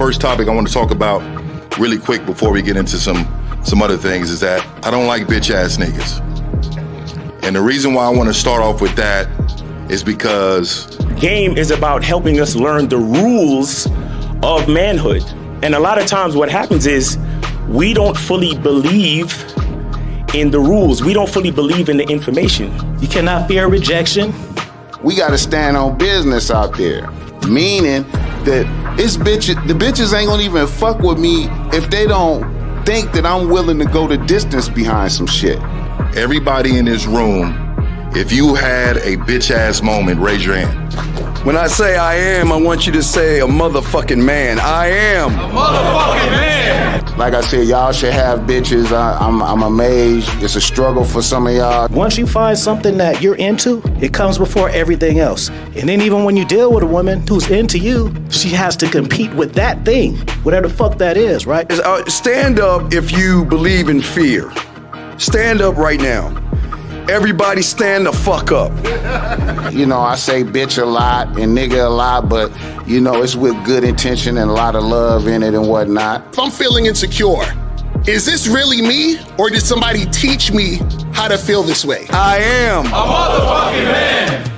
first topic I want to talk about really quick before we get into some other things is that I don't like bitch ass niggas. And the reason why I want to start off with that is because game is about helping us learn the rules of manhood. And a lot of times what happens is we don't fully believe in the rules. We don't fully believe in the information. You cannot fear rejection. We got to stand on business out there, meaning that the bitches ain't gonna even fuck with me if they don't think that I'm willing to go the distance behind some shit. everybody in this room, if you had a bitch ass moment, raise your hand. When I say I am, I want you to say a motherfucking man. I am a motherfucking man. Like I said, y'all should have bitches. I'm amazed. It's a struggle for some of y'all. Once you find something that you're into, it comes before everything else. And then even when you deal with a woman who's into you, she has to compete with that thing, whatever the fuck that is, right? Stand up if you believe in fear. Stand up right now. Everybody stand the fuck up. You know, I say bitch a lot and nigga a lot, but, you know, it's with good intention and a lot of love in it and whatnot. If I'm feeling insecure, is this really me, or did somebody teach me how to feel this way? I am a motherfucking man.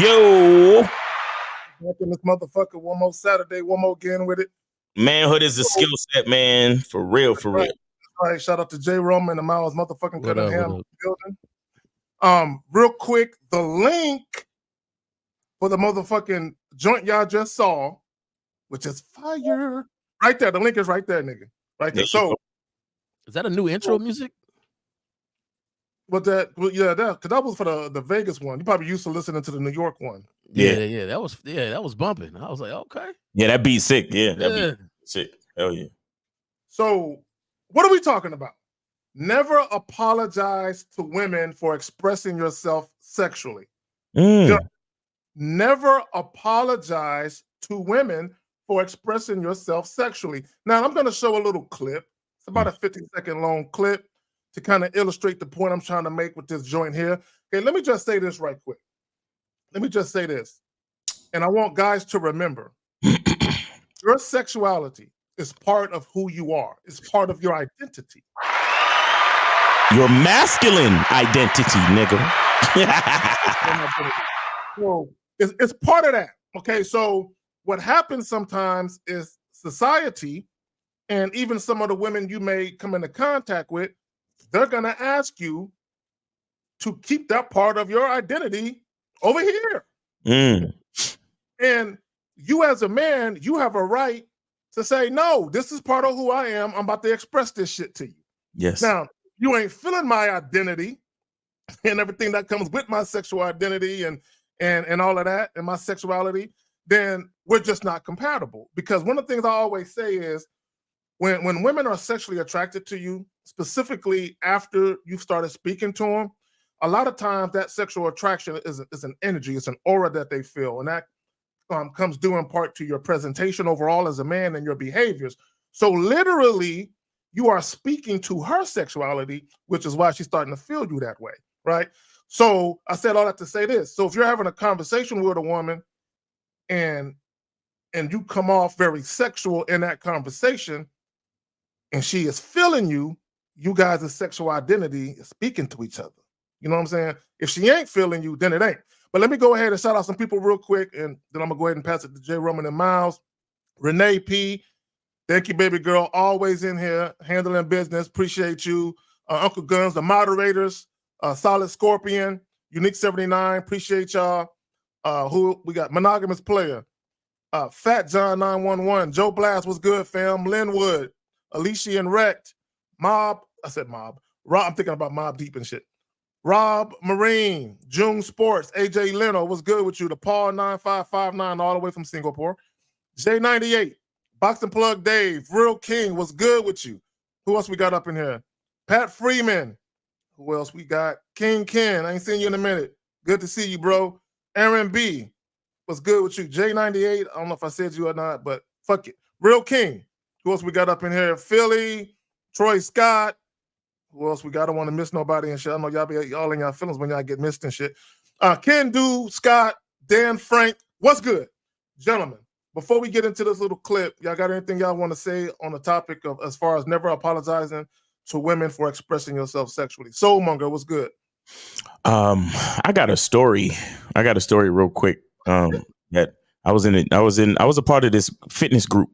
Yo. Back in this motherfucker, one more Saturday, one more again with it. Manhood is a skill set, man. For real. All right, shout out to J. Roman and the Miles motherfucking Cunningham building. Real quick, the link for the motherfucking joint y'all just saw, which is fire. Right there. The link is right there, nigga. Right there. So is that a new intro music? But that because that was for the Vegas one. You probably used to listening to the New York one. Yeah, that was bumping. I was like, okay. Yeah, that beat sick. Yeah, that beat sick. Hell yeah. So what are we talking about? Never apologize to women for expressing yourself sexually. Never apologize to women for expressing yourself sexually. Now I'm going to show a little clip. It's about a 50-second long clip to kind of illustrate the point I'm trying to make with this joint here. Okay, let me just say this right quick. Let me just say this. And I want guys to remember, your sexuality is part of who you are. It's part of your identity. Your masculine identity, nigga. So it's part of that. Okay, so what happens sometimes is society and even some of the women you may come into contact with, they're going to ask you to keep that part of your identity over here. And you as a man, you have a right to say, no, this is part of who I am. I'm about to express this shit to you. Yes. Now, you ain't feeling my identity and everything that comes with my sexual identity and all of that and my sexuality, then we're just not compatible. Because one of the things I always say is when women are sexually attracted to you, specifically after you've started speaking to them, a lot of times that sexual attraction is an energy, it's an aura that they feel, and that comes due in part to your presentation overall as a man and your behaviors. So literally, you are speaking to her sexuality, which is why she's starting to feel you that way, right? So I said all that to say this. So if you're having a conversation with a woman and you come off very sexual in that conversation, and she is feeling you, you guys' sexual identity is speaking to each other. You know what I'm saying? If she ain't feeling you, then it ain't. But let me go ahead and shout out some people real quick, and then I'm going to go ahead and pass it to J. Roman and Miles. Renee P., thank you, baby girl. Always in here, handling business. Appreciate you. Uncle Guns, the moderators, Solid Scorpion, Unique 79. Appreciate y'all. Who we got? Monogamous Player. Fat John 911. Joe Blast was good, fam. Linwood. Alicia and Wrecked. Mob. I said Mob. Rob, I'm thinking about Mob Deep and shit. Rob Marine. June Sports. AJ Leno. What's good with you? The Paul 9559 all the way from Singapore. J98. Boxing Plug Dave. Real King. What's good with you? Who else we got up in here? Pat Freeman. Who else we got? King Ken. I ain't seen you in a minute. Good to see you, bro. Aaron B, what's good with you? J98, I don't know if I said you or not, but fuck it. Real King, who else we got up in here? Philly, Troy Scott. Who else we got? I don't want to miss nobody and shit. I know y'all be all in y'all feelings when y'all get missed and shit. Ken Do, Scott, Dan Frank. What's good? Gentlemen, before we get into this little clip, y'all got anything y'all want to say on the topic of as far as never apologizing to women for expressing yourself sexually? Soulmonger, what's good? I got a story real quick. That I was a part of this fitness group.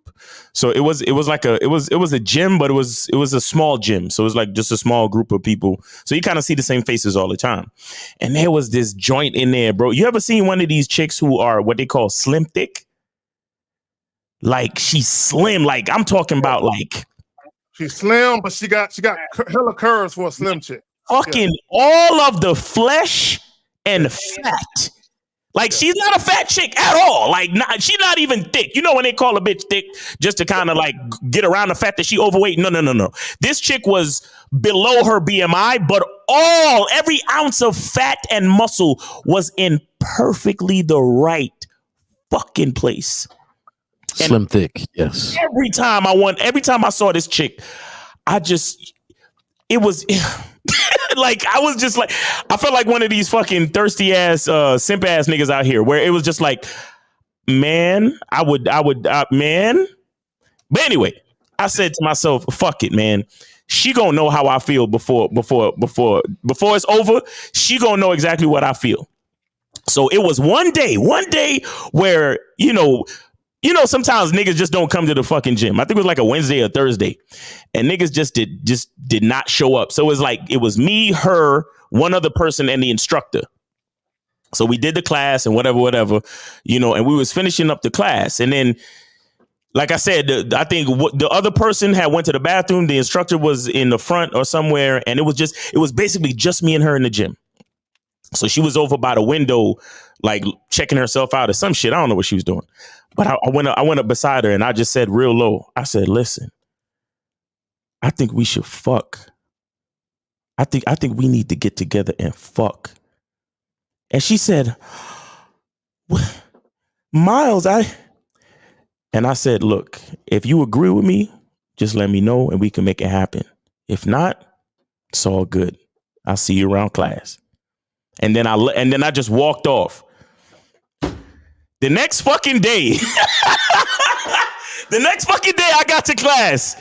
So it was a gym, but it was a small gym. So it was like just a small group of people. So you kind of see the same faces all the time. And there was this joint in there, bro. You ever seen one of these chicks who are what they call slim thick? Like she's slim. Like I'm talking about like she's slim, but she got hella curves for a slim chick. Fucking all of the flesh and fat. Like she's not a fat chick at all. Like she's not even thick. You know when they call a bitch thick just to kind of like get around the fact that she overweight? No. This chick was below her BMI, but every ounce of fat and muscle was in perfectly the right fucking place. Slim thick, yes. Every time I saw this chick, it was like I was just like I felt like one of these fucking thirsty ass simp ass niggas out here where it was just like, man, I would man. But anyway, I said to myself, fuck it, man. She gonna know how I feel before it's over. She gonna know exactly what I feel. So it was one day where, you know, sometimes niggas just don't come to the fucking gym. I think it was like a Wednesday or Thursday, and niggas just did not show up. So it was me, her, one other person, and the instructor. So we did the class and whatever, and we was finishing up the class. And then, like I said, I think the other person had went to the bathroom. The instructor was in the front or somewhere, and it was basically just me and her in the gym. So she was over by the window, like checking herself out or some shit. I don't know what she was doing. But I went up beside her and I just said real low, I said, listen, I think we should fuck. I think we need to get together and fuck. And she said, what? Miles, and I said, look, if you agree with me, just let me know and we can make it happen. If not, it's all good. I'll see you around class. And then I just walked off. The next fucking day, I got to class.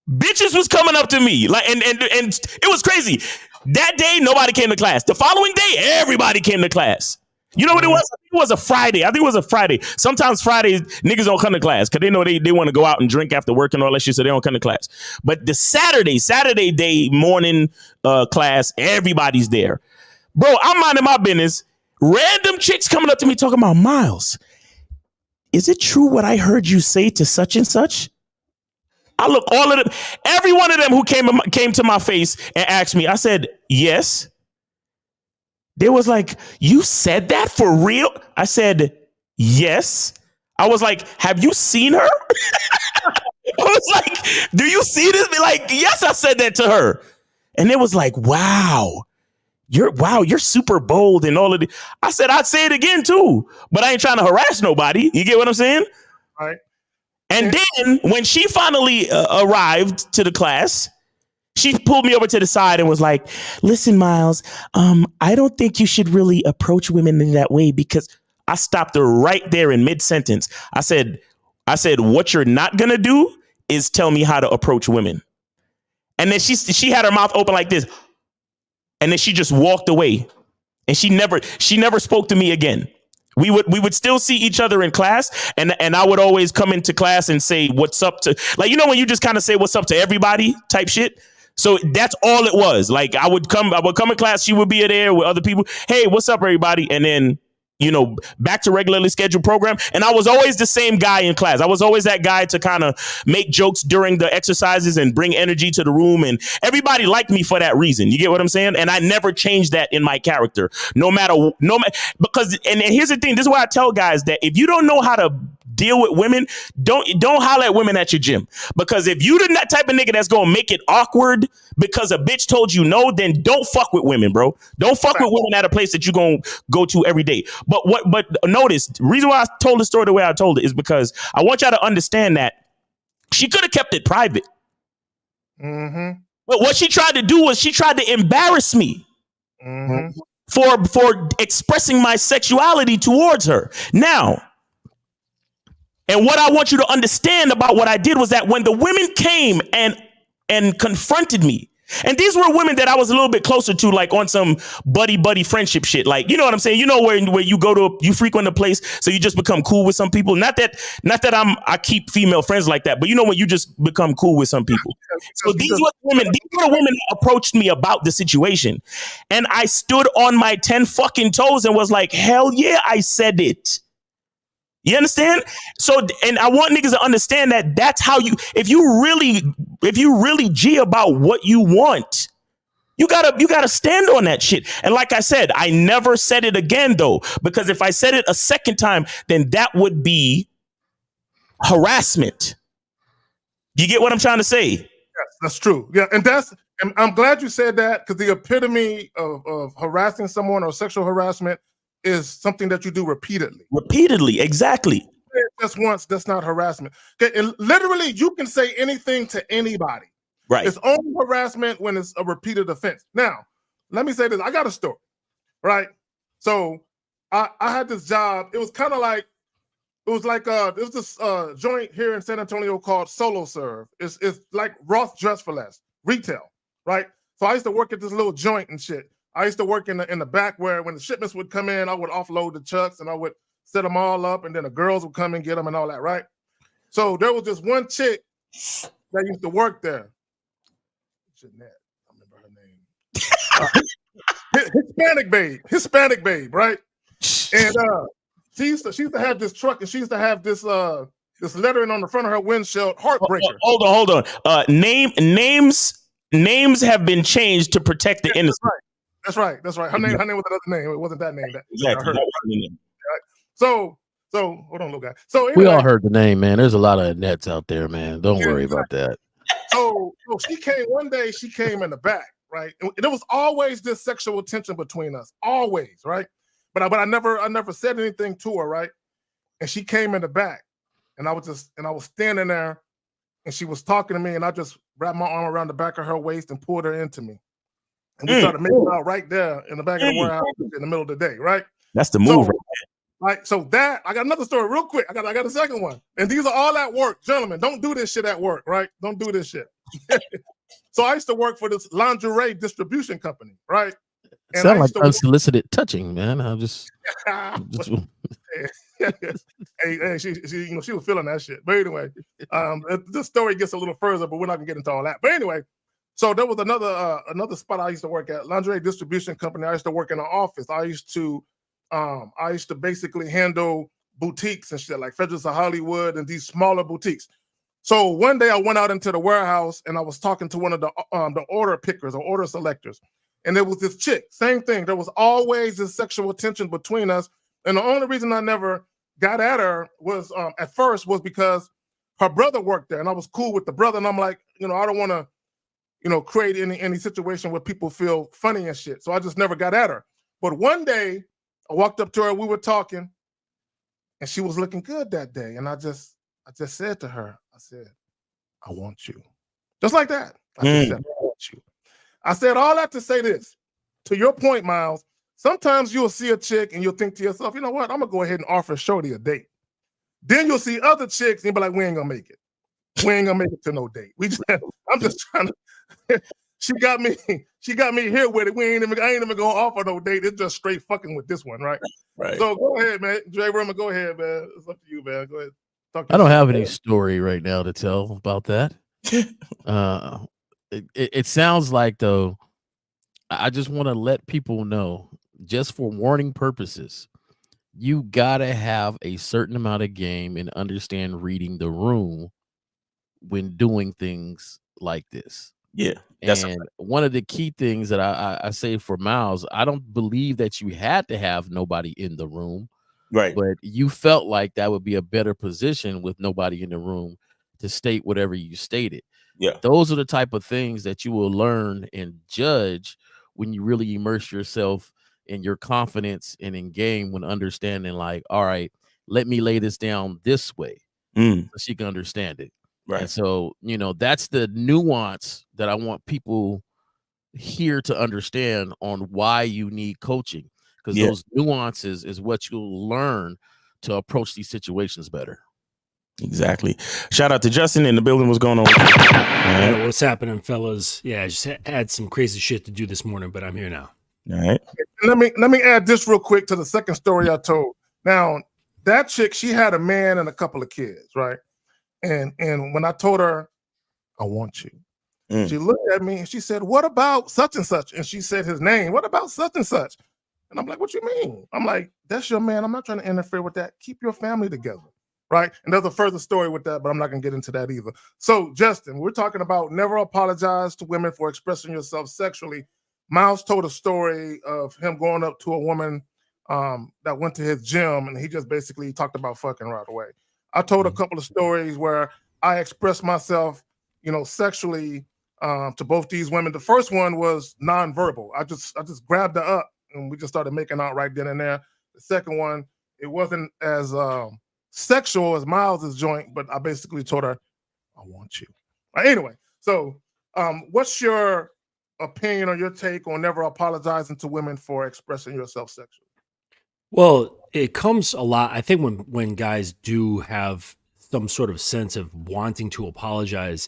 Bitches was coming up to me like, and it was crazy. That day, nobody came to class. The following day, everybody came to class. You know what it was? I think it was a Friday. Sometimes Fridays, niggas don't come to class because they know they want to go out and drink after work and all that shit, so they don't come to class. But the Saturday day morning class, everybody's there. Bro, I'm minding my business. Random chicks coming up to me talking about, Miles, is it true what I heard you say to such and such? I look, all of them, every one of them who came to my face and asked me, I said, yes. They was like, you said that for real? I said, yes. I was like, have you seen her? I was like, do you see this? Be like, yes, I said that to her. And it was like, wow. You're super bold and all of the. I said I'd say it again too, but I ain't trying to harass nobody. You get what I'm saying? All right. And then when she finally arrived to the class, she pulled me over to the side and was like, "Listen, Miles, I don't think you should really approach women in that way," because I stopped her right there in mid-sentence. I said, what you're not gonna do is tell me how to approach women. And then she had her mouth open like this. And then she just walked away, and she never spoke to me again. We would still see each other in class, and I would always come into class and say what's up to, like, when you just kind of say what's up to everybody type shit. So that's all it was. Like I would come in class, she would be there with other people. Hey, what's up, everybody? And then back to regularly scheduled program. And I was always the same guy in class. I was always that guy to kind of make jokes during the exercises and bring energy to the room. And everybody liked me for that reason. You get what I'm saying? And I never changed that in my character, no matter, because, and here's the thing. This is why I tell guys that if you don't know how to deal with women, don't holler at women at your gym. Because if you the type of nigga that's gonna make it awkward because a bitch told you no, then don't fuck with women, bro. Don't fuck with women at a place that you gonna go to every day. But notice, the reason why I told the story the way I told it is because I want y'all to understand that she could have kept it private. Mm-hmm. But what she tried to do was she tried to embarrass me. Mm-hmm. For expressing my sexuality towards her. Now, and what I want you to understand about what I did was that when the women came and confronted me, and these were women that I was a little bit closer to, like on some buddy friendship shit. Like, you know what I'm saying? You know where you go to, you frequent a place, so you just become cool with some people. Not that I keep female friends like that, but you know when you just become cool with some people. So these were the women that approached me about the situation, and I stood on my 10 fucking toes and was like, hell yeah, I said it. You understand? So, and I want niggas to understand that that's how you, if you really G about what you want, you gotta stand on that shit. And like I said, I never said it again though, because if I said it a second time, then that would be harassment. You get what I'm trying to say? Yes, that's true. Yeah, and I'm glad you said that, because the epitome of harassing someone or sexual harassment is something that you do repeatedly. Repeatedly, exactly. Just once, that's not harassment. Okay, and literally, you can say anything to anybody. Right. It's only harassment when it's a repeated offense. Now, let me say this. I got a story, right? So I had this job. It was kind of like, there's this joint here in San Antonio called Solo Serve. It's like Roth Dress for Less, retail, right? So I used to work at this little joint and shit. I used to work in the back where when the shipments would come in, I would offload the trucks and I would set them all up, and then the girls would come and get them and all that, right? So there was this one chick that used to work there. Jeanette, I remember her name. Hispanic babe, right? And she used to have this truck, and she used to have this lettering on the front of her windshield, Heartbreaker. Hold on. Names have been changed to protect the innocent. That's right. Her name was another name. It wasn't that name. Exactly. So hold on, little guy. So anyway, we all heard the name, man. There's a lot of nets out there, man. Don't worry about that. So she came one day. She came in the back, right? And there was always this sexual tension between us, always, right? But I never said anything to her, right? And she came in the back, and I was standing there, and she was talking to me, and I just wrapped my arm around the back of her waist and pulled her into me. And we started making out right there in the back of the warehouse in the middle of the day, right? That's the move, right? So that, I got another story real quick. I got a second one. And these are all at work. Gentlemen, don't do this shit at work, right? Don't do this shit. So I used to work for this lingerie distribution company, right? And sound like unsolicited touching, man. I'm just... Hey, she was feeling that shit. But anyway, the story gets a little further, but we're not gonna get into all that. But anyway, so there was another spot I used to work at, lingerie distribution company. I used to work in an office. I used to basically handle boutiques and shit like Frederick's of Hollywood and these smaller boutiques. So one day I went out into the warehouse and I was talking to one of the order pickers or order selectors, and there was this chick. Same thing. There was always this sexual tension between us, and the only reason I never got at her was at first was because her brother worked there, and I was cool with the brother, and I'm like, I don't want to, create any situation where people feel funny and shit. So I just never got at her. But one day I walked up to her, we were talking, and she was looking good that day. And I just said to her, I said, I want you. Just like that. I just said, I want you. I said all that to say this. To your point, Miles, sometimes you'll see a chick and you'll think to yourself, you know what? I'm going to go ahead and offer Shorty a date. Then you'll see other chicks and you'll be like, we ain't going to make it. We ain't going to make it to no date. I'm just trying to. She got me here with it. I ain't even gonna offer no date. It's just straight fucking with this one, right? Right. So go ahead, man. Jay Roma, go ahead, man. It's up to you, man. Go ahead. I don't have any story right now to tell about that. It sounds like, though, I just want to let people know, just for warning purposes, you gotta have a certain amount of game and understand reading the room when doing things like this. Yeah. And one of the key things that I say for Miles, I don't believe that you had to have nobody in the room, Right. But you felt like that would be a better position with nobody in the room to state whatever you stated. Yeah. Those are the type of things that you will learn and judge when you really immerse yourself in your confidence and in game, when understanding like, all right, let me lay this down this way so she can understand it. Right. And so, that's the nuance that I want people here to understand on why you need coaching, because those nuances is what you'll learn to approach these situations better. Exactly. Shout out to Justin in the building. What's going on? Right. What's happening, fellas? Yeah, I just had some crazy shit to do this morning, but I'm here now. All right. Let me add this real quick to the second story I told. Now, that chick, she had a man and a couple of kids, right? And when I told her, I want you, she looked at me and she said, what about such and such? And she said his name. What about such and such? And I'm like, what you mean? I'm like, that's your man. I'm not trying to interfere with that. Keep your family together. Right. And there's a further story with that, but I'm not going to get into that either. So, Justin, we're talking about never apologize to women for expressing yourself sexually. Miles told a story of him going up to a woman that went to his gym, and he just basically talked about fucking right away. I told a couple of stories where I expressed myself, sexually to both these women. The first one was nonverbal. I just grabbed her up and we just started making out right then and there. The second one, it wasn't as sexual as Miles's joint, but I basically told her, I want you. Anyway, so what's your opinion or your take on never apologizing to women for expressing yourself sexually? Well, it comes a lot. I think when guys do have some sort of sense of wanting to apologize,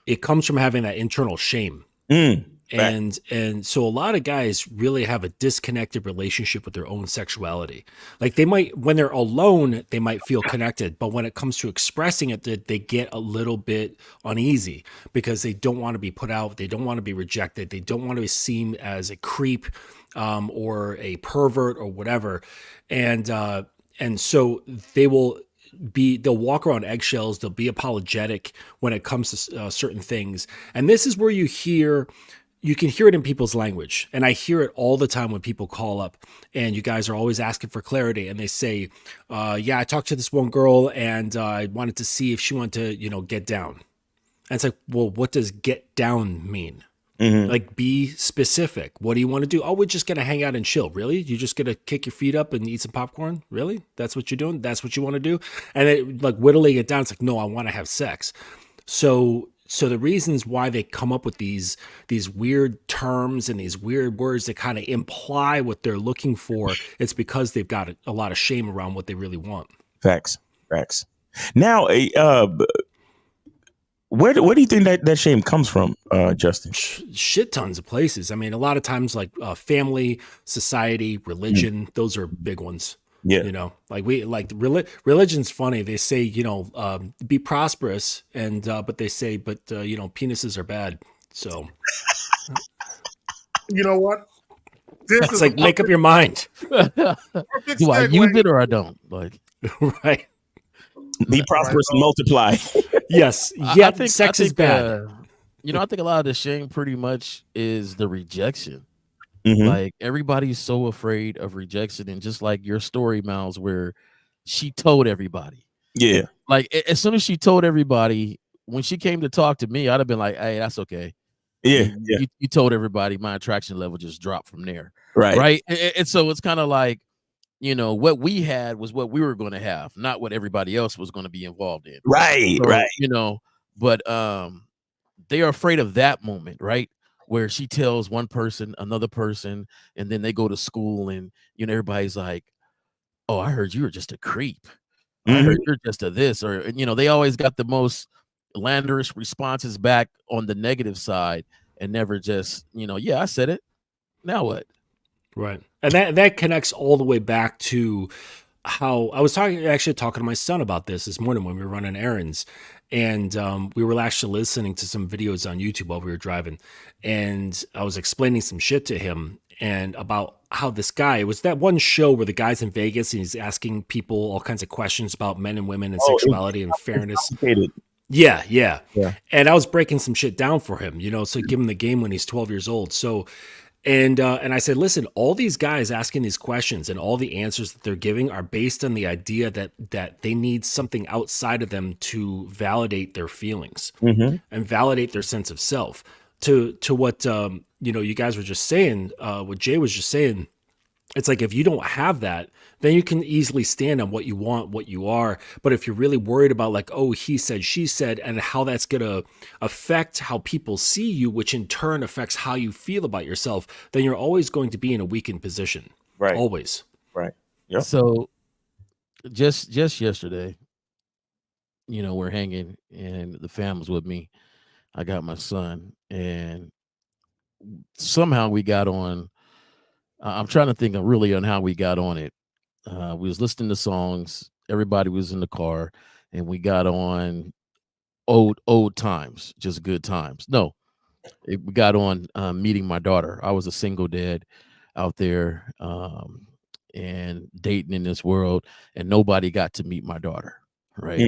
it comes from having that internal shame. And so a lot of guys really have a disconnected relationship with their own sexuality. Like they might, when they're alone, they might feel connected, but when it comes to expressing it, they get a little bit uneasy because they don't want to be put out. They don't want to be rejected. They don't want to be seen as a creep or a pervert or whatever. And so they'll walk around eggshells. They'll be apologetic when it comes to certain things. And this is where you can hear it in people's language. And I hear it all the time when people call up and you guys are always asking for clarity. And they say, I talked to this one girl and I wanted to see if she wanted to, get down. And it's like, well, what does get down mean? Like, be specific. What do you want to do? Oh, we're just going to hang out and chill. Really? You're just going to kick your feet up and eat some popcorn? Really? That's what you're doing? That's what you want to do? And it, like, whittling it down, it's like, no, I want to have sex. So the reasons why they come up with these weird terms and these weird words that kind of imply what they're looking for, it's because they've got a lot of shame around what they really want. Facts. Now, where do you think that shame comes from, Justin? Shit tons of places. I mean, a lot of times like family, society, religion, those are big ones. Yeah. Religion's funny. They say, be prosperous but they say, penises are bad. So, you know what? It's like, make up your mind. Do I use it or I don't? Like, right. Be prosperous and multiply. Yes. Yeah. I think sex is bad. I think a lot of the shame pretty much is the rejection. Like everybody's so afraid of rejection, and just like your story, Miles, where she told everybody. Yeah. Like as soon as she told everybody, when she came to talk to me, I'd have been like, "Hey, that's okay." Yeah. You told everybody, my attraction level just dropped from there. Right. And so it's kind of like, what we had was what we were going to have, not what everybody else was going to be involved in. Right. So, right. But they are afraid of that moment, right? Where she tells one person, another person, and then they go to school and, everybody's like, oh, I heard you were just a creep. I heard you're just a this, or, they always got the most slanderous responses back on the negative side and never just, I said it. Now what? Right. And that connects all the way back to how I was talking to my son about this morning when we were running errands. And we were actually listening to some videos on YouTube while we were driving. And I was explaining some shit to him and about how this guy, it was that one show where the guy's in Vegas and he's asking people all kinds of questions about men and women and sexuality and fairness. Yeah. And I was breaking some shit down for him, so give him the game when he's 12 years old. So, And I said, listen, all these guys asking these questions and all the answers that they're giving are based on the idea that they need something outside of them to validate their feelings and validate their sense of self. To what you guys were just saying, what Jay was just saying. It's like if you don't have that, then you can easily stand on what you want, what you are. But if you're really worried about like, oh, he said, she said, and how that's going to affect how people see you, which in turn affects how you feel about yourself, then you're always going to be in a weakened position. Right. Always. Right. Yep. So just yesterday, we're hanging and the fam's with me. I got my son, and somehow we got on. I'm trying to think of really on how we got on it. We was listening to songs. Everybody was in the car, and we got on old times, just good times. No, we got on meeting my daughter. I was a single dad out there and dating in this world, and nobody got to meet my daughter, right?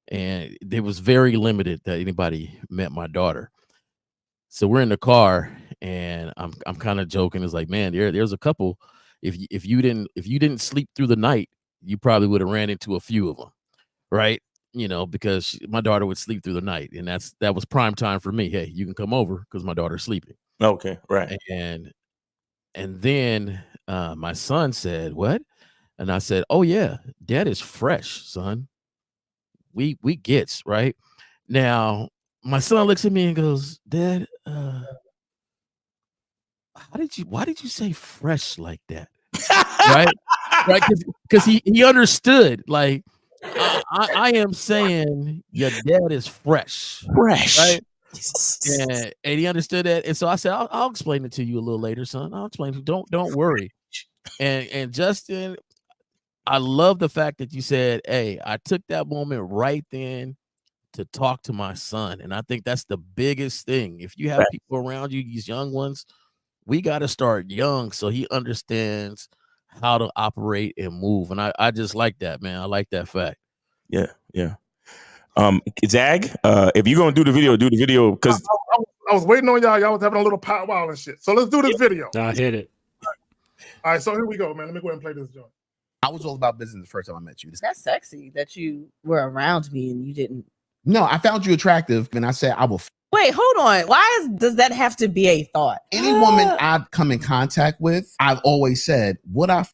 And it was very limited that anybody met my daughter. So we're in the car, and I'm kind of joking. It's like, man, there's a couple. If you didn't sleep through the night, you probably would have ran into a few of them, right? Because my daughter would sleep through the night, and that was prime time for me. Hey, you can come over because my daughter's sleeping. Okay, right. And then my son said, "What?" And I said, "Oh yeah, Dad is fresh, son. We gets right now." My son looks at me and goes, "Dad, why did you say fresh like that?" Right? Right? Because he understood, like, I am saying your dad is fresh. Right? And he understood that. And so I said, I'll explain it to you a little later, son. I'll explain it. Don't worry. And Justin, I love the fact that you said, hey, I took that moment right then to talk to my son. And I think that's the biggest thing. If you have people around you, these young ones, we got to start young so he understands how to operate and move. And I just like that, man. I like that fact. Yeah. Zag, if you're gonna do the video because I was waiting on y'all. Y'all was having a little powwow and shit. So let's do this video. I hit it. All right, so here we go, man. Let me go ahead and play this joint. I was all about business the first time I met you. That's sexy that you were around me and you didn't. No, I found you attractive, and I said I will. Wait, hold on. Does that have to be a thought? Any woman I've come in contact with, I've always said, would I?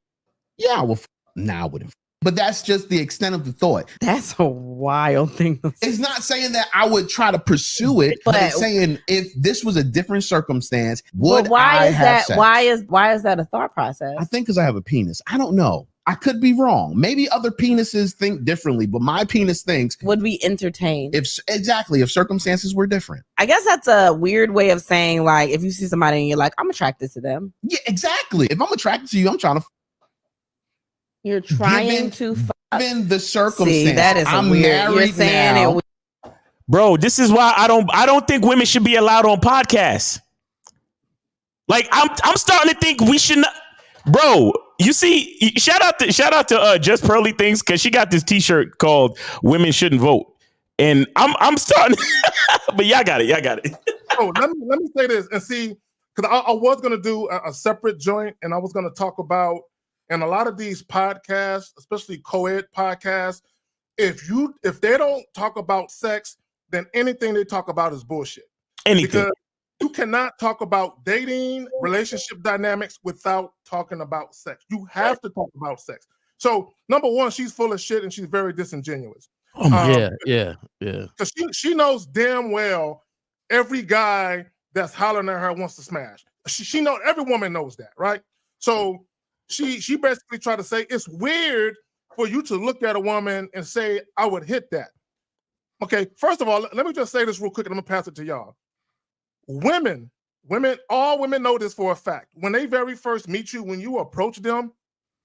Yeah, I will. Nah, I wouldn't. But that's just the extent of the thought. That's a wild thing. It's not saying that I would try to pursue it, but it's saying if this was a different circumstance, would I have sex? Why is that a thought process? I think because I have a penis. I don't know. I could be wrong. Maybe other penises think differently, but my penis thinks. Would we entertain? If circumstances were different. I guess that's a weird way of saying, like, if you see somebody and you're like, I'm attracted to them. Yeah, exactly. If I'm attracted to you, I'm trying to. You're trying to. Given the circumstance. See, that is I'm weird. married You're saying now. Bro, this is why I don't think women should be allowed on podcasts. Like I'm starting to think we should not. Bro, you see, shout out to Just Pearly Things, because she got this T-shirt called "Women Shouldn't Vote," and I'm starting. But y'all got it. Oh, let me say this and see, because I was gonna do a separate joint, and I was gonna talk about, and a lot of these podcasts, especially co-ed podcasts, if they don't talk about sex, then anything they talk about is bullshit. Anything. Because you cannot talk about dating, relationship dynamics without talking about sex. You have to talk about sex. So, number one, she's full of shit and she's very disingenuous. Yeah. Because she knows damn well every guy that's hollering at her wants to smash. She knows, every woman knows that, right? So she basically tried to say it's weird for you to look at a woman and say, I would hit that. Okay, first of all, let me just say this real quick and I'm gonna pass it to y'all. All women know this for a fact. When they very first meet you, when you approach them,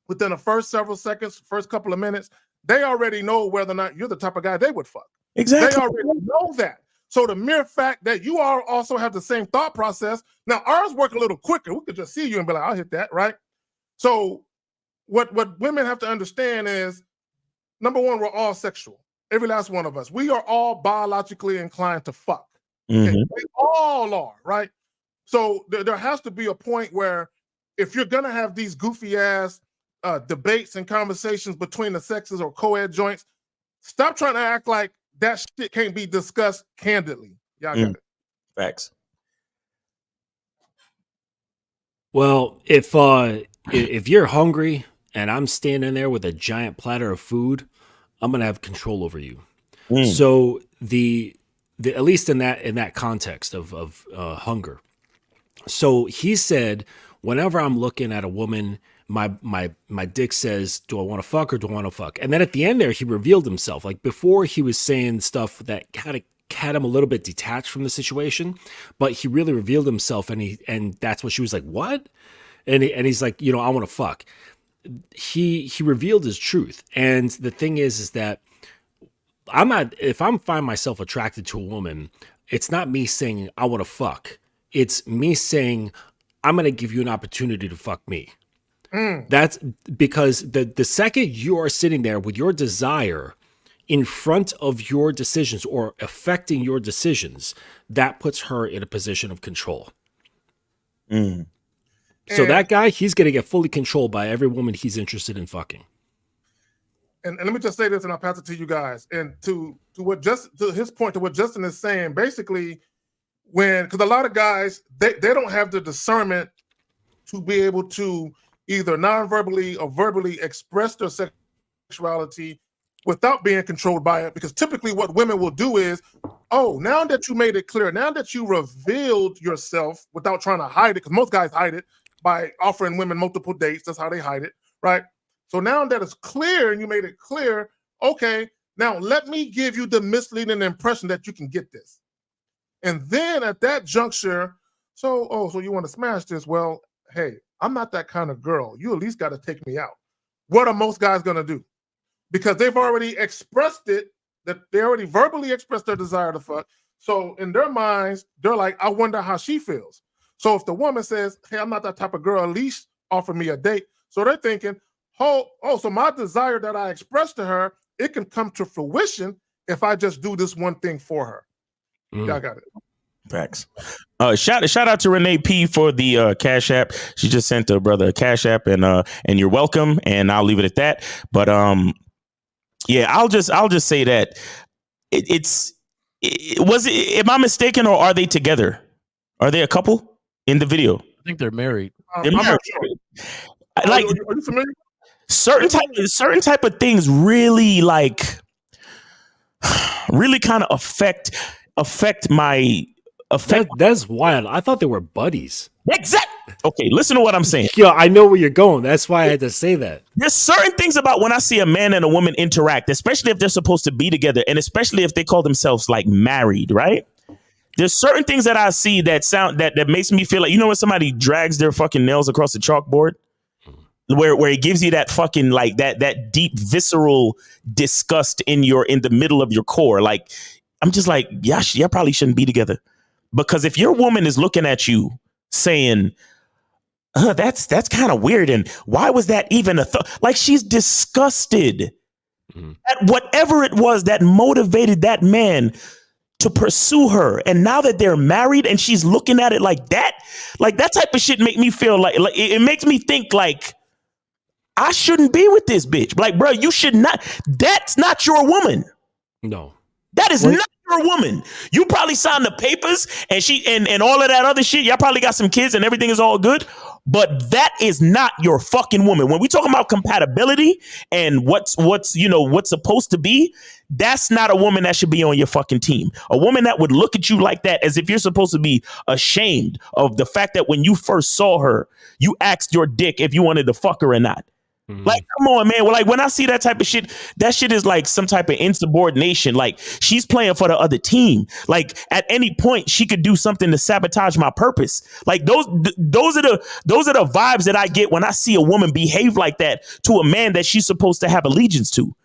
within the first several seconds, first couple of minutes, they already know whether or not you're the type of guy they would fuck. Exactly. They already know that. So the mere fact that you all also have the same thought process, now ours work a little quicker. We could just see you and be like, I'll hit that, right? So what women have to understand is, number one, we're all sexual. Every last one of us. We are all biologically inclined to fuck. Okay? We all are, right? So there has to be a point where if you're gonna have these goofy ass debates and conversations between the sexes or co-ed joints, stop trying to act like that shit can't be discussed candidly. Y'all got it. Facts. Well, if you're hungry and I'm standing there with a giant platter of food, I'm gonna have control over you. So the at least in that context of hunger. So he said, whenever I'm looking at a woman, my dick says, do I want to fuck or do I want to fuck? And then at the end there, he revealed himself. Like before, he was saying stuff that kind of had him a little bit detached from the situation, but he really revealed himself, and that's what she was like, what? And he's like, you know, I want to fuck. He revealed his truth, and the thing is that if I'm find myself attracted to a woman, it's not me saying I want to fuck. It's me saying I'm going to give you an opportunity to fuck me. That's because the second you are sitting there with your desire in front of your decisions or affecting your decisions, that puts her in a position of control. So that guy, he's going to get fully controlled by every woman he's interested in fucking. And let me just say this, and I'll pass it to you guys. And to his point, to what Justin is saying, basically, because a lot of guys, they don't have the discernment to be able to either non-verbally or verbally express their sexuality without being controlled by it. Because typically what women will do is, oh, now that you made it clear, now that you revealed yourself without trying to hide it, because most guys hide it by offering women multiple dates. That's how they hide it, right? So now that it's clear and you made it clear, okay, now let me give you the misleading impression that you can get this. And then at that juncture, so you want to smash this? Well, hey, I'm not that kind of girl. You at least got to take me out. What are most guys going to do? Because they've already expressed it, that they already verbally expressed their desire to fuck. So in their minds, they're like, I wonder how she feels. So if the woman says, hey, I'm not that type of girl, at least offer me a date. So they're thinking, so my desire that I expressed to her, it can come to fruition if I just do this one thing for her. Y'all got it. Facts. Shout out to Renee P for the Cash App. She just sent a brother a Cash App, and you're welcome. And I'll leave it at that. But yeah, I'll just say that am I mistaken, or are they together? Are they a couple in the video? I think they're married. They're married. Like, are you familiar? Certain type of things really kind of affect That's wild. I thought they were buddies. Exactly. Okay, listen to what I'm saying. Yo, I know where you're going. That's why I had to say that. There's certain things about when I see a man and a woman interact, especially if they're supposed to be together, and especially if they call themselves like married, right? There's certain things that I see that makes me feel like, you know, when somebody drags their fucking nails across the chalkboard, where it gives you that fucking like that deep visceral disgust in the middle of your core. Like, I'm just like, yeah, y'all probably shouldn't be together. Because if your woman is looking at you saying, that's kind of weird, and why was that even a thought? Like, she's disgusted at whatever it was that motivated that man to pursue her. And now that they're married and she's looking at it like that type of shit make me feel like it makes me think like, I shouldn't be with this bitch. Like, bro, you should not. That's not your woman. No. That is not your woman. You probably signed the papers and she and all of that other shit. Y'all probably got some kids and everything is all good. But that is not your fucking woman. When we talking about compatibility and what's supposed to be, that's not a woman that should be on your fucking team. A woman that would look at you like that as if you're supposed to be ashamed of the fact that when you first saw her, you asked your dick if you wanted to fuck her or not. Like, come on, man. Well, like, when I see that type of shit, that shit is like some type of insubordination. Like, she's playing for the other team. Like, at any point, she could do something to sabotage my purpose. Like, those are the vibes that I get when I see a woman behave like that to a man that she's supposed to have allegiance to.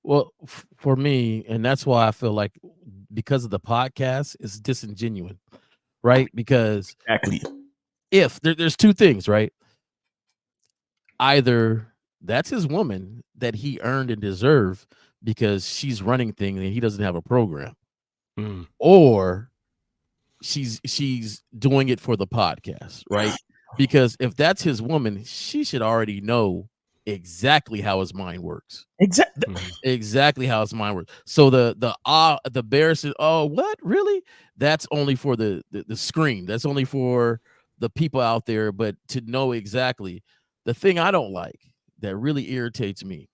Well, for me, and that's why I feel like because of the podcast, it's disingenuous, right? Because exactly, if there's two things, right? Either that's his woman that he earned and deserved because she's running things and he doesn't have a program, or she's doing it for the podcast, right? Because if that's his woman, she should already know exactly how his mind works. Exactly how his mind works. So the bear said, "Oh, what? Really? That's only for the screen. That's only for the people out there." But to know exactly, the thing I don't like that really irritates me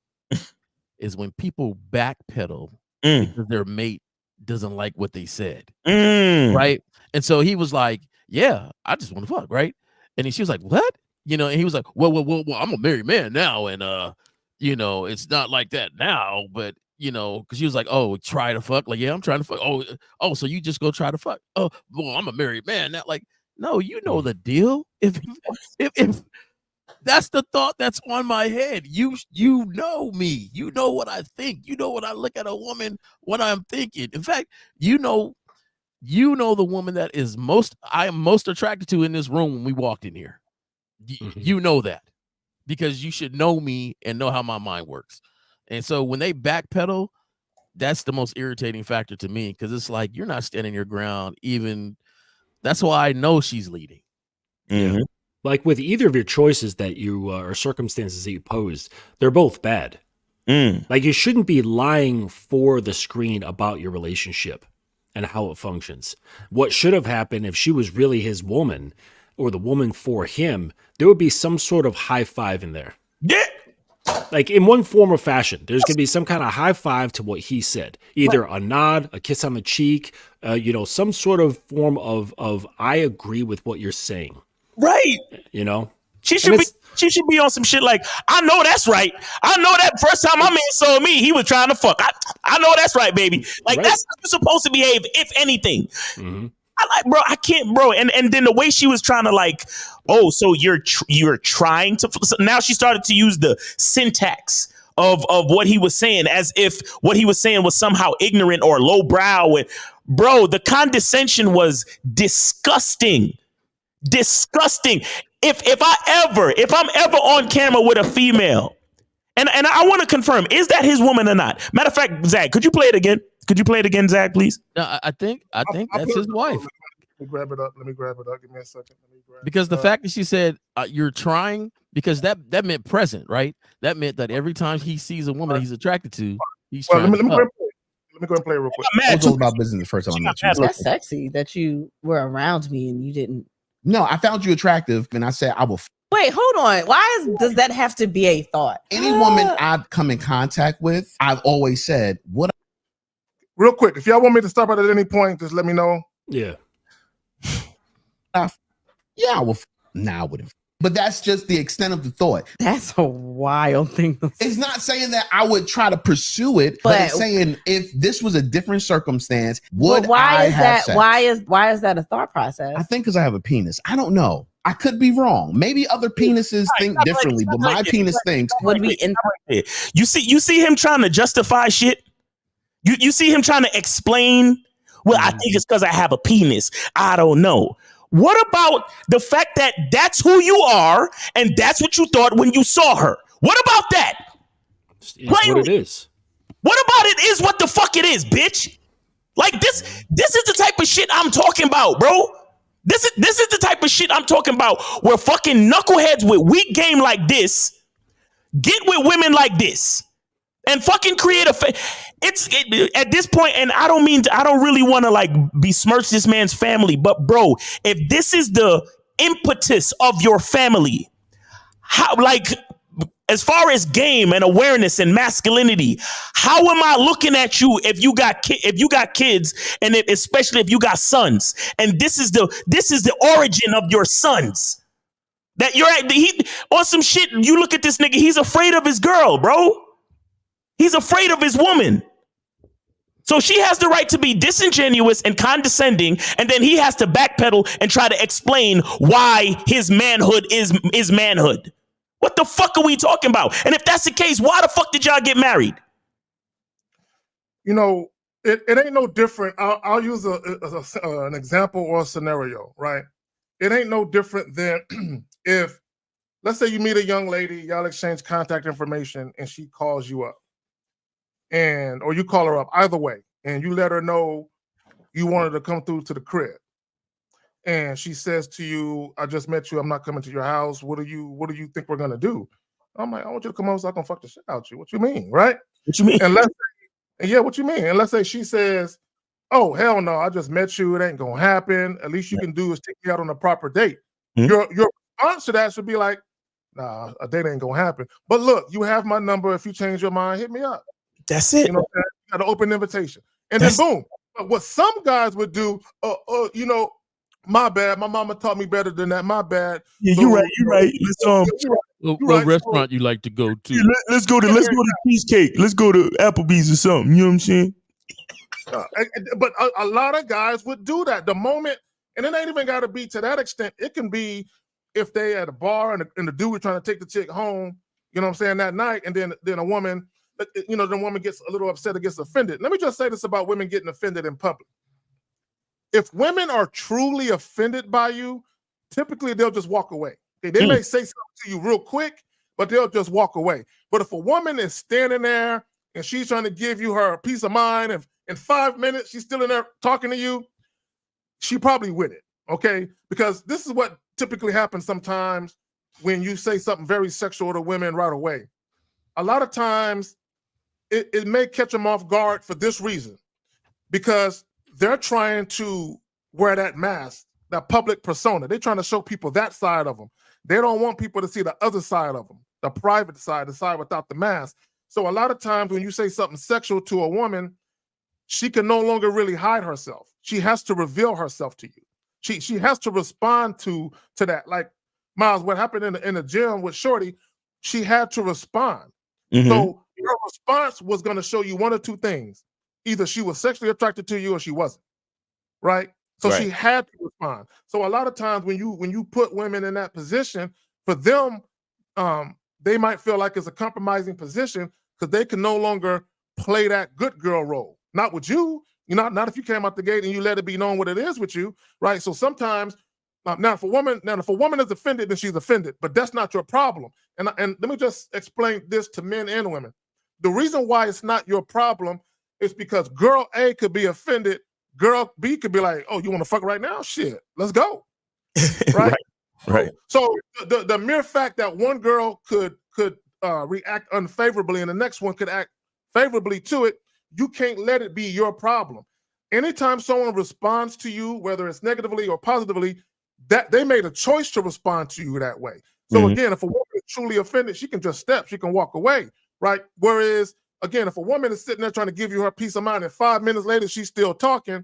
is when people backpedal because their mate doesn't like what they said, right? And so he was like, "Yeah, I just want to fuck," right? And she was like, "What?" And he was like, well, I'm a married man now, and it's not like that now, but because she was like, "Oh, try to fuck," like, "Yeah, I'm trying to fuck." Oh, so you just go try to fuck? Oh, well, I'm a married man now. Like, no, you know the deal. If that's the thought that's on my head, you know me, you know what I think, you know when I look at a woman, what I'm thinking. In fact, you know the woman that I am most attracted to in this room when we walked in here. You know that because you should know me and know how my mind works. And so when they backpedal, that's the most irritating factor to me, because it's like you're not standing your ground. Even that's why I know she's leading. Like with either of your choices that you or circumstances that you posed, they're both bad. Like you shouldn't be lying for the screen about your relationship and how it functions. What should have happened if she was really his woman or the woman for him, there would be some sort of high five in there. Yeah. Like in one form or fashion, there's going to be some kind of high five to what he said. Either a nod, a kiss on the cheek, some sort of form of I agree with what you're saying. Right. She should be on some shit like, I know that's right. I know that first time my man saw me, he was trying to fuck. I know that's right, baby. Like, that's how you're supposed to behave, if anything. I can't, bro. And then the way she was trying to like, oh, so you're trying to. So now she started to use the syntax of what he was saying as if what he was saying was somehow ignorant or lowbrow. And bro, the condescension was disgusting. Disgusting. If I'm ever on camera with a female, and I want to confirm, is that his woman or not? Matter of fact, Zach, could you play it again? Zach, please? No, I think that's his wife. Let me grab it up. Give me a second. Because the fact that she said you're trying, because that meant present, right? That meant that every time he sees a woman he's attracted to, he's trying to fuck. Let me go and play real quick. I was all about business the first time I met you. That's sexy that you were around me and you didn't. No, I found you attractive, and I said I will. Wait, hold on. Why does that have to be a thought? Any woman I've come in contact with, I've always said, "What?" Real quick, if y'all want me to stop it at any point, just let me know. Yeah. I will. Now I wouldn't. But that's just the extent of the thought. That's a wild thing. It's not saying that I would try to pursue it, but it's saying if this was a different circumstance, would I have sex? Why is that a thought process? I think because I have a penis. I don't know. I could be wrong. Maybe other penises think differently, but my penis thinks. Would be You see him trying to justify shit. You see him trying to explain. Well, I think it's because I have a penis. I don't know. What about the fact that that's who you are and that's what you thought when you saw her? What about that? It's what it is. What about it is what the fuck it is, bitch? Like this is the type of shit I'm talking about, bro. This is the type of shit I'm talking about where fucking knuckleheads with weak game like this get with women like this and fucking create at this point, and I don't really want to like besmirch this man's family, but bro, if this is the impetus of your family, how, like, as far as game and awareness and masculinity, how am I looking at you if you got kids, and especially if you got sons, and this is the origin of your sons, that you're on some shit. You look at this nigga, he's afraid of his girl, bro. He's afraid of his woman. So she has the right to be disingenuous and condescending, and then he has to backpedal and try to explain why his manhood is manhood. What the fuck are we talking about? And if that's the case, why the fuck did y'all get married? It ain't no different. I'll use an example or a scenario, right? It ain't no different than if, let's say you meet a young lady, y'all exchange contact information, and she calls you up. Or you call her up, either way, and you let her know you wanted to come through to the crib. and she says to you, "I just met you. I'm not coming to your house. What do you think we're gonna do?" I'm like, "I want you to come over so I can fuck the shit out you." What you mean, right? What you mean? And what you mean? And let's say she says, "Oh hell no, I just met you. It ain't gonna happen. At least you can do is take me out on a proper date." Your response to that should be like, "Nah, a date ain't gonna happen. But look, you have my number. If you change your mind, hit me up." That's it. You know, you got an open invitation, and then boom. But what some guys would do, my bad. My mama taught me better than that. My bad. Yeah, So, you're right. What restaurant you like to go to? Yeah, let's go to cheesecake. Let's go to Applebee's or something. You know what I'm saying? But a lot of guys would do that the moment, and it ain't even got to be to that extent. It can be if they at a bar and the dude trying to take the chick home, you know what I'm saying, that night, and then a woman, the woman gets a little upset or gets offended. Let me just say this about women getting offended in public. If women are truly offended by you, typically they'll just walk away. They may say something to you real quick, but they'll just walk away. But if a woman is standing there and she's trying to give you her peace of mind, and in 5 minutes she's still in there talking to you, she probably with it, okay? Because this is what typically happens sometimes when you say something very sexual to women right away. A lot of times it may catch them off guard for this reason, because they're trying to wear that mask, that public persona. They're trying to show people that side of them. They don't want people to see the other side of them, the private side, the side without the mask. So a lot of times when you say something sexual to a woman, she can no longer really hide herself. She has to reveal herself to you. She has to respond to that. Like, Miles, what happened in the gym with Shorty, she had to respond. So her response was going to show you one or two things. Either she was sexually attracted to you or she wasn't, right? So she had to respond. So a lot of times when you put women in that position, for them, they might feel like it's a compromising position because they can no longer play that good girl role. Not with you, not if you came out the gate and you let it be known what it is with you, right? So sometimes, if a woman is offended, then she's offended, but that's not your problem. And let me just explain this to men and women. The reason why it's not your problem is because girl A could be offended, girl B could be like, "Oh, you want to fuck right now? Shit, let's go." Right? Right. So the mere fact that one girl could react unfavorably and the next one could act favorably to it, you can't let it be your problem. Anytime someone responds to you, whether it's negatively or positively, that they made a choice to respond to you that way. So again, if a woman is truly offended, she can just step, she can walk away, right? Whereas, again, if a woman is sitting there trying to give you her peace of mind and 5 minutes later she's still talking,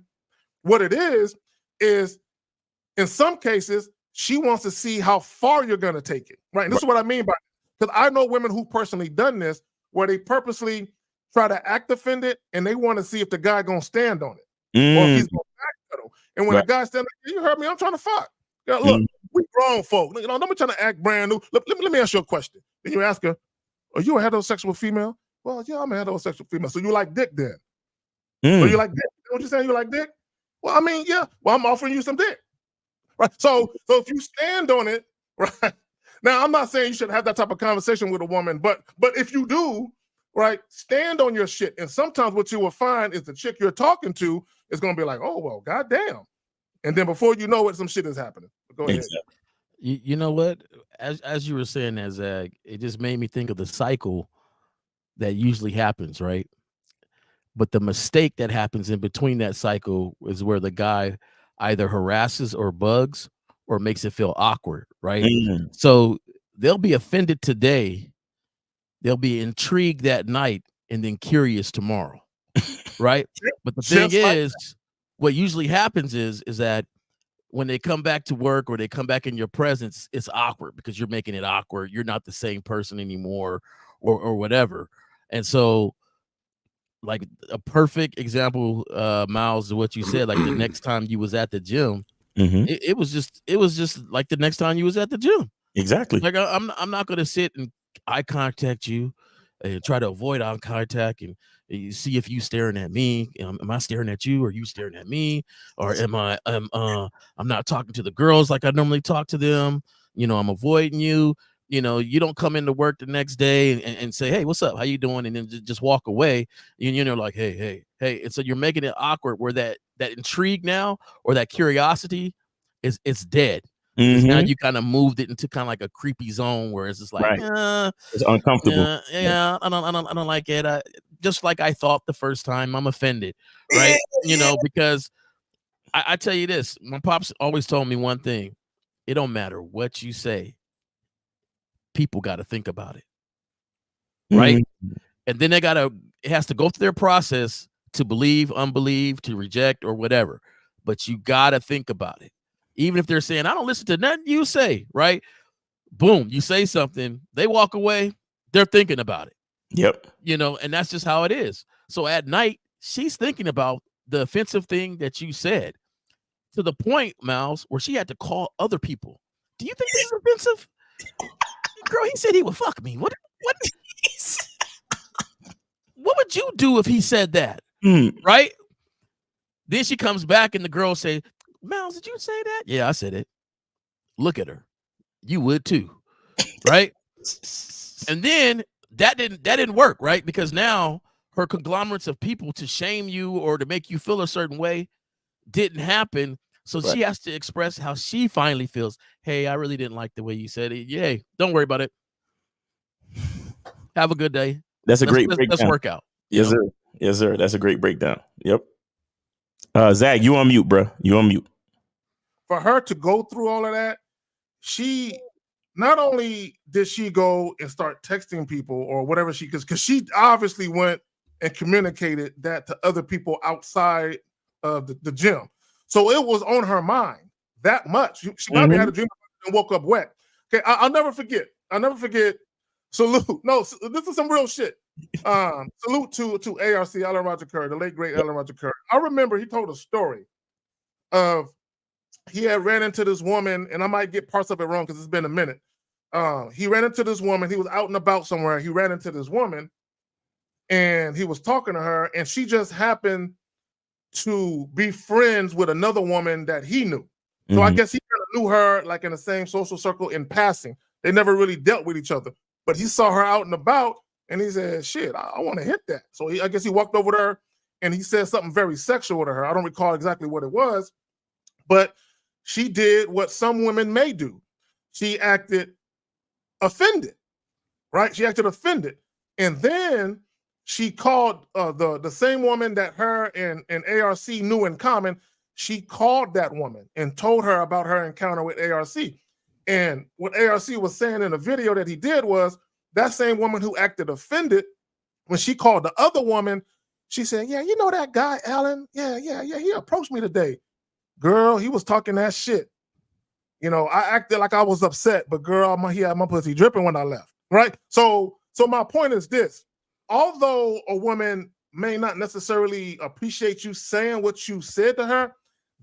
what it is in some cases, she wants to see how far you're going to take it, right? And this is what I mean by it. Because I know women who personally done this, where they purposely try to act offended and they want to see if the guy going to stand on it or if he's going to backpedal. And when the guy stands like, "You heard me, I'm trying to fuck." Yeah, look, we grown folk. Don't be trying to act brand new. Let me ask you a question. Then you ask her, "Are you a heterosexual female?" "Well, yeah, I'm a heterosexual female." "So you like dick then?" "So you like dick?" "What you saying? You like dick?" "Well, I mean, yeah. Well, I'm offering you some dick." Right. So if you stand on it, right. Now, I'm not saying you should have that type of conversation with a woman, but if you do, right, stand on your shit. And sometimes what you will find is the chick you're talking to is going to be like, "Oh, well, goddamn." And then before you know it, some shit is happening. Go ahead. You know what? As you were saying that, Zach, it just made me think of the cycle that usually happens, right? But the mistake that happens in between that cycle is where the guy either harasses or bugs or makes it feel awkward, right? So they'll be offended today, they'll be intrigued that night, and then curious tomorrow, right? But the thing is, what usually happens is that when they come back to work or they come back in your presence, it's awkward because you're making it awkward. You're not the same person anymore or whatever. And so, like, a perfect example, Miles, of what you said, like the next time you was at the gym, it was just like the next time you was at the gym. Exactly. Like, I'm not going to sit and eye contact you and try to avoid eye contact and you see if you staring at me. Am I staring at you? Or are you staring at me? Or I'm not talking to the girls like I normally talk to them. I'm avoiding you. You don't come into work the next day and say, "Hey, what's up? How you doing?" And then just walk away. Like, hey. And so you're making it awkward where that intrigue now or that curiosity it's dead. Because now Mm-hmm. you kind of moved it into kind of like a creepy zone where it's just like, Right. It's uncomfortable. yeah, I don't like it. Just like I thought the first time, I'm offended, right? You know, because I tell you this, my pops always told me one thing: it don't matter what you say, people got to think about it, right? And then it has to go through their process to believe, unbelieve, to reject, or whatever. But you got to think about it. Even if they're saying, I don't listen to nothing you say, right? Boom, you say something, they walk away, they're thinking about it. Yep. You know, and that's just how it is. So at night, she's thinking about the offensive thing that you said, to the point, Miles, where she had to call other people. Do you think this is offensive? Girl, he said he would fuck me. What would you do if he said that? Right? Then she comes back and the girl say, Miles, did you say that? Yeah, I said it. Look at her. You would too. Right? And then that didn't work, right? Because now her conglomerates of people to shame you or to make you feel a certain way didn't happen. So she has to express how she finally feels. Hey, I really didn't like the way you said it. Yay, don't worry about it. Have a good day. That's a great breakdown. Let's work out. Yes, sir. Yes, sir. That's a great breakdown. Yep. Zach, you on mute, bro. You on mute. For her to go through all of that, she not only did she go and start texting people or whatever because she obviously went and communicated that to other people outside of the gym. So it was on her mind that much. She probably had a dream and woke up wet. Okay, I'll never forget. Salute. No, this is some real shit. Salute to ARC, Alan Roger Curry, the late great Alan Roger Curry. I remember he told a story of he had ran into this woman, and I might get parts of it wrong because it's been a minute. He ran into this woman. He was out and about somewhere. He ran into this woman, and he was talking to her, and she just happened to be friends with another woman that he knew. So I guess he kind of knew her like in the same social circle in passing. They never really dealt with each other, but he saw her out and about, and he said, "Shit, I want to hit that." So I guess he walked over to her, and he said something very sexual to her. I don't recall exactly what it was, but she did what some women may do. She acted offended, right? She acted offended. And then she called the same woman that her and ARC knew in common. She called that woman and told her about her encounter with ARC. And what ARC was saying in the video that he did was that same woman who acted offended, when she called the other woman, she said, "Yeah, you know that guy, Alan? Yeah, he approached me today. Girl, he was talking that shit. You know, I acted like I was upset, but girl, he had my pussy dripping when I left." Right? So my point is this. Although a woman may not necessarily appreciate you saying what you said to her,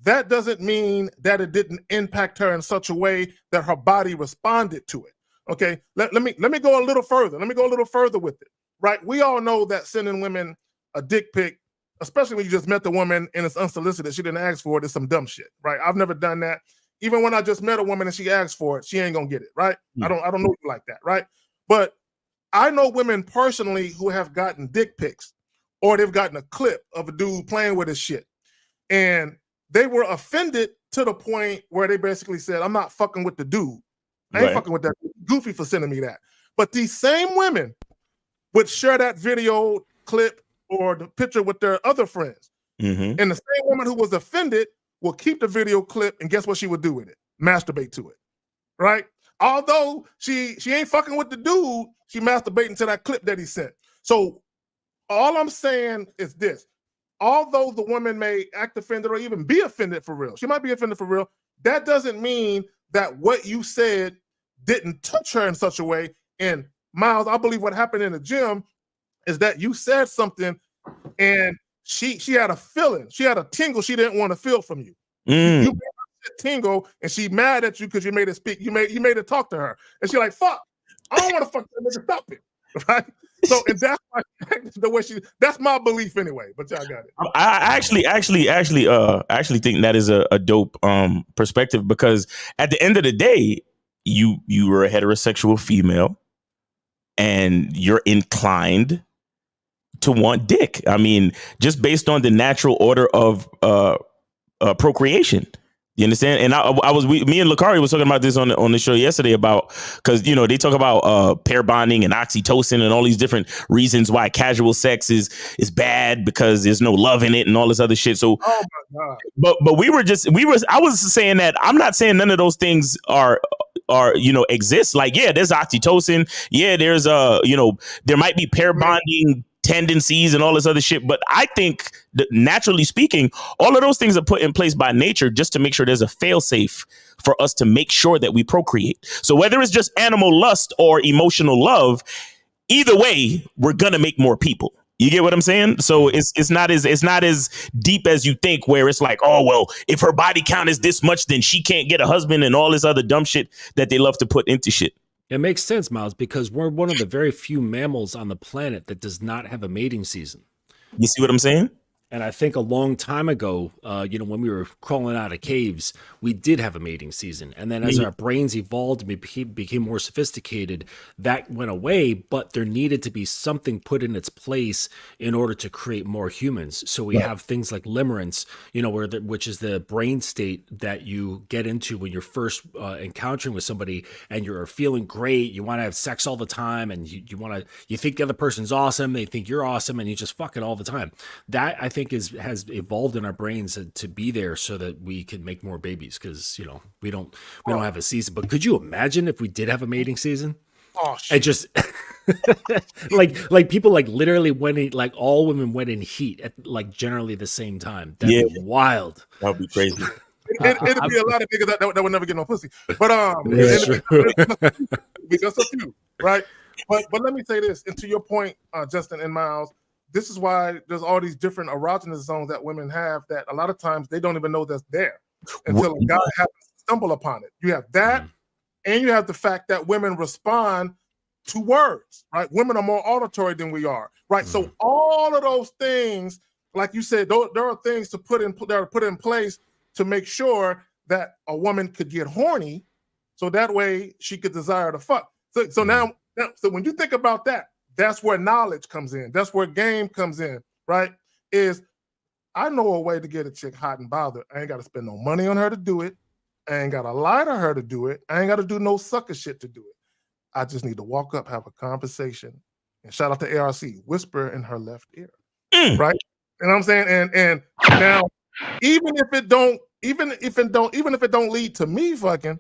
that doesn't mean that it didn't impact her in such a way that her body responded to it. Okay, let me go a little further. Let me go a little further with it. Right? We all know that sending women a dick pic, especially when you just met the woman and it's unsolicited, she didn't ask for it, it's some dumb shit. Right? I've never done that. Even when I just met a woman and she asked for it, she ain't gonna get it. Right? I don't know you like that. Right? But I know women personally who have gotten dick pics, or they've gotten a clip of a dude playing with his shit, and they were offended to the point where they basically said, "I'm not fucking with the dude. I ain't fucking with that goofy for sending me that." But these same women would share that video clip or the picture with their other friends. And the same woman who was offended will keep the video clip, and guess what she would do with it? Masturbate to it. Right? Although she ain't fucking with the dude, she masturbating to that clip that he sent. So all I'm saying is this. Although the woman may act offended or even be offended for real, she might be offended for real, that doesn't mean that what you said didn't touch her in such a way. And Miles, I believe what happened in the gym is that you said something and she had a feeling, she had a tingle she didn't want to feel from you. You made her tingle and she mad at you because you made it speak, you made it talk to her. And she's like, "Fuck, I don't want to fuck that nigga, stop it." Right? So, and that's why the way that's my belief anyway, but y'all got it. I actually think that is a dope perspective, because at the end of the day, you were a heterosexual female and you're inclined to want dick. I mean, just based on the natural order of procreation. You understand? And me and Lakari was talking about this on the show yesterday about, because they talk about pair bonding and oxytocin and all these different reasons why casual sex is bad because there's no love in it and all this other shit. So, Oh my God. but I was saying that I'm not saying none of those things are exist. Like, yeah, there's oxytocin. Yeah, there's there might be pair bonding tendencies and all this other shit. But I think that naturally speaking, all of those things are put in place by nature just to make sure there's a fail safe for us to make sure that we procreate. So whether it's just animal lust or emotional love, either way, we're gonna make more people. You get what I'm saying? So it's not as deep as you think, where it's like, oh, well, if her body count is this much, then she can't get a husband and all this other dumb shit that they love to put into shit. It makes sense, Miles, because we're one of the very few mammals on the planet that does not have a mating season. You see what I'm saying? And I think a long time ago, when we were crawling out of caves, we did have a mating season. And then as our brains evolved and became more sophisticated, that went away. But there needed to be something put in its place in order to create more humans. So we have things like limerence, which is the brain state that you get into when you're first encountering with somebody and you're feeling great. You want to have sex all the time, and you think the other person's awesome. They think you're awesome, and you just fuck it all the time. That, I think, has evolved in our brains to be there so that we can make more babies, because we don't have a season. But could you imagine if we did have a mating season? Oh shit. And just like people literally went in, like all women went in heat at generally the same time. That'd be wild. That'd be crazy. It'd be a lot of niggas that would never get no pussy. But just a few, right? But let me say this, and to your point, Justin and Miles, this is why there's all these different erogenous zones that women have that a lot of times they don't even know that's there until a guy happens to stumble upon it. You have that, and you have the fact that women respond to words, right? Women are more auditory than we are, right? So all of those things, like you said, there are things that are put in place to make sure that a woman could get horny, so that way she could desire to fuck. So now, when you think about that, that's where knowledge comes in. That's where game comes in, right? Is I know a way to get a chick hot and bothered. I ain't got to spend no money on her to do it. I ain't got to lie to her to do it. I ain't got to do no sucker shit to do it. I just need to walk up, have a conversation, and shout out to ARC, whisper in her left ear, right? You know what I'm saying? And now, even if it don't lead to me fucking,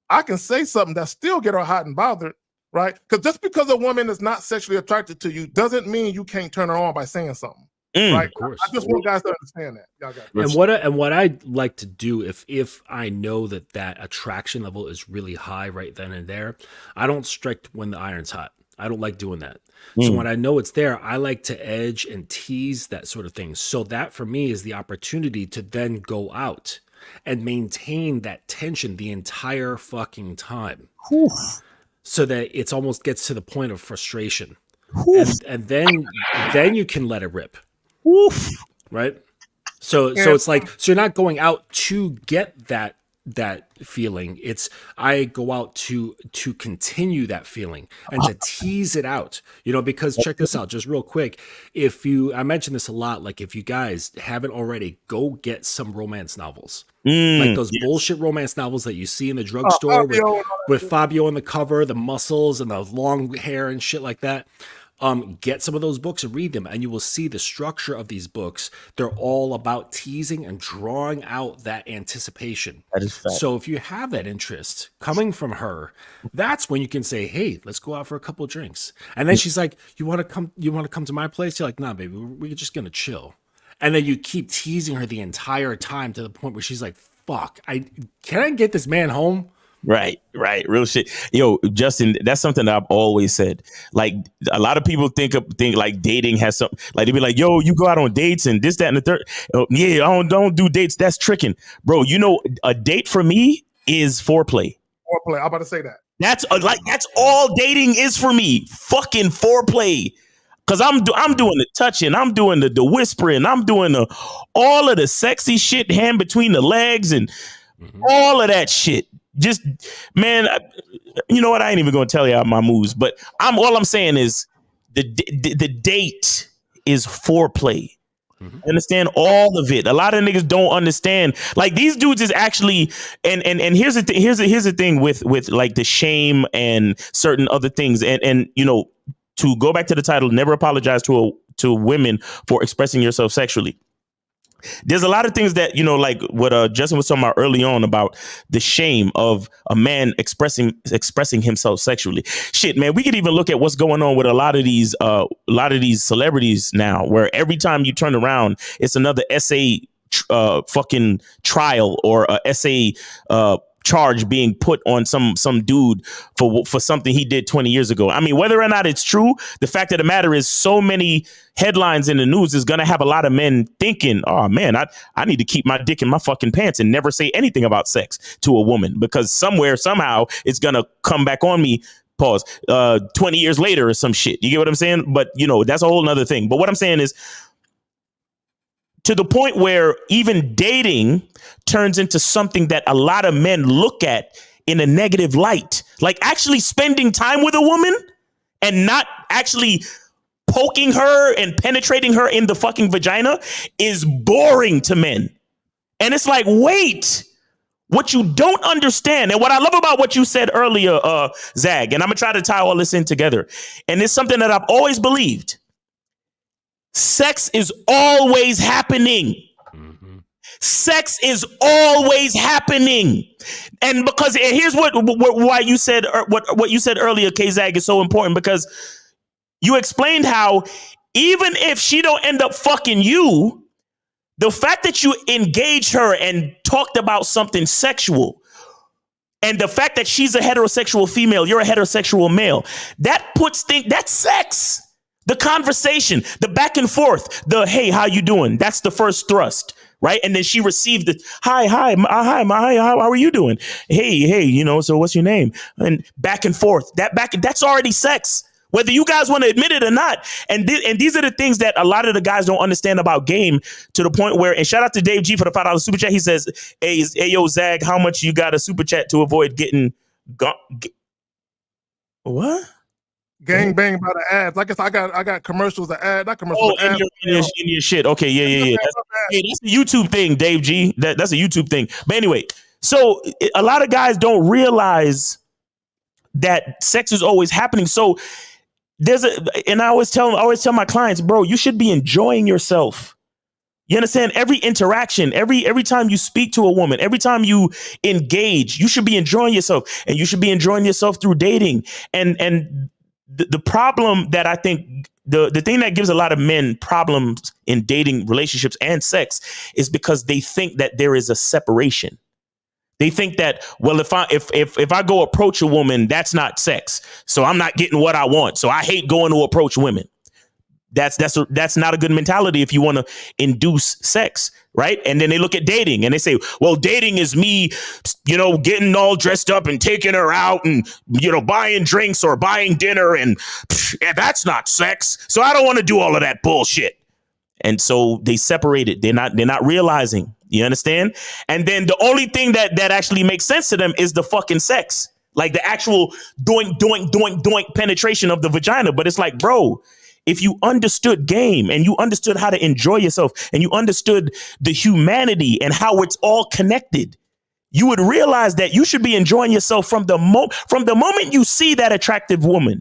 I can say something that still get her hot and bothered. Right? Because just because a woman is not sexually attracted to you doesn't mean you can't turn her on by saying something. Right? Of course. I just want guys to understand that. Y'all got it. And what I like to do if I know that attraction level is really high right then and there, I don't strike when the iron's hot. I don't like doing that. So when I know it's there, I like to edge and tease that sort of thing. So that for me is the opportunity to then go out and maintain that tension the entire fucking time. So that it's almost gets to the point of frustration, and then you can let it rip, right? So it's like, so you're not going out to get that feeling. It's I go out to continue that feeling and to tease it out, because check this out, just real quick. I mention this a lot, like if you guys haven't already, go get some romance novels. Like those bullshit romance novels that you see in the drugstore with Fabio on the cover, the muscles and the long hair and shit like that. Get some of those books and read them, and you will see the structure of these books. They're all about teasing and drawing out that anticipation. That is fact. So if you have that interest coming from her, that's when you can say, "Hey, let's go out for a couple of drinks." And then she's like, "You want to come? You want to come to my place?" You're like, "Nah, baby, we're just gonna chill." And then you keep teasing her the entire time to the point where she's like, "Fuck, can I get this man home?" Right. Real shit. Yo, Justin, that's something that I've always said. Like, a lot of people think like dating has something, like they be like, yo, you go out on dates and this, that, and the third. Oh, yeah, I don't do dates. That's tricking. Bro, a date for me is foreplay. Foreplay. I'm about to say that. That's all dating is for me. Fucking foreplay. Cause I'm doing the touching, I'm doing the whispering, I'm doing all of the sexy shit, hand between the legs and all of that shit. Just, man, you know what? I ain't even gonna tell you my moves, but all I'm saying is the date is foreplay. Understand all of it. A lot of niggas don't understand. Like these dudes is actually, and here's the thing. Here's the thing with like the shame and certain other things. And you know, to go back to the title, never apologize to women for expressing yourself sexually. There's a lot of things that, you know, like what Justin was talking about early on about the shame of a man expressing himself sexually. Shit, man, we could even look at what's going on with a lot of these celebrities now, where every time you turn around, it's another essay fucking trial or a essay charge being put on some dude for something he did 20 years ago. I mean, whether or not it's true, the fact of the matter is so many headlines in the news is going to have a lot of men thinking, oh man, I need to keep my dick in my fucking pants and never say anything about sex to a woman, because somewhere, somehow it's going to come back on me. Pause. 20 years later or some shit. You get what I'm saying? But you know, that's a whole nother thing. But what I'm saying is, to the point where even dating turns into something that a lot of men look at in a negative light. Like actually spending time with a woman and not actually poking her and penetrating her in the fucking vagina is boring to men. And it's like, wait, what you don't understand, and what I love about what you said earlier, Zag, and I'm gonna try to tie all this in together. And it's something that I've always believed. Sex is always happening. Sex is always happening. And because here's why you said what you said earlier, K-Zag, is so important, because you explained how even if she don't end up fucking you, the fact that you engaged her and talked about something sexual, and the fact that she's a heterosexual female, you're a heterosexual male, that's sex. The conversation, the back and forth, the hey, how you doing? That's the first thrust, right? And then she received the hi, how are you doing? Hey, you know, so what's your name? And back and forth. That's already sex, whether you guys want to admit it or not. And these are the things that a lot of the guys don't understand about game, to the point where, and shout out to Dave G for the $5 super chat. He says, hey yo, Zag, how much you got a super chat to avoid getting what? Gang bang by the ads. Like I got commercials, the ad, not commercials. Oh, in your shit. Okay, yeah. That's a YouTube thing, Dave G. That's a YouTube thing. But anyway, so a lot of guys don't realize that sex is always happening. So and I always tell my clients, bro, you should be enjoying yourself. You understand? Every interaction, every time you speak to a woman, every time you engage, you should be enjoying yourself, and you should be enjoying yourself through dating. And the problem that I think, the thing that gives a lot of men problems in dating, relationships, and sex is because they think that there is a separation. They think that, well, if I go approach a woman, that's not sex, so I'm not getting what I want, so I hate going to approach women. That's not a good mentality if you want to induce sex, right? And then they look at dating and they say, well, dating is me, you know, getting all dressed up and taking her out and, you know, buying drinks or buying dinner, and that's not sex, so I don't want to do all of that bullshit. And so they separate it. They're not realizing. You understand? And then the only thing that actually makes sense to them is the fucking sex, like the actual doink penetration of the vagina. But it's like, bro, if you understood game and you understood how to enjoy yourself and you understood the humanity and how it's all connected, you would realize that you should be enjoying yourself from the moment you see that attractive woman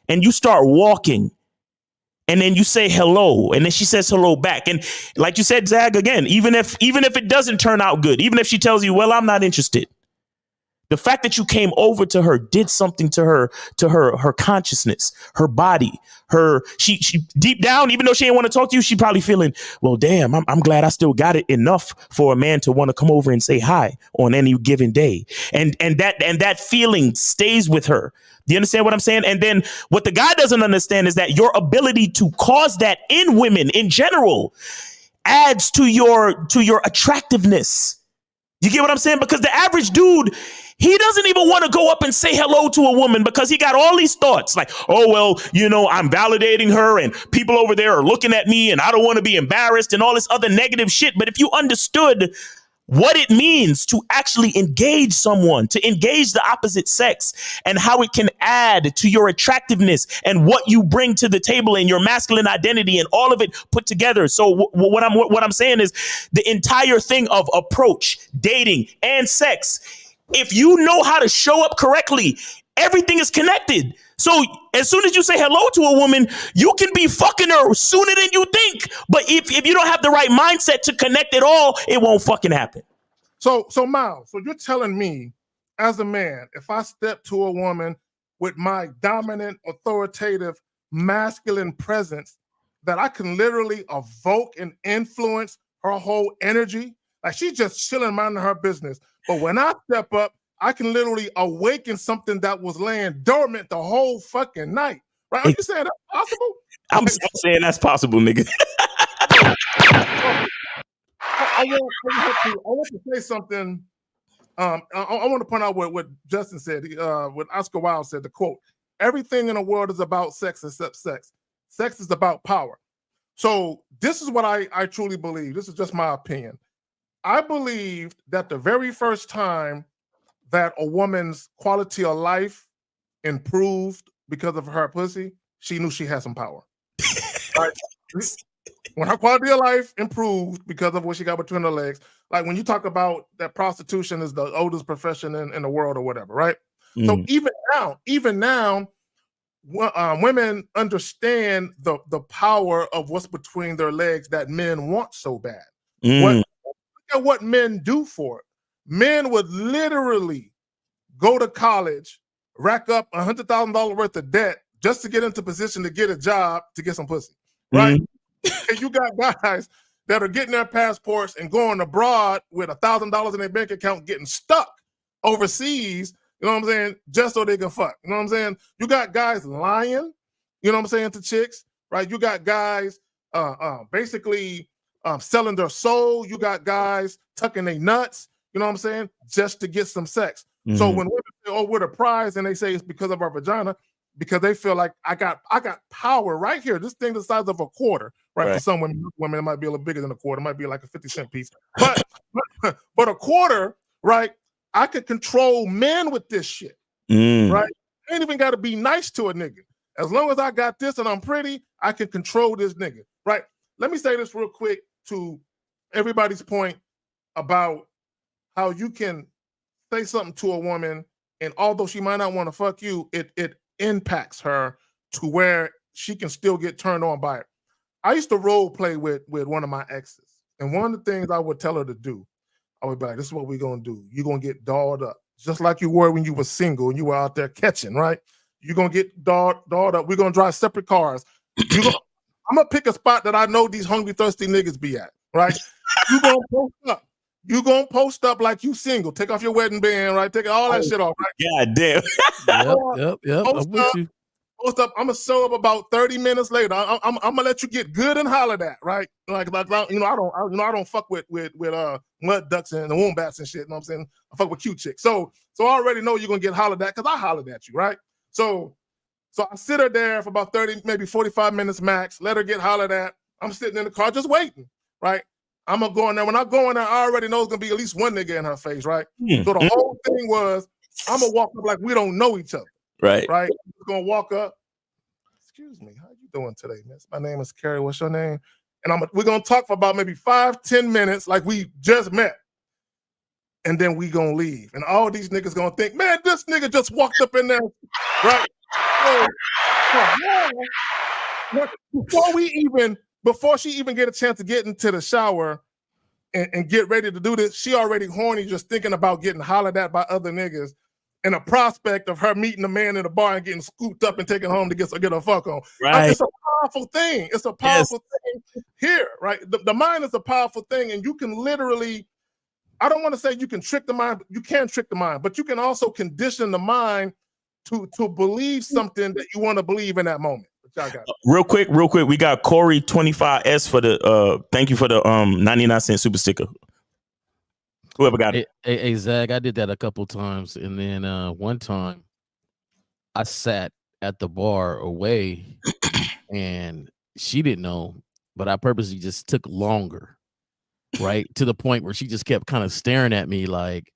and you start walking, and then you say hello, and then she says hello back. And like you said, Zag, again, even if it doesn't turn out good, even if she tells you, well, I'm not interested, the fact that you came over to her did something to her consciousness, her body, she deep down, even though she didn't want to talk to you, she probably feeling, well, damn, I'm glad I still got it enough for a man to want to come over and say hi on any given day. And that feeling stays with her. Do you understand what I'm saying? And then what the guy doesn't understand is that your ability to cause that in women in general adds to your attractiveness. You get what I'm saying? Because the average dude, he doesn't even want to go up and say hello to a woman because he got all these thoughts like, oh, well, you know, I'm validating her and people over there are looking at me and I don't want to be embarrassed and all this other negative shit. But if you understood what it means to actually engage someone, to engage the opposite sex, and how it can add to your attractiveness and what you bring to the table and your masculine identity and all of it put together. So what I'm saying is the entire thing of approach, dating, and sex. If you know how to show up correctly, everything is connected. So as soon as you say hello to a woman, you can be fucking her sooner than you think. But if you don't have the right mindset to connect it all, it won't fucking happen. So Miles, so you're telling me as a man, if I step to a woman with my dominant, authoritative, masculine presence, that I can literally evoke and influence her whole energy? Like she's just chilling, minding her business. But when I step up, I can literally awaken something that was laying dormant the whole fucking night. Right? Are you saying that's possible? I'm saying that's possible, nigga. I want to say something. I want to point out what Justin said, what Oscar Wilde said, the quote, everything in the world is about sex except sex. Sex is about power. So this is what I truly believe. This is just my opinion. I believed that the very first time that a woman's quality of life improved because of her pussy, she knew she had some power. Right? When her quality of life improved because of what she got between her legs, like when you talk about that prostitution is the oldest profession in the world or whatever, right? So even now, women understand the power of what's between their legs that men want so bad. Look at what men do for it. Men would literally go to college, rack up $100,000 worth of debt just to get into position to get a job to get some pussy, right? And you got guys that are getting their passports and going abroad with $1,000 in their bank account, getting stuck overseas, you know what I'm saying, just so they can fuck. You know what I'm saying? You got guys lying, you know what I'm saying, to chicks, right? You got guys basically selling their soul. You got guys tucking their nuts, you know what I'm saying, just to get some sex. So when women say, oh, we're the prize, and they say it's because of our vagina, because they feel like I got power right here. This thing the size of a quarter, right? For some women, it might be a little bigger than a quarter. It might be like a 50-cent piece. But a quarter, right? I could control men with this shit, right? I ain't even got to be nice to a nigga. As long as I got this and I'm pretty, I can control this nigga, right? Let me say this real quick to everybody's point about how you can say something to a woman, and although she might not want to fuck you, it impacts her to where she can still get turned on by it. I used to role play with one of my exes, and one of the things I would tell her to do, I would be like, this is what we're going to do. You're going to get dolled up, just like you were when you were single and you were out there catching, right? You're going to get dolled up. We're going to drive separate cars. I'm going to pick a spot that I know these hungry, thirsty niggas be at, right? You're going to post up. You're going to post up like you single. Take off your wedding band, right? Take all that shit off, right? God damn. Yep. I'm with you. Post up. I'm gonna show up about 30 minutes later. I'm gonna let you get good and hollered at, right? Like you know, I don't fuck with mud ducks and the wombats and shit. You know what I'm saying? I fuck with cute chicks. So I already know you're gonna get hollered at because I hollered at you, right? So I sit her there for about 30, maybe 45 minutes max. Let her get hollered at. I'm sitting in the car just waiting, right? I'm gonna go in there. When I go in there, I already know it's gonna be at least one nigga in her face, right? So the whole thing was, I'm gonna walk up like we don't know each other. Right. We're gonna walk up. Excuse me, how you doing today, miss? My name is Carrie. What's your name? And we're gonna talk for about maybe 5-10 minutes, like we just met. And then we gonna leave. And all these niggas gonna think, man, this nigga just walked up in there, right? So, before she even get a chance to get into the shower and get ready to do this, she already horny just thinking about getting hollered at by other niggas. And a prospect of her meeting a man in a bar and getting scooped up and taken home to get a fuck on. Right. It's a powerful thing. It's a powerful thing here, right? The mind is a powerful thing, and you can literally, I don't want to say you can trick the mind, you can trick the mind, but you can also condition the mind to believe something that you want to believe in that moment. Real quick, we got Corey 25S for the thank you for the 99-cent super sticker. Whoever got it. Hey, Zach, I did that a couple times, and then one time I sat at the bar away, and she didn't know, but I purposely just took longer right? To the point where she just kept kind of staring at me like,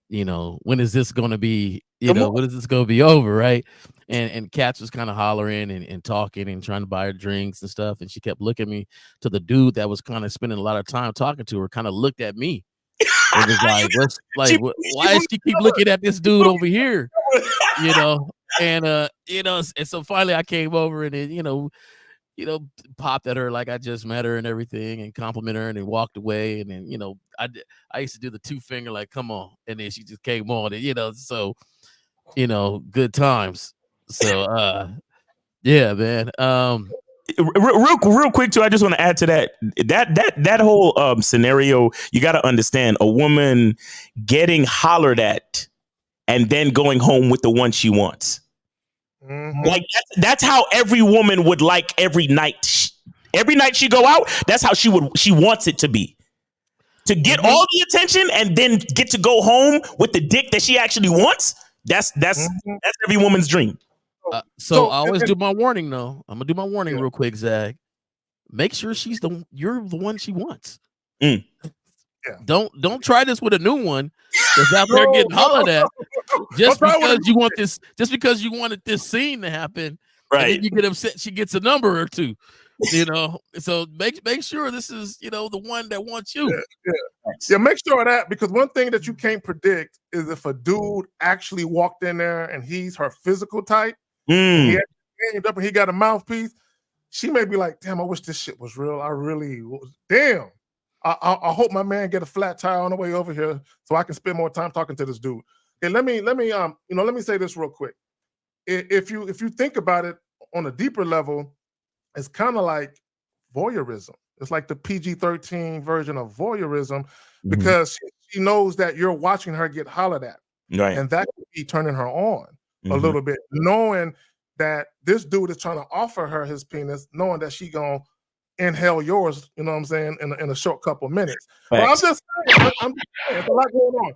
when is this going to be, when is this going to be over, right? And Katz was kind of hollering and talking and trying to buy her drinks and stuff. And she kept looking at me to the dude that was kind of spending a lot of time talking to her, kind of looked at me. It was like, why does she keep looking at this dude over here? And so finally I came over and then, popped at her like I just met her and everything and complimented her and then walked away. And then, I used to do the 2-finger, like, come on. And then she just came on and, so, good times. So, yeah, man. Real quick too, I just want to add to that whole scenario. You got to understand, a woman getting hollered at and then going home with the one she wants. Like that's how every woman would like every night. Every night she go out, that's how she wants it to be. To get all the attention and then get to go home with the dick that she actually wants. That's every woman's dream. So I always do my warning though. I'm gonna do my warning real quick, Zach. Make sure you're the one she wants. Yeah. Don't try this with a new one that's out there getting hollered at just because you wanted this scene to happen. Right. And then you get upset she gets a number or two. So make sure this is the one that wants you. Yeah, make sure of that, because one thing that you can't predict is if a dude actually walked in there and he's her physical type, and he came up and he got a mouthpiece, she may be like, damn, I wish this shit was real. I really damn. I hope my man get a flat tire on the way over here so I can spend more time talking to this dude. Okay, let me say this real quick. If you think about it on a deeper level, it's kind of like voyeurism. It's like the PG-13 version of voyeurism, because she knows that you're watching her get hollered at, right? And that could be turning her on a little bit, knowing that this dude is trying to offer her his penis, knowing that she gonna inhale yours, you know what I'm saying, in a short couple minutes. But I'm just saying, there's a lot going on.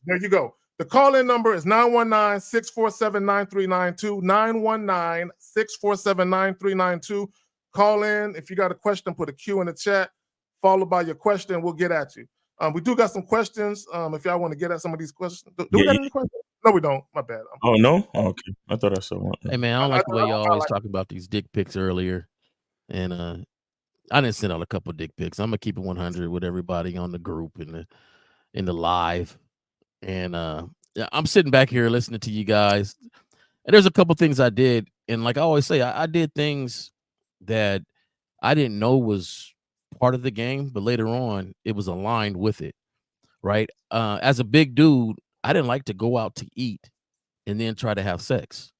There you go. The call-in number is 919-647-9392, 919-647-9392. Call in. If you got a question, put a Q in the chat, followed by your question. We'll get at you. We do got some questions. If y'all want to get at some of these questions. Do we got any questions? No, we don't. My bad. Oh, no? Oh, okay. I thought I saw one. Hey, man, I don't like the way y'all always talking about these dick pics earlier. And I didn't send out a couple dick pics. I'm going to keep it 100 with everybody on the group in the live. And I'm sitting back here listening to you guys. And there's a couple things I did. And like I always say, I did things that I didn't know was part of the game, but later on it was aligned with it, right? As a big dude, I didn't like to go out to eat and then try to have sex.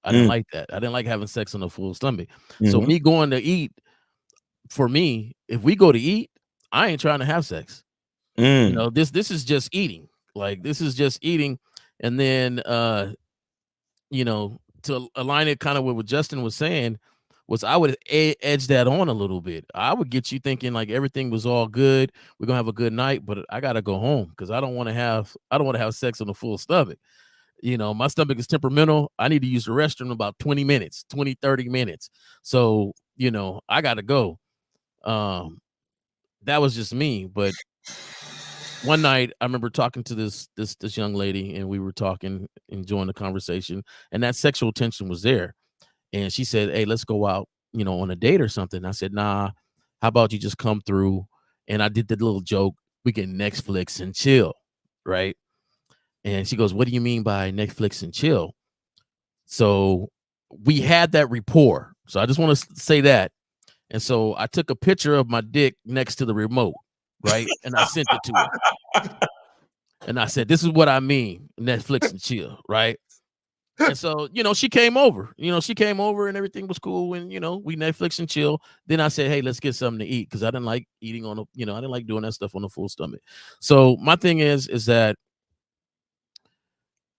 I didn't like that. I didn't like having sex on a full stomach. So me going to eat, for me, if we go to eat, I ain't trying to have sex. This is just eating. Like, this is just eating. And then to align it kind of with what Justin was saying, was I would edge that on a little bit. I would get you thinking like everything was all good. We're gonna have a good night, but I gotta go home because I don't want to have sex on a full stomach. My stomach is temperamental. I need to use the restroom in about 20 minutes, 20, 30 minutes. So, I gotta go. That was just me. But one night I remember talking to this young lady, and we were talking, enjoying the conversation, and that sexual tension was there. And she said, hey, let's go out, on a date or something. I said, nah, how about you just come through? And I did the little joke, we can Netflix and chill, right? And she goes, what do you mean by Netflix and chill? So we had that rapport. So I just want to say that. And so I took a picture of my dick next to the remote, right? And I sent it to her. And I said, this is what I mean, Netflix and chill, right? And so, she came over, and everything was cool. And, we Netflix and chill. Then I said, hey, let's get something to eat. Cause I didn't like eating I didn't like doing that stuff on a full stomach. So my thing is that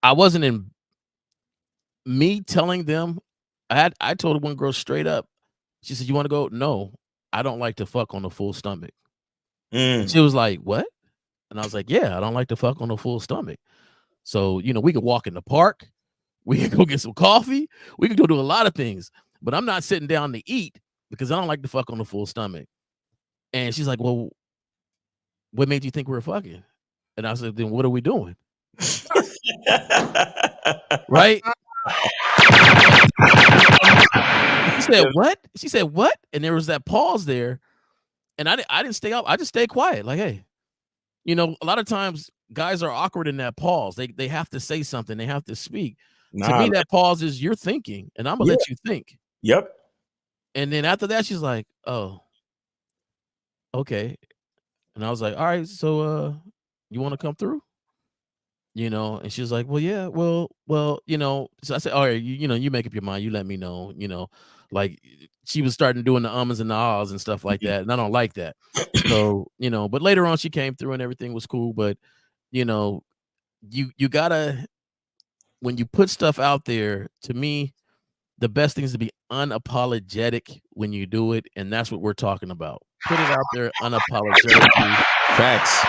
I wasn't in me telling them. I told one girl straight up. She said, you want to go? No, I don't like to fuck on a full stomach. She was like, what? And I was like, yeah, I don't like to fuck on a full stomach. So, we could walk in the park. We can go get some coffee. We can go do a lot of things, but I'm not sitting down to eat because I don't like to fuck on a full stomach. And she's like, well, what made you think we were fucking? And I said, then what are we doing? Right? She said, what? She said, what? And there was that pause there. And I didn't stay up. I just stayed quiet. Like, hey, you know, a lot of times guys are awkward in that pause. They have to say something. They have to speak. To me, that pause is you're thinking, and I'm gonna let you think. Yep. And then after that, she's like, oh, okay. And I was like, all right, so you want to come through? You know, and she was like, well, yeah, well, you know. So I said, all right, you know, you make up your mind, you let me know, you know, like she was starting doing the ums and the ahs and stuff like that. And I don't like that. So, you know, but later on she came through and everything was cool. But, you know, you gotta, when you put stuff out there, to me, the best thing is to be unapologetic when you do it. And that's what we're talking about. Put it out there unapologetically. Facts.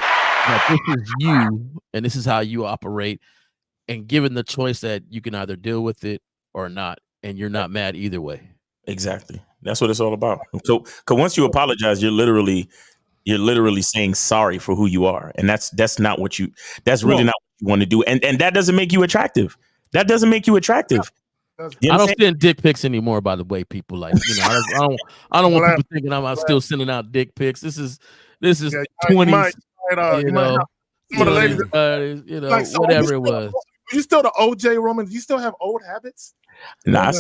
That this is you and this is how you operate. And given the choice that you can either deal with it or not, and you're not mad either way. Exactly. That's what it's all about. So, because once you apologize, you're literally saying sorry for who you are, and that's not what you. That's really not what you want to do, and that doesn't make you attractive. That doesn't make you attractive. You know I don't send dick pics anymore. By the way, people, like, you know, I don't want people thinking I'm still sending out dick pics. This is 20s. You know, some of the ladies, you know, like, so whatever it was. You still the OJ Roman? Do you still have old habits? Nah,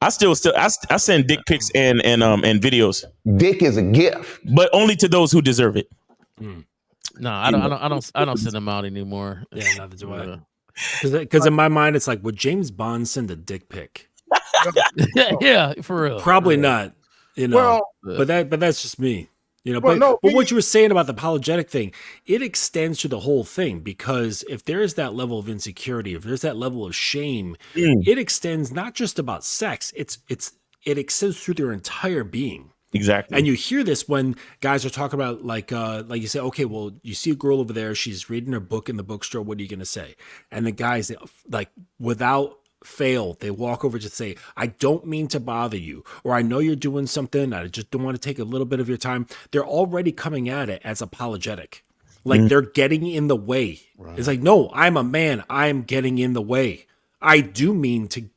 I send dick pics and videos. Dick is a gift, but only to those who deserve it. No, I don't send them out anymore. Yeah, neither do I. Because in my mind, it's like, would James Bond send a dick pic? Yeah, for real. Probably not. You know, but that's just me. You know, but what you were saying about the apologetic thing, it extends to the whole thing, because if there is that level of insecurity, if there's that level of shame, it extends not just about sex. It extends through their entire being. Exactly. And you hear this when guys are talking about, like you say, okay, well, you see a girl over there, she's reading her book in the bookstore. What are you going to say? And the guys, like, without fail, they walk over to say, I don't mean to bother you, or I know you're doing something, I just don't want to take a little bit of your time. They're already coming at it as apologetic, like they're getting in the way. Right. It's like, no, I'm a man, I'm getting in the way. I do mean to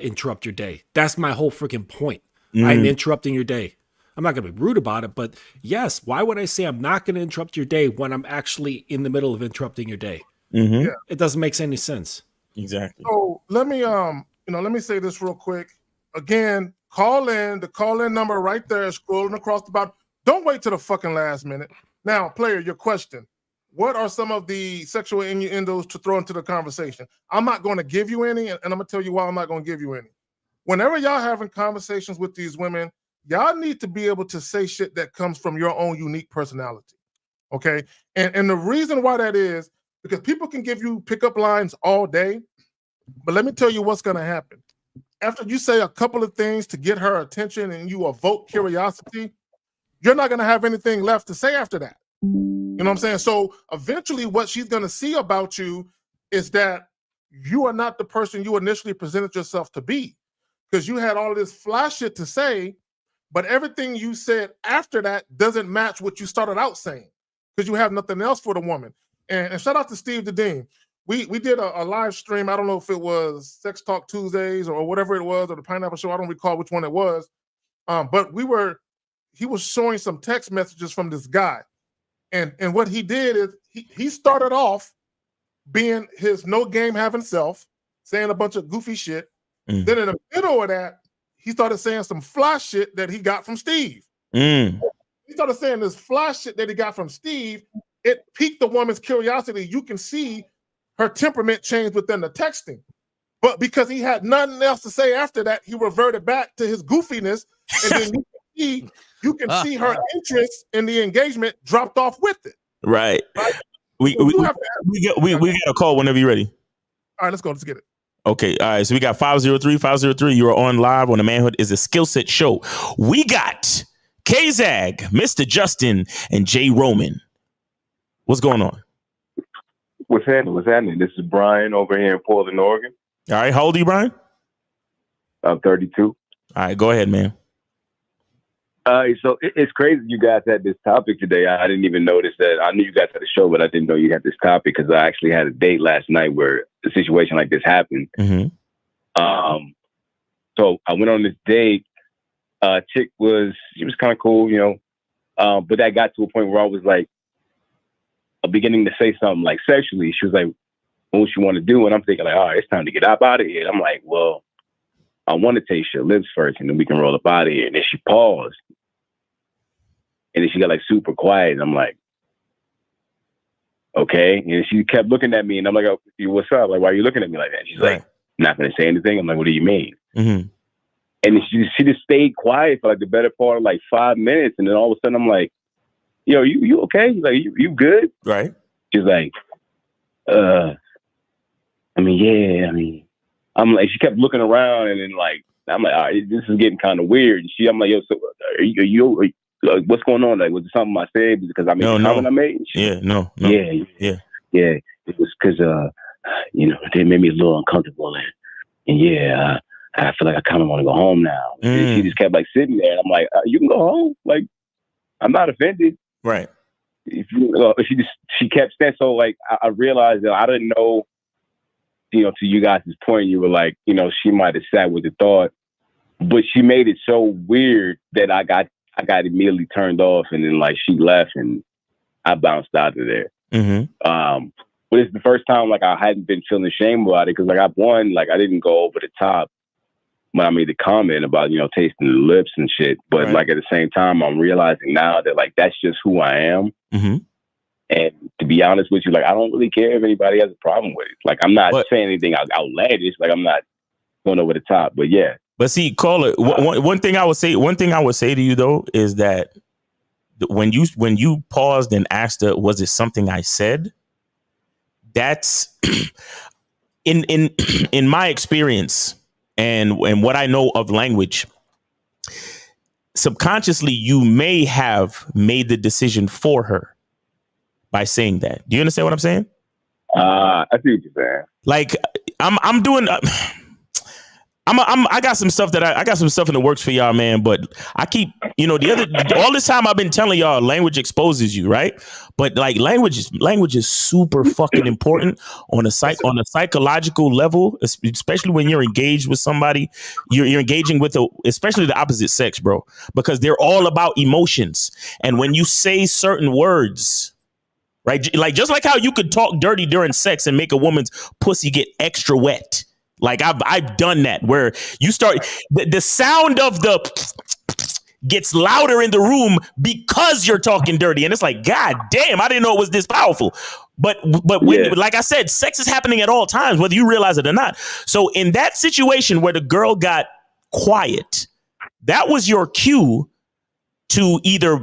interrupt your day. That's my whole freaking point. I'm interrupting your day. I'm not going to be rude about it, but yes, why would I say I'm not going to interrupt your day when I'm actually in the middle of interrupting your day? Yeah. It doesn't make any sense. Exactly. So let me let me say this real quick. Again, call in. The call-in number right there, scrolling across the bottom. Don't wait till the fucking last minute. Now, player, your question. What are some of the sexual innuendos to throw into the conversation? I'm not going to give you any, and I'm going to tell you why I'm not going to give you any. Whenever y'all having conversations with these women, y'all need to be able to say shit that comes from your own unique personality. Okay? And the reason why that is, because people can give you pickup lines all day, but let me tell you what's going to happen. After you say a couple of things to get her attention and you evoke curiosity, you're not going to have anything left to say after that. You know what I'm saying? So eventually what she's going to see about you is that you are not the person you initially presented yourself to be, because you had all this fly shit to say, but everything you said after that doesn't match what you started out saying, because you have nothing else for the woman. And shout out to Steve the Dean. We did a live stream. I don't know if it was Sex Talk Tuesdays or whatever it was, or the Pineapple Show. I don't recall which one it was. But he was showing some text messages from this guy. And what he did is he started off being his no game having self, saying a bunch of goofy shit. Then in the middle of that, he started saying some fly shit that he got from Steve. He started saying this fly shit that he got from Steve. It piqued the woman's curiosity. You can see her temperament changed within the texting. But because he had nothing else to say after that, he reverted back to his goofiness. And then you can see her interest in the engagement dropped off with it. Right. We got a call whenever you're ready. All right, let's go. Let's get it. Okay. All right. So we got 503. You are on live on the Manhood is a Skill Set show. We got K-Zag, Mr. Justin, and Jay Roman. What's going on? What's happening? This is Brian over here in Portland, Oregon. All right. How old are you, Brian? I'm 32. All right. Go ahead, man. So it's crazy you guys had this topic today. I didn't even notice that. I knew you guys had a show, but I didn't know you had this topic because I actually had a date last night where a situation like this happened. Mm-hmm. So I went on this date. Chick was kind of cool, you know. But that got to a point where I was like, beginning to say something like sexually. She was like, what you want to do? And I'm thinking like, all right, it's time to get up out of here. And I'm like, well, I want to taste your lips first and then we can roll up out of here. And then she paused. And then she got like super quiet. And I'm like, okay. And she kept looking at me and I'm like, oh, what's up? Like, why are you looking at me like that? And she's like, not going to say anything. I'm like, what do you mean? Mm-hmm. And she just stayed quiet for like the better part of like 5 minutes. And then all of a sudden I'm like, yo, you okay? Like, you good? Right. She's like, I'm like, she kept looking around and then like, I'm like, all right, this is getting kind of weird. And I'm like, yo, so are you what's going on? Like, was it something I said because I made a comment I made? No. Yeah. It was because, you know, they made me a little uncomfortable. And yeah, I feel like I kind of want to go home now. And she just kept like sitting there. And I'm like, you can go home. Like, I'm not offended. Right. She kept saying, so like, I realized that I didn't know, you know, to you guys' point, you were like, you know, she might have sat with the thought, but she made it so weird that I got immediately turned off, and then like she left and I bounced out of there. Mm-hmm. But it's the first time like I hadn't been feeling shame about it because like I didn't go over the top when I made the comment about, you know, tasting the lips and shit. But like at the same time, I'm realizing now that like that's just who I am. Mm-hmm. And to be honest with you, like I don't really care if anybody has a problem with it. Like I'm not saying anything outlandish. Like I'm not going over the top. But yeah. But see, caller, one thing I would say to you though is that when you paused and asked her, was it something I said? That's in my experience and what I know of language. Subconsciously, you may have made the decision for her by saying that. Do you understand what I'm saying? I see what you're saying. Like I'm doing. I got some stuff I got some stuff in the works for y'all, man. But I keep, you know, all this time I've been telling y'all language exposes you, right? But like language is super fucking important on a psychological level, especially when you're engaged with somebody, you're engaging with especially the opposite sex, bro, because they're all about emotions. And when you say certain words, right, like just like how you could talk dirty during sex and make a woman's pussy get extra wet. Like I've done that where you start the sound of the gets louder in the room because you're talking dirty. And it's like, God damn, I didn't know it was this powerful. But when, like I said, sex is happening at all times, whether you realize it or not. So in that situation where the girl got quiet, that was your cue to either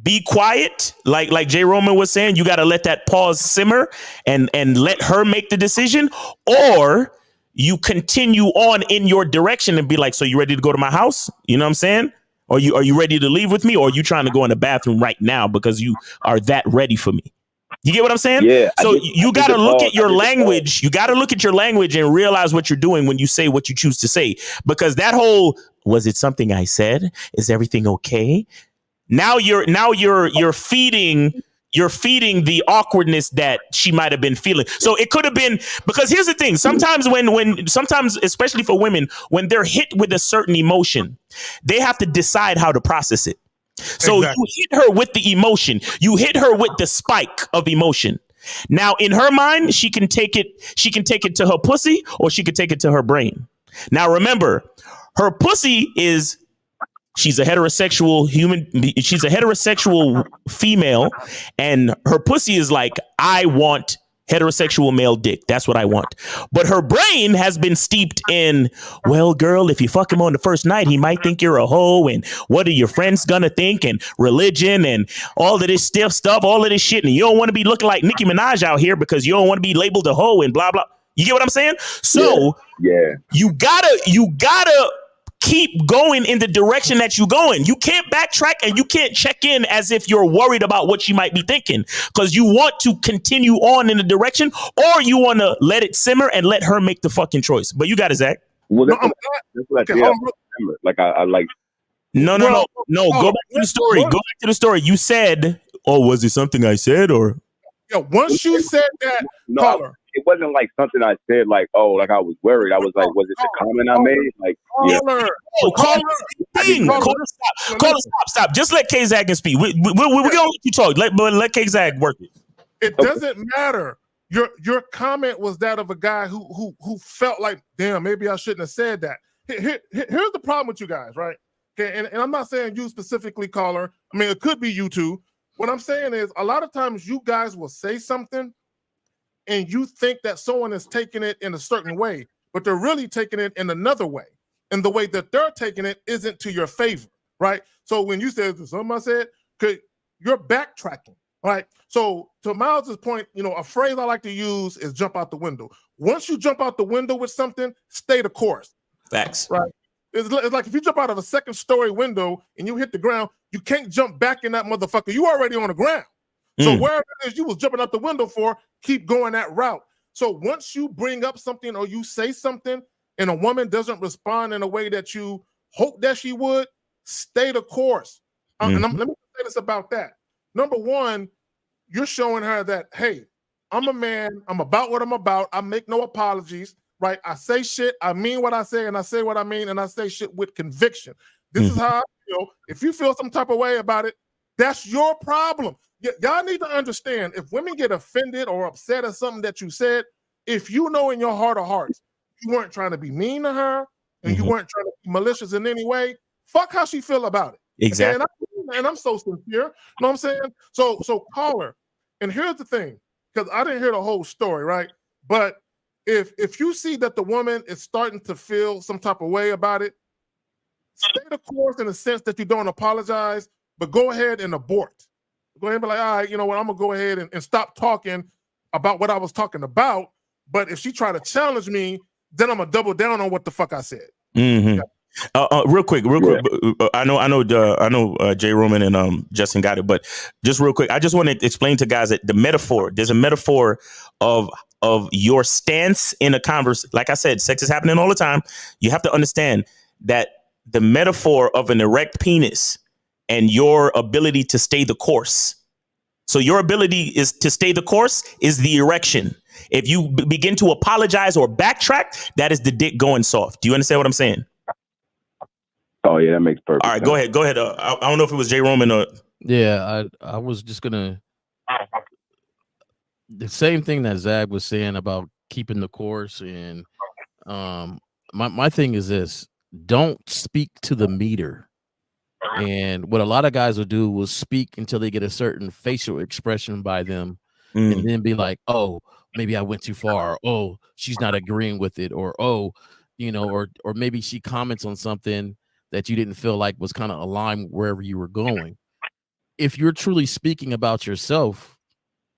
be quiet, like J. Roman was saying, you got to let that pause simmer and let her make the decision, or you continue on in your direction and be like, so you ready to go to my house? You know what I'm saying? Or are you ready to leave with me? Or are you trying to go in the bathroom right now because you are that ready for me? You get what I'm saying? Yeah. So you got to look at your language. You got to look at your language and realize what you're doing when you say what you choose to say, because that whole, was it something I said? Is everything okay? Now you're feeding the awkwardness that she might have been feeling. So it could have been, because here's the thing. Sometimes sometimes, especially for women, when they're hit with a certain emotion, they have to decide how to process it. So You hit her with the emotion. You hit her with the spike of emotion. Now, in her mind, she can take it to her pussy, or she could take it to her brain. Now, remember, her pussy is, she's a heterosexual she's a heterosexual female, and her pussy is like, I want heterosexual male dick. That's what I want. But her brain has been steeped in, well, girl, if you fuck him on the first night, he might think you're a hoe, and what are your friends gonna think, and religion, and all of this stiff stuff, all of this shit, and you don't want to be looking like Nicki Minaj out here because you don't want to be labeled a hoe and blah blah. You get what I'm saying? So you gotta keep going in the direction that you're going. You can't backtrack, and you can't check in as if you're worried about what she might be thinking, because you want to continue on in the direction, or you want to let it simmer and let her make the fucking choice. But you got it, Zach. Well, that's what I did. Like I like, No. Go back to the story. Go back to the story. You said, "Oh, was it something I said?" Or once you said that, caller. It wasn't like something I said, like, oh, like I was worried. I was like, was it the comment I made? Like, Caller, stop. Just let K-Zag speak. We're gonna let you talk. Let K-Zag work it. It doesn't matter. Your comment was that of a guy who felt like, damn, maybe I shouldn't have said that. Here's the problem with you guys, right? Okay, and I'm not saying you specifically, caller. I mean, it could be you too. What I'm saying is, a lot of times you guys will say something, and you think that someone is taking it in a certain way, but they're really taking it in another way. And the way that they're taking it isn't to your favor, right? So when you said something I said, you're backtracking, right? So to Miles's point, a phrase I like to use is jump out the window. Once you jump out the window with something, stay the course. Facts. Right? It's like if you jump out of a second-story window and you hit the ground, you can't jump back in that motherfucker. You already on the ground. So wherever it is you was jumping out the window for, keep going that route. So once you bring up something or you say something and a woman doesn't respond in a way that you hope that she would, stay the course. And let me say this about that. Number one, you're showing her that, hey, I'm a man. I'm about what I'm about. I make no apologies, right? I say shit. I mean what I say, and I say what I mean, and I say shit with conviction. This is how I feel. If you feel some type of way about it, that's your problem. Y'all need to understand, if women get offended or upset at something that you said, if you know in your heart of hearts, you weren't trying to be mean to her and you weren't trying to be malicious in any way, fuck how she feel about it. Exactly. Okay? And I'm so sincere. You know what I'm saying? So call her. And here's the thing, because I didn't hear the whole story, right? But if you see that the woman is starting to feel some type of way about it, stay the course in the sense that you don't apologize, but go ahead and abort. Go ahead and be like, all right, you know what? I'm going to go ahead and stop talking about what I was talking about. But if she try to challenge me, then I'm going to double down on what the fuck I said. Mm-hmm. Real quick. I know Jay Roman and Justin got it, but just real quick, I just want to explain to guys that there's a metaphor of your stance in a conversation. Like I said, sex is happening all the time. You have to understand that the metaphor of an erect penis and your ability to stay the course. So your ability is to stay the course is the erection. If you begin to apologize or backtrack, that is the dick going soft. Do you understand what I'm saying? Oh yeah, that makes perfect. All right, sense. go ahead. I don't know if it was Jay Roman or. Yeah, I was just gonna. The same thing that Zag was saying about keeping the course, and my thing is this: don't speak to the meter. And what a lot of guys will do will speak until they get a certain facial expression by them, and then be like, "Oh, maybe I went too far. Oh, she's not agreeing with it, or oh, or maybe she comments on something that you didn't feel like was kind of aligned wherever you were going." If you're truly speaking about yourself,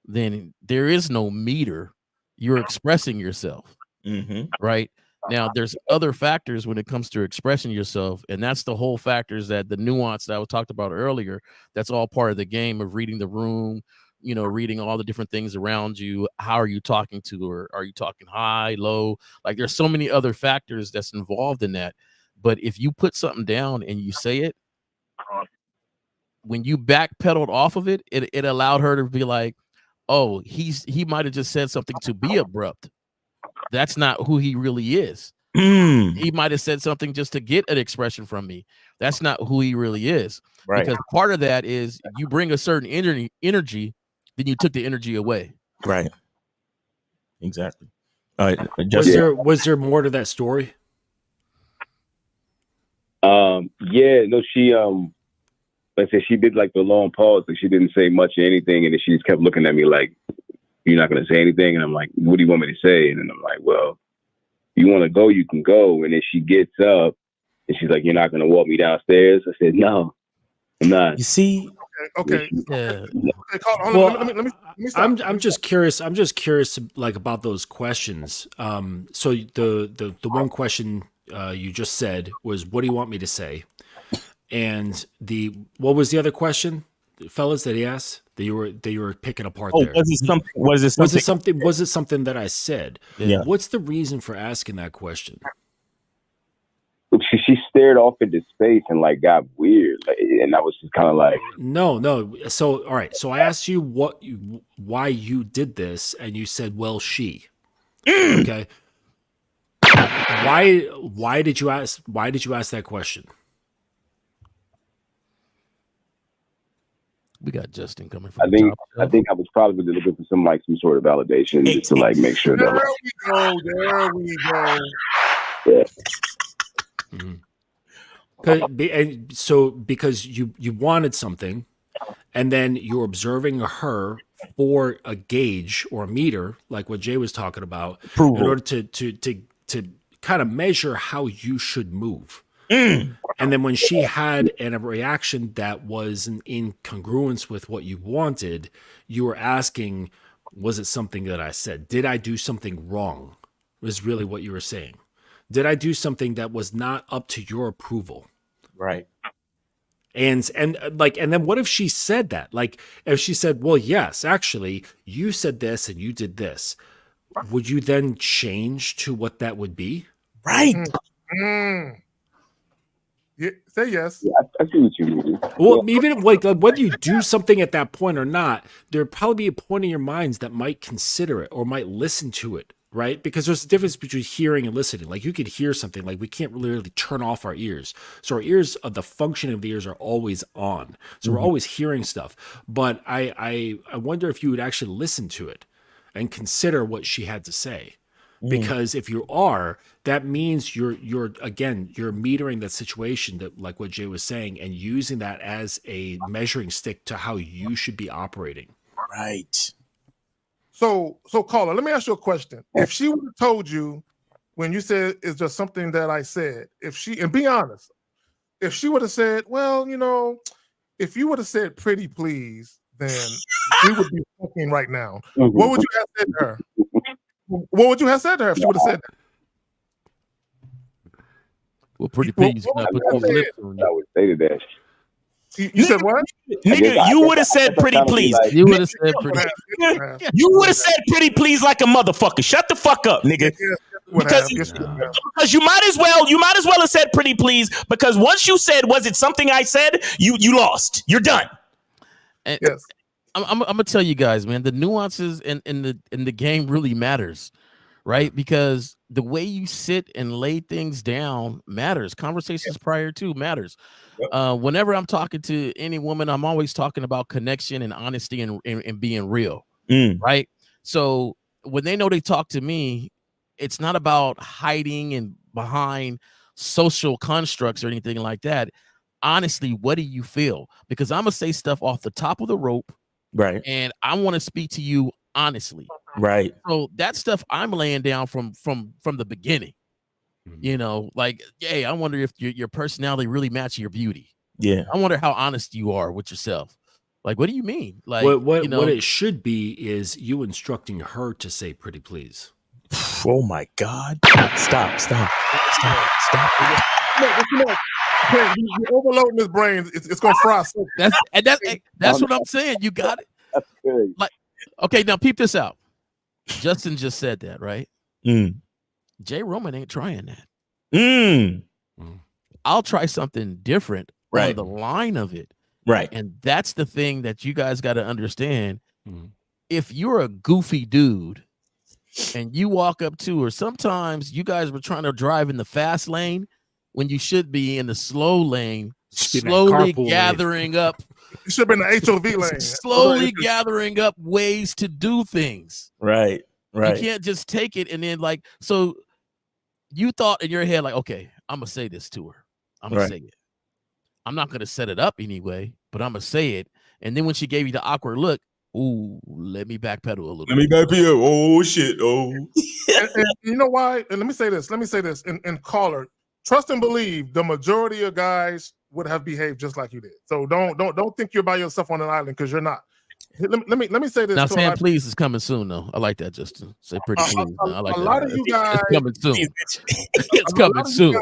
then there is no meter. You're expressing yourself, right? Now, there's other factors when it comes to expressing yourself, and that's the whole factors that the nuance that I talked about earlier. That's all part of the game of reading the room, reading all the different things around you. How are you talking to her? Are you talking high, low? Like, there's so many other factors that's involved in that. But if you put something down and you say it, when you backpedaled off of it, it allowed her to be like, oh, he might have just said something to be abrupt. That's not who he really is. He might have said something just to get an expression from me. That's not who he really is. Right. Because part of that is you bring a certain energy, then you took the energy away. Right. Exactly. Was there more to that story? Yeah, no, she like I said, she did like the long pause, like she didn't say much or anything, and then she just kept looking at me like, "You're not gonna say anything?" And I'm like, "What do you want me to say?" And then I'm like, "Well, if you want to go, you can go." And then she gets up and she's like, "You're not gonna walk me downstairs?" I said, "No, I'm not." You see? Okay. Yeah. Well, let me stop. I'm just curious. I'm just curious, like, about those questions. So the one question you just said was, "What do you want me to say?" And what was the other question, fellas, that he asked that you were picking apart there? Was it something that I said? Yeah. What's the reason for asking that question? she stared off into space and like got weird, like, and I was just kind of like, no. So all right. So I asked you why you did this, and you said, "Well, she." Okay. Why did you ask? Why did you ask that question? We got Justin coming from. I think I was probably looking for some sort of validation just to like make sure that. There we go. Yeah. So because you wanted something, and then you're observing her for a gauge or a meter, like what Jay was talking about, in order to kind of measure how you should move. And then when she had a reaction that was in congruence with what you wanted, you were asking, was it something that I said? Did I do something wrong? Was really what you were saying. Did I do something that was not up to your approval? Right. And then what if she said that? Like, if she said, well, yes, actually, you said this and you did this. Would you then change to what that would be? Right. Yeah, say yes. Yeah, I see what you mean. Well, even like whether you do something at that point or not, there'd probably be a point in your minds that might consider it or might listen to it, right? Because there's a difference between hearing and listening. Like, you could hear something, like we can't really turn off our ears. So our ears, the function of the ears are always on. So we're always hearing stuff. But I wonder if you would actually listen to it and consider what she had to say. Because if you are, that means you're metering that situation, that like what Jay was saying, and using that as a measuring stick to how you should be operating. Right. So caller, let me ask you a question. If she would have told you when you said it's just something that I said, and be honest, if she would have said, well, if you would have said pretty please, then we would be fucking right now. What would you have said to her? What would you have said to her if she would have said that? Well, pretty please. I would say to that. You said what? Nigga, you would have said pretty please. You would have said pretty. You would have said pretty please like a motherfucker. Shut the fuck up, nigga. Because you might as well have said pretty please, because once you said, was it something I said, you lost. You're done. And yes. I'm gonna tell you guys, man, the nuances in the game really matters, right? Because the way you sit and lay things down matters. Conversations prior to matters. Whenever I'm talking to any woman, I'm always talking about connection and honesty and being real, right? So when they know they talk to me, it's not about hiding and behind social constructs or anything like that. Honestly, what do you feel? Because I'm gonna say stuff off the top of the rope. Right. And I want to speak to you honestly. Right. So that stuff I'm laying down from the beginning. Like, hey, I wonder if your personality really matches your beauty. Yeah. I wonder how honest you are with yourself. Like, what do you mean? Like, what it should be is you instructing her to say pretty please. Oh my God. Stop. You're overloading his brain. It's gonna fry. That's what I'm saying. You got it. That's good. Like, okay, now peep this out. Justin just said that, right? Jay Roman ain't trying that. I'll try something different on the line of it. Right. And that's the thing that you guys got to understand. If you're a goofy dude and you walk up to her, sometimes you guys were trying to drive in the fast lane when you should be in the slow lane, slowly gathering up. You should have been the HOV lane. Slowly gathering up ways to do things. Right. You can't just take it and then so you thought in your head, like, okay, I'm going to say this to her. I'm going to say it. I'm not going to set it up anyway, but I'm going to say it. And then when she gave you the awkward look, ooh, let me backpedal a little bit. Let me backpedal. Oh, shit. Oh. and you know why? And let me say this. And caller, trust and believe the majority of guys would have behaved just like you did. So don't think you're by yourself on an island, because you're not. Let me say this. Now, saying please is coming soon, though. I like that, Justin. Say pretty please. I like that. A lot of you guys. It's coming soon. It's coming soon. A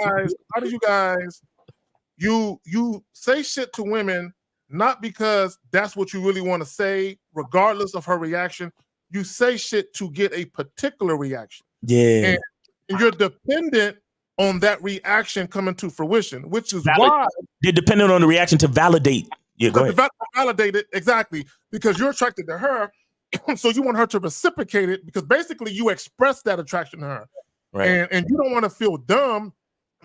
lot of you guys, you say shit to women not because that's what you really want to say, regardless of her reaction. You say shit to get a particular reaction. Yeah. And you're dependent on that reaction coming to fruition, which is why they're dependent on the reaction to validate. Yeah, go ahead. Validate it, exactly, because you're attracted to her, so you want her to reciprocate it, because basically you express that attraction to her, right? And you don't want to feel dumb,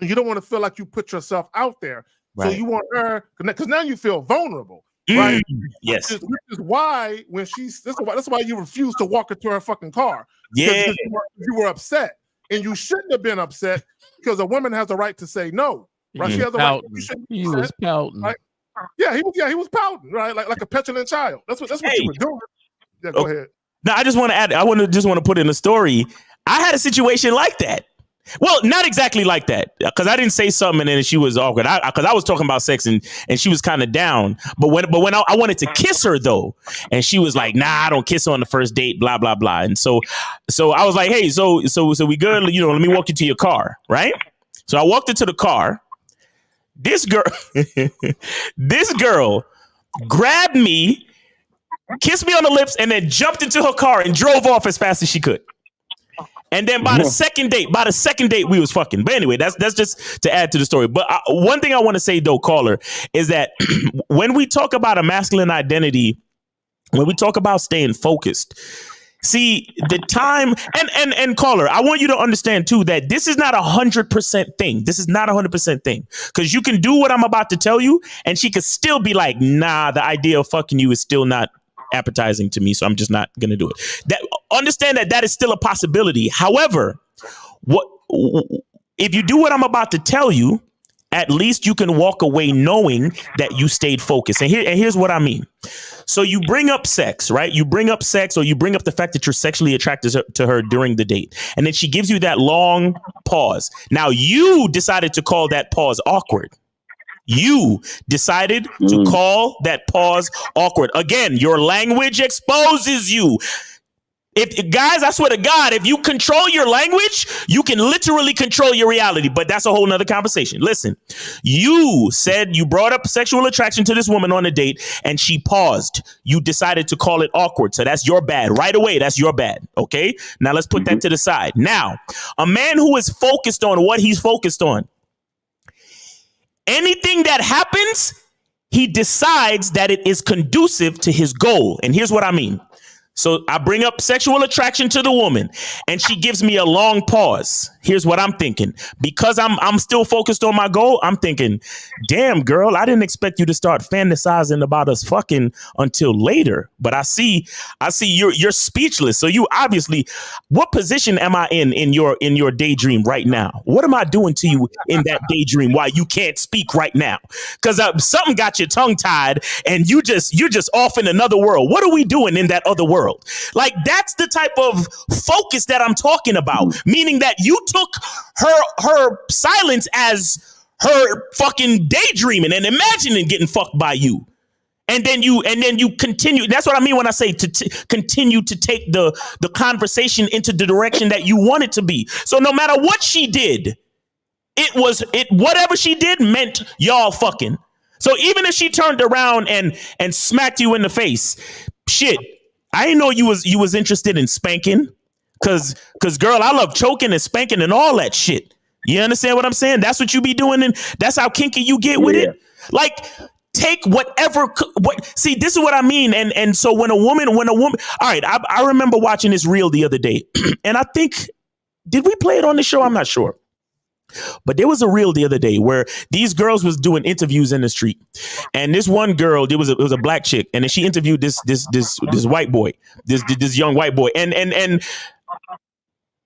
and you don't want to feel like you put yourself out there. Right. So you want her, because now you feel vulnerable, right? Yes. Which is why when that's why you refuse to walk her to her fucking car. Yeah. You were upset, and you shouldn't have been upset, because a woman has a right to say no. Right? She has a right. He was pouting. Right? Yeah, he was pouting, right? Like a petulant child. That's what you were doing. Yeah, go ahead. Now I just want to add. I want to put in a story. I had a situation like that. Well, not exactly like that, because I didn't say something and then she was awkward. Because I was talking about sex and she was kind of down. But when I wanted to kiss her though, and she was like, "Nah, I don't kiss her on the first date." Blah blah blah. And so I was like, "Hey, so we good? Let me walk you to your car, right?" So I walked into the car. This girl grabbed me, kissed me on the lips, and then jumped into her car and drove off as fast as she could. And then by the second date, we was fucking. But anyway, that's just to add to the story. But one thing I want to say though, caller, is that when we talk about a masculine identity, when we talk about staying focused, see the time and caller, I want you to understand too that this is not 100% thing. This is not 100% thing, because you can do what I'm about to tell you, and she could still be like, "Nah, the idea of fucking you is still not appetizing to me, so I'm just not gonna do it." Understand that is still a possibility. However, if you do what I'm about to tell you, at least you can walk away knowing that you stayed focused. And here's what I mean. So you bring up sex, right? You bring up sex, or you bring up the fact that you're sexually attracted to her during the date, and then she gives you that long pause. Now you decided to call that pause awkward. You decided to call that pause awkward. Again, your language exposes you. Guys, I swear to God, if you control your language, you can literally control your reality. But that's a whole nother conversation. Listen, you said you brought up sexual attraction to this woman on a date and she paused. You decided to call it awkward. So that's your bad. Right away, that's your bad. Okay? Now let's put that to the side. Now, a man who is focused on what he's focused on, anything that happens, he decides that it is conducive to his goal. And here's what I mean. So I bring up sexual attraction to the woman and she gives me a long pause. Here's what I'm thinking. Because I'm still focused on my goal, I'm thinking, damn, girl, I didn't expect you to start fantasizing about us fucking until later. But I see you're speechless. So you obviously, what position am I in your daydream right now? What am I doing to you in that daydream while you can't speak right now? Because something got your tongue tied and you're just off in another world. What are we doing in that other world? Like, that's the type of focus that I'm talking about, meaning that you took her silence as her fucking daydreaming and imagining getting fucked by you. And then you continue. That's what I mean when I say to continue to take the conversation into the direction that you want it to be. So no matter what she did, whatever she did meant y'all fucking. So even if she turned around and smacked you in the face, shit, I didn't know you was interested in spanking, cause girl, I love choking and spanking and all that shit. You understand what I'm saying? That's what you be doing, and that's how kinky you get with it. Like, take whatever. See, this is what I mean. And so when a woman, all right, I remember watching this reel the other day, and I think, did we play it on the show? I'm not sure. But there was a reel the other day where these girls was doing interviews in the street, and this one girl, it was a black chick, and then she interviewed this white boy, this young white boy, and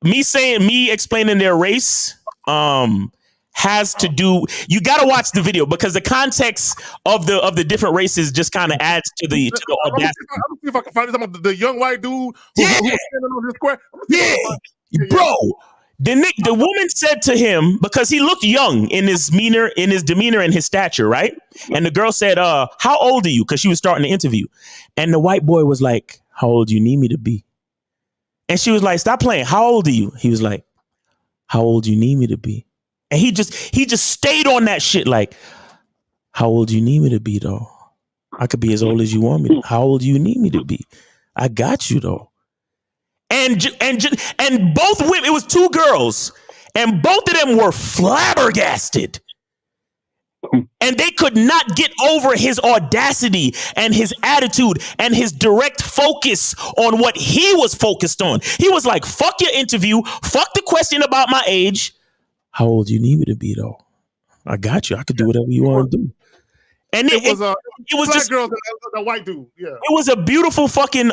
me explaining their race has to do. You got to watch the video because the context of the different races just kind of adds to the audacity. Let me see if I can find this. The young white dude who was standing on his square. Bro. The woman said to him, because he looked young in his demeanor and his stature, right? And the girl said, how old are you? Because she was starting the interview. And the white boy was like, how old do you need me to be? And she was like, stop playing. How old are you? He was like, how old do you need me to be? And he just stayed on that shit like, how old do you need me to be, though? I could be as old as you want me to. How old do you need me to be? I got you, though. And both women, it was two girls, And both of them were flabbergasted. And they could not get over his audacity and his attitude and his direct focus on what he was focused on. He was like, fuck your interview. Fuck the question about my age. How old do you need me to be, though? I got you. I could do whatever you want to do. And it was black just girls and a white dude. Yeah. It was a beautiful fucking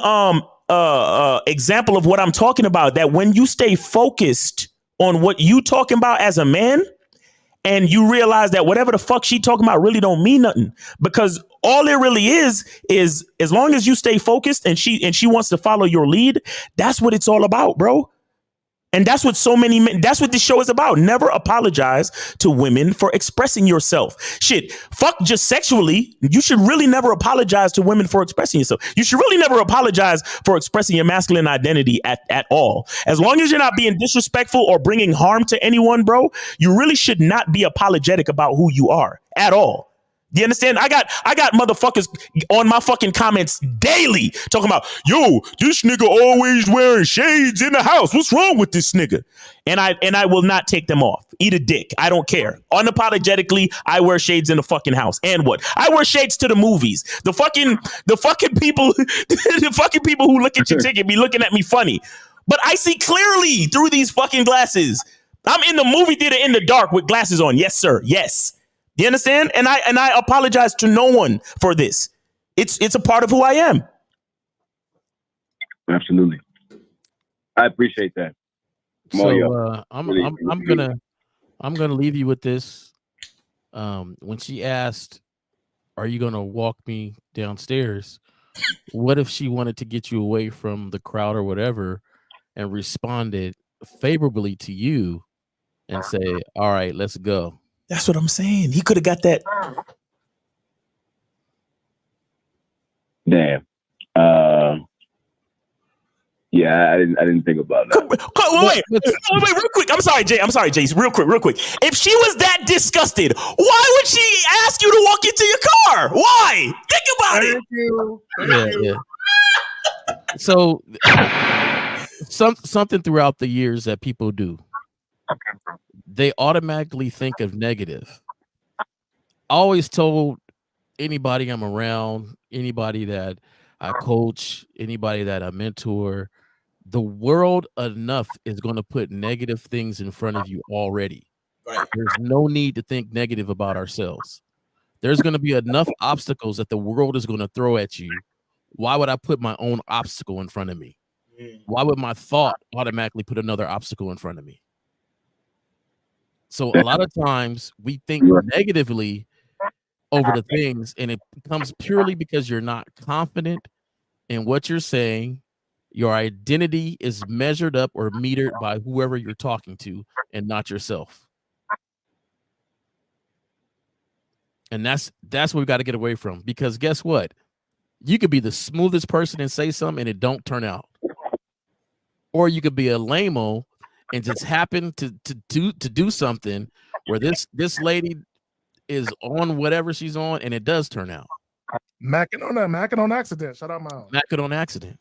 example of what I'm talking about. That when you stay focused on what you talking about as a man, and you realize that whatever the fuck she talking about really don't mean nothing, because all it really is as long as you stay focused and she wants to follow your lead, that's what it's all about, bro. And that's what so many men, that's what this show is about. Never apologize to women for expressing yourself. Shit, fuck just sexually. You should really never apologize to women for expressing yourself. You should really never apologize for expressing your masculine identity at all. As long as you're not being disrespectful or bringing harm to anyone, bro, you really should not be apologetic about who you are at all. You understand? I got motherfuckers on my fucking comments daily talking about, yo, this nigga always wearing shades in the house. What's wrong with this nigga? And I will not take them off. Eat a dick. I don't care. Unapologetically, I wear shades in the fucking house. And what? I wear shades to the movies. The fucking people, the fucking people who look at your ticket be looking at me funny. But I see clearly through these fucking glasses. I'm in the movie theater in the dark with glasses on. Yes, sir. Yes. Do you understand? And I apologize to no one for this. It's a part of who I am. Absolutely. I appreciate that. So I'm gonna leave you with this. When she asked, "Are you gonna walk me downstairs?" What if she wanted to get you away from the crowd or whatever, and responded favorably to you and say, "All right, let's go." That's what I'm saying. He could have got that. Damn. Yeah, I didn't think about that. Wait, real quick. I'm sorry, Jay. Real quick. If she was that disgusted, why would she ask you to walk into your car? Why? Think about it. Yeah. So something throughout the years that people do. They automatically think of negative. I always told anybody I'm around, anybody that I coach, anybody that I mentor, the world enough is going to put negative things in front of you already. Right. There's no need to think negative about ourselves. There's going to be enough obstacles that the world is going to throw at you. Why would I put my own obstacle in front of me? Why would my thought automatically put another obstacle in front of me? So a lot of times we think negatively over the things, and it comes purely because you're not confident in what you're saying. Your identity is measured up or metered by whoever you're talking to and not yourself. And that's what we got to get away from, because guess what? You could be the smoothest person and say something and it don't turn out. Or you could be a lame-o and just happen to do something where this lady is on whatever she's on and it does turn out. Macking on accident. Shout out my own. Macking on accident.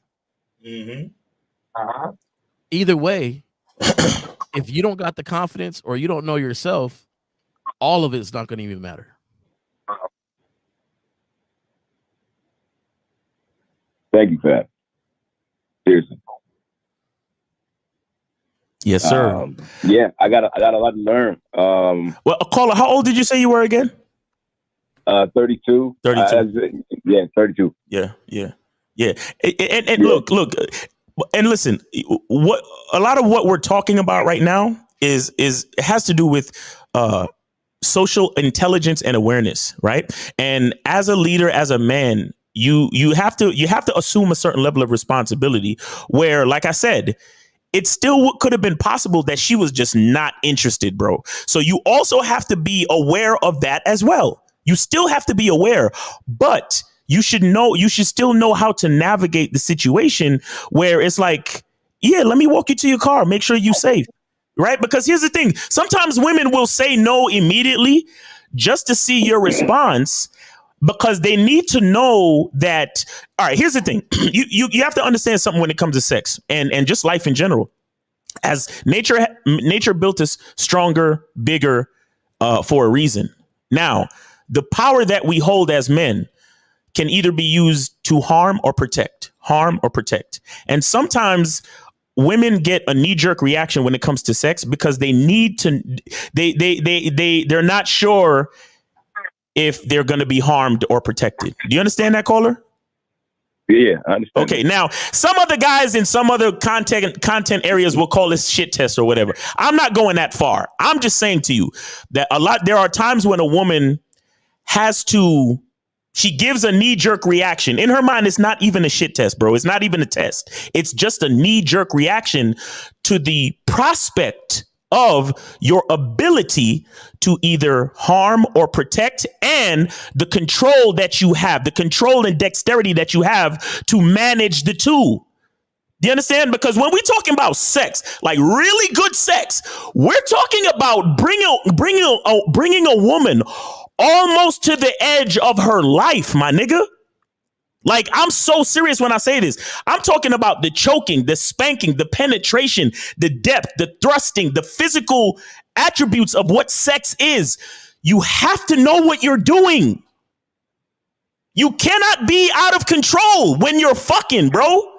Mm-hmm. Either way, if you don't got the confidence or you don't know yourself, all of it's not going to even matter. Thank you for that. Seriously. Yes, sir. Yeah, I got a lot to learn. Well, caller, how old did you say you were again? 32. 32. Yeah, 32. Yeah. And look, and listen. What a lot of what we're talking about right now is it has to do with social intelligence and awareness, right? And as a leader, as a man, you have to assume a certain level of responsibility. Where, like I said, it still could have been possible that she was just not interested, bro. So you also have to be aware of that as well. You still have to be aware, but you should still know how to navigate the situation where it's like, yeah, let me walk you to your car. Make sure you're safe, right? Because here's the thing. Sometimes women will say no immediately just to see your response, because they need to know that. All right, here's the thing. You have to understand something when it comes to sex and just life in general. As nature built us stronger, bigger, for a reason. Now, the power that we hold as men can either be used to harm or protect. And sometimes women get a knee-jerk reaction when it comes to sex because they need to, they're not sure if they're going to be harmed or protected. Do you understand that, caller? Yeah, I understand. Okay, now some other guys in some other content areas will call this shit test or whatever. I'm not going that far. I'm just saying to you that there are times when a woman she gives a knee-jerk reaction. In her mind, it's not even a shit test, bro. It's not even a test. It's just a knee-jerk reaction to the prospect of your ability to either harm or protect, and the control that you have, the control and dexterity that you have to manage the two. Do you understand? Because when we're talking about sex, like really good sex, we're talking about bringing a woman almost to the edge of her life, my nigga. Like, I'm so serious when I say this. I'm talking about the choking, the spanking, the penetration, the depth, the thrusting, the physical attributes of what sex is. You have to know what you're doing. You cannot be out of control when you're fucking, bro.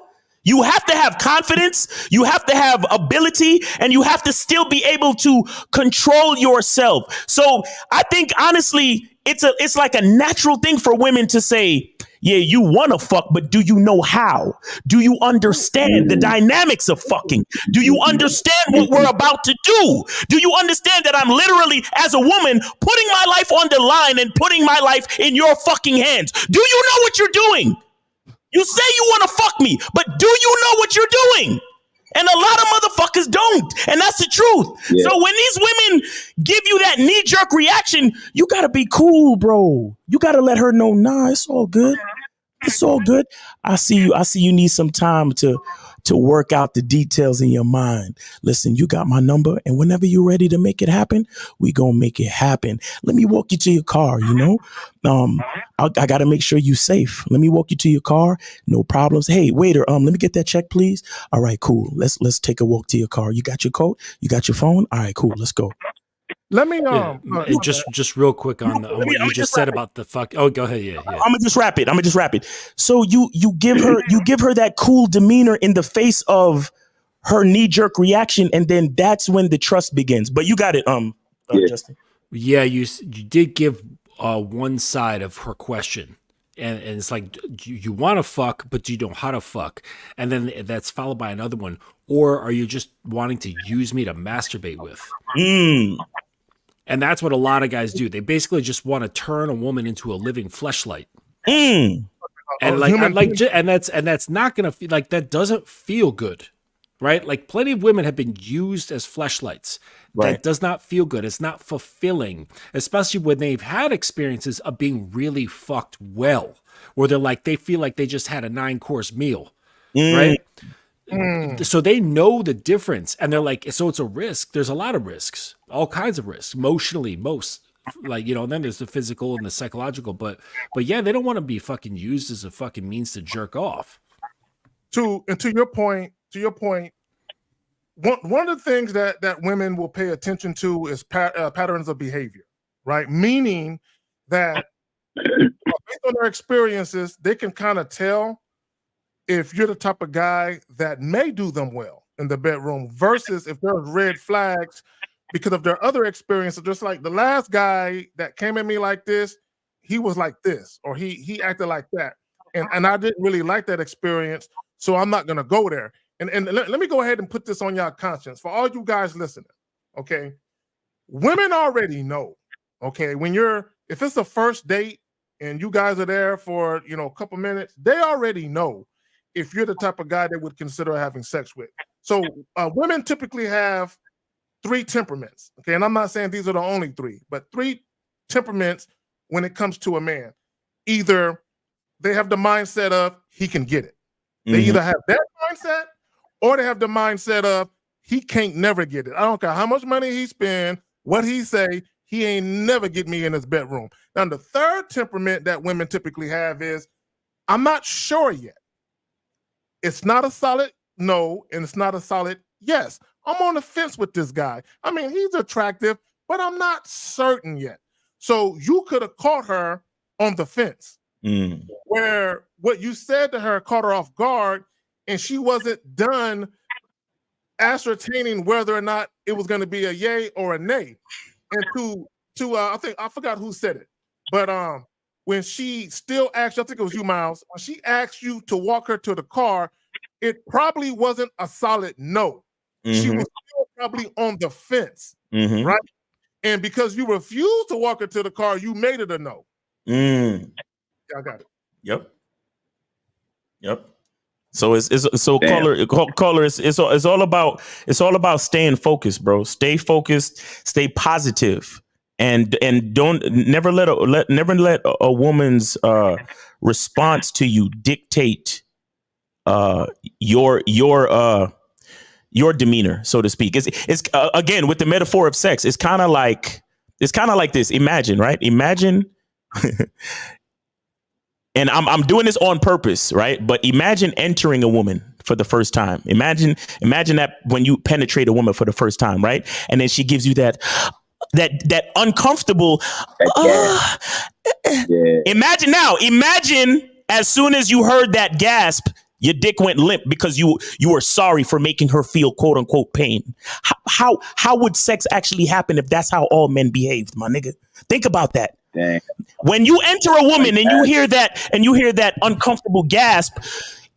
You have to have confidence, you have to have ability, and you have to still be able to control yourself. So I think, honestly, it's like a natural thing for women to say, yeah, you want to fuck, but do you know how? Do you understand the dynamics of fucking? Do you understand what we're about to do? Do you understand that I'm literally, as a woman, putting my life on the line and putting my life in your fucking hands? Do you know what you're doing? You say you want to fuck me, but do you know what you're doing? And a lot of motherfuckers don't. And that's the truth. Yeah. So when these women give you that knee-jerk reaction, you got to be cool, bro. You got to let her know, nah, it's all good. It's all good. I see you need some time to work out the details in your mind. Listen, you got my number, and whenever you're ready to make it happen, we gonna make it happen. Let me walk you to your car, you know? I gotta make sure you safe. Let me walk you to your car, no problems. Hey, waiter, let me get that check, please. All right, cool. Let's take a walk to your car. You got your coat? You got your phone? All right, cool. Let's go. Let me just real quick on what you just said about the fuck. Oh, go ahead. Yeah. I'm gonna just wrap it. So you give her that cool demeanor in the face of her knee-jerk reaction, and then that's when the trust begins. But you got it, Justin. Yeah, you did give one side of her question. And it's like, you want to fuck, but do you know how to fuck? And then that's followed by another one. Or are you just wanting to use me to masturbate with? And that's what a lot of guys do. They basically just want to turn a woman into a living fleshlight. And that's not going to feel like, that doesn't feel good, right? Like, plenty of women have been used as fleshlights. Right. That does not feel good. It's not fulfilling, especially when they've had experiences of being really fucked well, where they feel like they just had a 9-course meal, right? So they know the difference, and they're like, so it's a risk. There's a lot of risks, all kinds of risks, emotionally, and then there's the physical and the psychological, but yeah, they don't want to be fucking used as a fucking means to jerk off. To your point, one of the things that women will pay attention to is patterns of behavior, right? Meaning that based on their experiences, they can kind of tell if you're the type of guy that may do them well in the bedroom versus if there's red flags because of their other experiences. Just like the last guy that came at me like this, he was like this, or he acted like that. And I didn't really like that experience, so I'm not going to go there. And let me go ahead and put this on y'all conscience. For all you guys listening, okay? Women already know, okay? If it's a first date and you guys are there for, a couple minutes, they already know if you're the type of guy they would consider having sex with. So women typically have 3 temperaments, okay? And I'm not saying these are the only 3, but 3 temperaments when it comes to a man. Either they have the mindset of he can get it. They either have that mindset or they have the mindset of he can't never get it. I don't care how much money he spend, what he say, he ain't never get me in his bedroom. Now, the third temperament that women typically have is, I'm not sure yet. It's not a solid no, and it's not a solid yes. I'm on the fence with this guy. I mean, he's attractive, but I'm not certain yet. So you could have caught her on the fence, where what you said to her caught her off guard, and she wasn't done ascertaining whether or not it was going to be a yay or a nay. And I think I forgot who said it, but when she still asked you, I think it was you, Miles, when she asked you to walk her to the car, it probably wasn't a solid no. She was still probably on the fence, right? And because you refused to walk her to the car, you made it a no. Yeah, I got it. Yep. So caller. It's all about staying focused, bro. Stay focused. Stay positive, and don't never let a woman's response to you dictate your demeanor, so to speak. It's again with the metaphor of sex. It's kind of like this. Imagine, right? Imagine. And I'm doing this on purpose, right? But imagine entering a woman for the first time. Imagine that when you penetrate a woman for the first time, right? And then she gives you that uncomfortable. Imagine as soon as you heard that gasp, your dick went limp because you were sorry for making her feel quote unquote pain. How would sex actually happen if that's how all men behaved, my nigga? Think about that. Dang. When you enter a woman and you hear that uncomfortable gasp,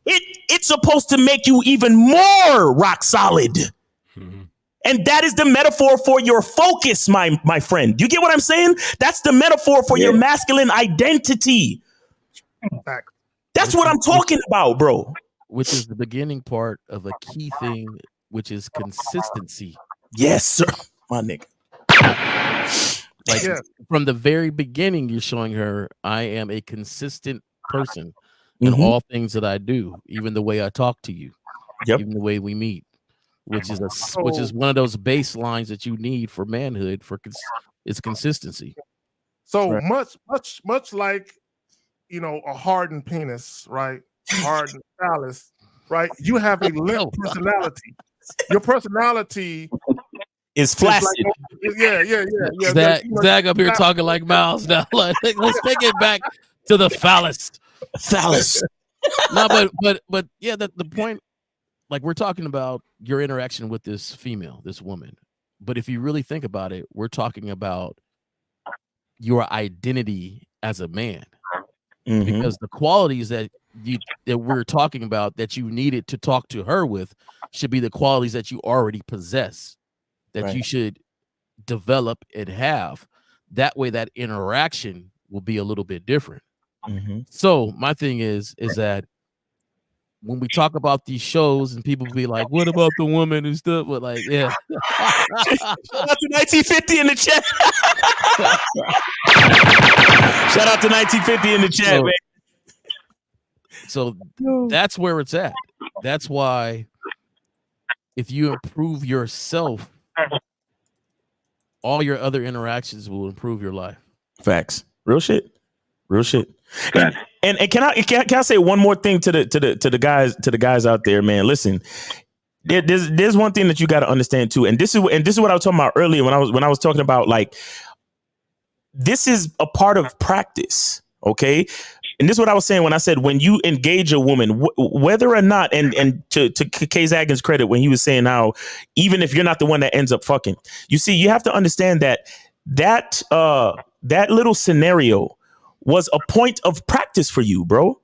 it's supposed to make you even more rock solid. And that is the metaphor for your focus, my friend. You get what I'm saying? That's the metaphor for your masculine identity. That's what I'm talking about, bro. Which is the beginning part of a key thing, which is consistency. Yes, sir, my nigga. Like from the very beginning, you're showing her I am a consistent person in all things that I do, even the way I talk to you, even the way we meet, which is one of those baselines that you need for manhood. It's consistency. So much like a hardened penis, right? Hardened phallus, right? You have a limp personality. Your personality is flaccid. Zach up here talking like Miles now. Let's take it back to the phallus. No, but yeah, the point, like we're talking about your interaction with this woman. But if you really think about it, we're talking about your identity as a man. Because the qualities that we're talking about that you needed to talk to her with should be the qualities that you already possess, that you should develop and have. That way that interaction will be a little bit different. So my thing is that when we talk about these shows and people be like, what about the woman and stuff? But like, yeah. Shout out to 1950 in the chat. Shout out to 1950 in the chat, man. So that's where it's at. That's why if you improve yourself, all your other interactions will improve your life. Facts. Real shit. And can I say one more thing to the guys out there, man? Listen, there's one thing that you got to understand too, and this is what I was talking about earlier when I was talking about, like, this is a part of practice, okay? And this is what I was saying when I said when you engage a woman, whether or not, and to Kay Zagin's credit, when he was saying how even if you're not the one that ends up fucking, you see, you have to understand that little scenario was a point of practice for you, bro.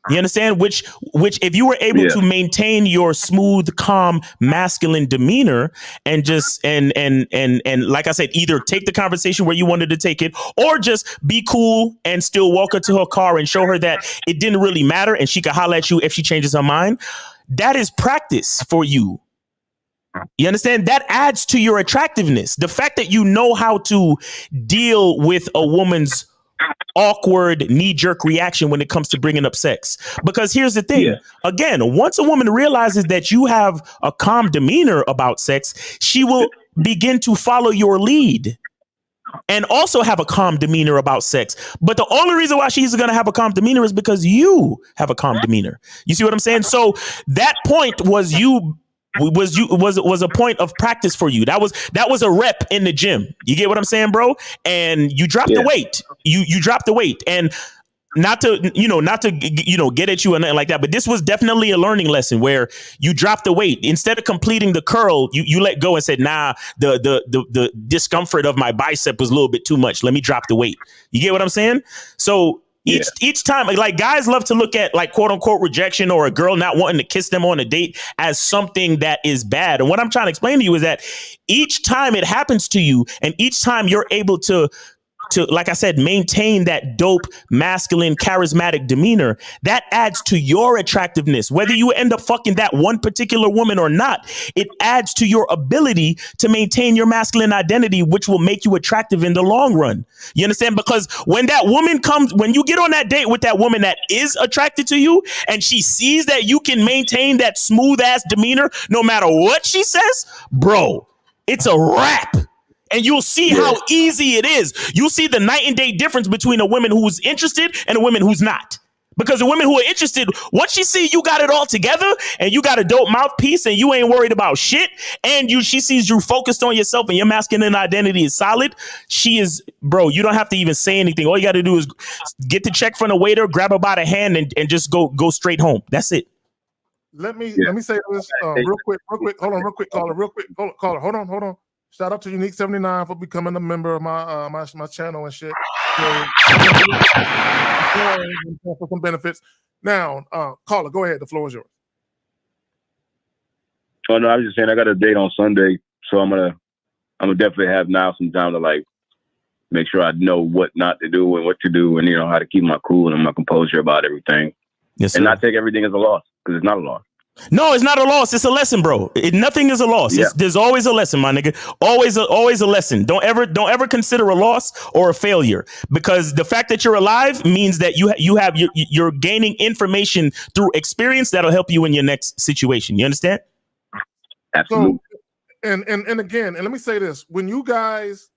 You understand? Which if you were able to maintain your smooth, calm, masculine demeanor and just and like I said, either take the conversation where you wanted to take it or just be cool and still walk her to her car and show her that it didn't really matter and she could holler at you if she changes her mind. That is practice for you. You understand? That adds to your attractiveness. The fact that you know how to deal with a woman's awkward knee-jerk reaction when it comes to bringing up sex. Because here's the thing. Again, once a woman realizes that you have a calm demeanor about sex, she will begin to follow your lead and also have a calm demeanor about sex. But the only reason why she's going to have a calm demeanor is because you have a calm demeanor. You see what I'm saying? So that point was you was a point of practice for you. That was a rep in the gym. You get what I'm saying, bro? And you dropped the weight. You dropped the weight, and not to get at you and nothing like that, but this was definitely a learning lesson where you dropped the weight. Instead of completing the curl, you let go and said, nah, the discomfort of my bicep was a little bit too much. Let me drop the weight. You get what I'm saying? So each time, like guys love to look at like quote unquote rejection or a girl not wanting to kiss them on a date as something that is bad. And what I'm trying to explain to you is that each time it happens to you and each time you're able to, like I said, maintain that dope, masculine, charismatic demeanor, that adds to your attractiveness. Whether you end up fucking that one particular woman or not, it adds to your ability to maintain your masculine identity, which will make you attractive in the long run. You understand? Because when that woman comes, when you get on that date with that woman that is attracted to you and she sees that you can maintain that smooth ass demeanor no matter what she says, bro, it's a wrap. And you'll see how easy it is. You'll see the night and day difference between a woman who's interested and a woman who's not. Because the women who are interested, once she see you got it all together and you got a dope mouthpiece and you ain't worried about shit, and she sees you focused on yourself and your masculine identity is solid, she is, bro, you don't have to even say anything. All you got to do is get the check from the waiter, grab her by the hand and just go straight home. That's it. Let me say this real quick. Hold on, real quick, caller. Hold on. Shout out to Unique 79 for becoming a member of my channel and shit. For some benefits. Now, caller, go ahead. The floor is yours. Oh no, I was just saying I got a date on Sunday, so I'm gonna definitely have now some time to like make sure I know what not to do and what to do, and how to keep my cool and my composure about everything. Yes, sir. And not take everything as a loss because it's not a loss. No, it's not a loss. It's a lesson, bro. Nothing is a loss. Yeah. There's always a lesson, my nigga. Always a lesson. Don't ever consider a loss or a failure, because the fact that you're alive means that you're gaining information through experience that'll help you in your next situation. You understand? Absolutely. So, and again, and let me say this: when you guys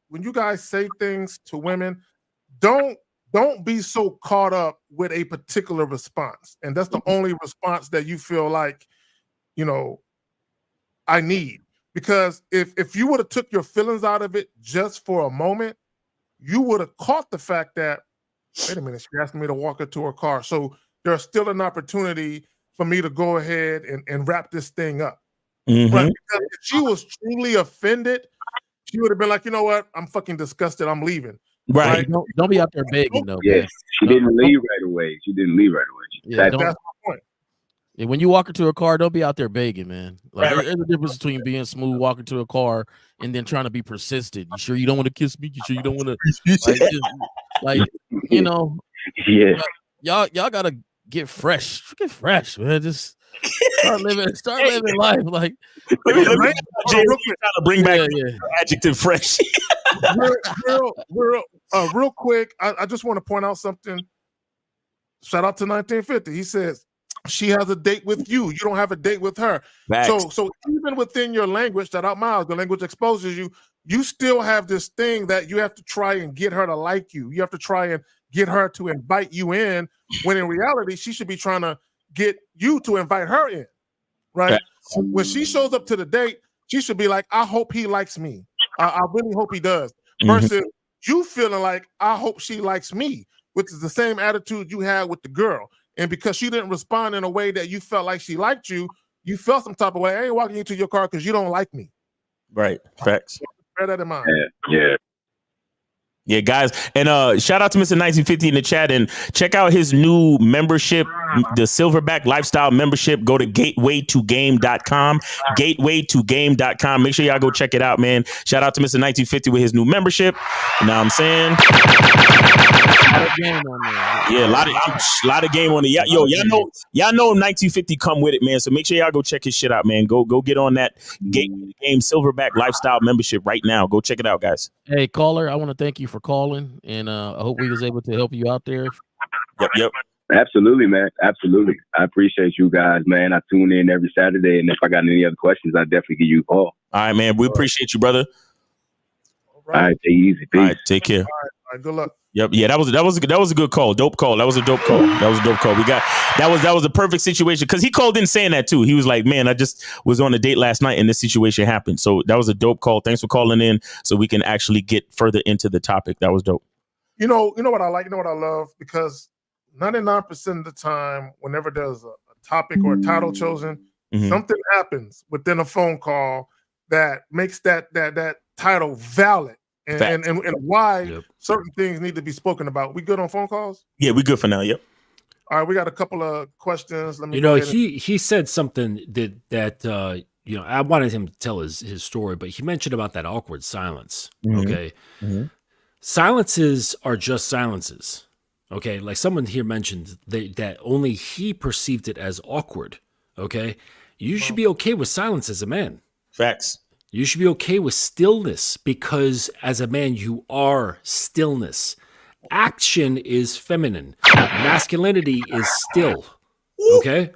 say things to women, don't be so caught up with a particular response, and that's the only response that you feel like, I need. Because if you would have took your feelings out of it just for a moment, you would have caught the fact that, wait a minute, she asked me to walk her to her car. So there's still an opportunity for me to go ahead and wrap this thing up. Mm-hmm. Right? Because if she was truly offended, she would have been like, you know what? I'm fucking disgusted. I'm leaving. Right. Don't be out there begging though. Yes, man. she didn't leave right away. That's my point. And when you walk into a car, don't be out there begging, man. Like there's a difference between being smooth, walking to a car, and then trying to be persistent. You sure you don't want to kiss me? You sure you don't want to Yeah. Y'all gotta get fresh. Get fresh, man. Just start living life. Like let me trying to bring back the adjective fresh. real quick, I just want to point out something. Shout out to 1950. He says she has a date with you. You don't have a date with her. Facts. So even within your language, shout out Miles, the language exposes you. You still have this thing that you have to try and get her to like you. You have to try and get her to invite you in, when in reality, she should be trying to get you to invite her in, right? So when she shows up to the date, she should be like, I hope he likes me. I really hope he does. Versus you feeling like, I hope she likes me, which is the same attitude you had with the girl. And because she didn't respond in a way that you felt like she liked you, you felt some type of way. I ain't walking you to your car because you don't like me. Right. Facts. So bear that in mind. Yeah, guys. And shout out to Mr. 1950 in the chat, and check out his new membership, the Silverback Lifestyle membership. Go to gatewaytogame.com. Gatewaytogame.com. Make sure y'all go check it out, man. Shout out to Mr. 1950 with his new membership. You know what I'm saying? Yeah, a lot of game on it. Y'all know 1950 come with it, man. So make sure y'all go check his shit out, man. Go get on that Gateway Game Silverback Lifestyle membership right now. Go check it out, guys. Hey, caller, I want to thank you for calling, and I hope we was able to help you out there. Yep. Absolutely, man. Absolutely. I appreciate you guys, man. I tune in every Saturday, and if I got any other questions, I'll definitely give you a call. All right, man. We appreciate you, brother. All right, take it easy. Peace. All right, take care. right, good luck. Yep. Yeah, that was a good call. Dope call. That was a dope call. We got that was a perfect situation because he called in saying that too. He was like, "Man, I just was on a date last night and this situation happened." So that was a dope call. Thanks for calling in, so we can actually get further into the topic. That was dope. You know what I like. You know what I love, because 99% of the time, whenever there's a topic or a title chosen, something happens within a phone call that makes that title valid. And why certain things need to be spoken about. We good on phone calls? Yeah, we good for now. Yep. All right, we got a couple of questions. Let me. He said something that I wanted him to tell his story, but he mentioned about that awkward silence. Okay, silences are just silences. Okay, like someone here mentioned that only he perceived it as awkward. Okay, you should be okay with silence as a man. Facts. You should be okay with stillness, because as a man, you are stillness. Action is feminine. Masculinity is still. Okay?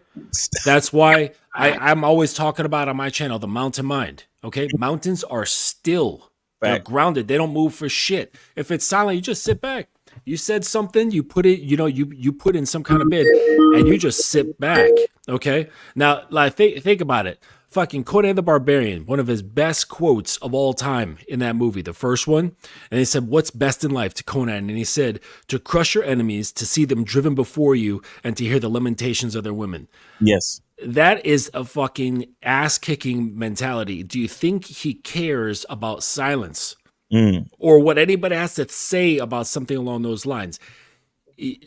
That's why I'm always talking about on my channel, the mountain mind. Okay? Mountains are still. They're grounded. They don't move for shit. If it's silent, you just sit back. You said something, you put it, you put in some kind of bid, and you just sit back. Okay? Now, like, think about it. Fucking Conan the Barbarian, one of his best quotes of all time in that movie, the first one. And he said, "What's best in life?" to Conan. And he said, "To crush your enemies, to see them driven before you, and to hear the lamentations of their women." Yes. That is a fucking ass-kicking mentality. Do you think he cares about silence? Or what anybody has to say about something along those lines?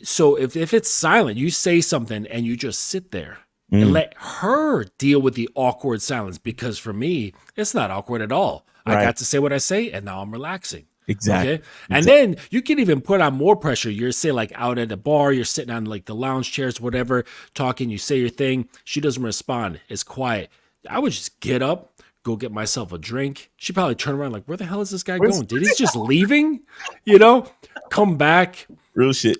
So if it's silent, you say something and you just sit there. And let her deal with the awkward silence, because for me, it's not awkward at all. Right. I got to say what I say, and now I'm relaxing. Exactly. Okay? And then you can even put on more pressure. You're, say, like out at a bar, you're sitting on like the lounge chairs, whatever, talking, you say your thing. She doesn't respond. It's quiet. I would just get up, go get myself a drink. She'd probably turn around like, where the hell is this guy going? Did he just leaving? Come back. Real shit.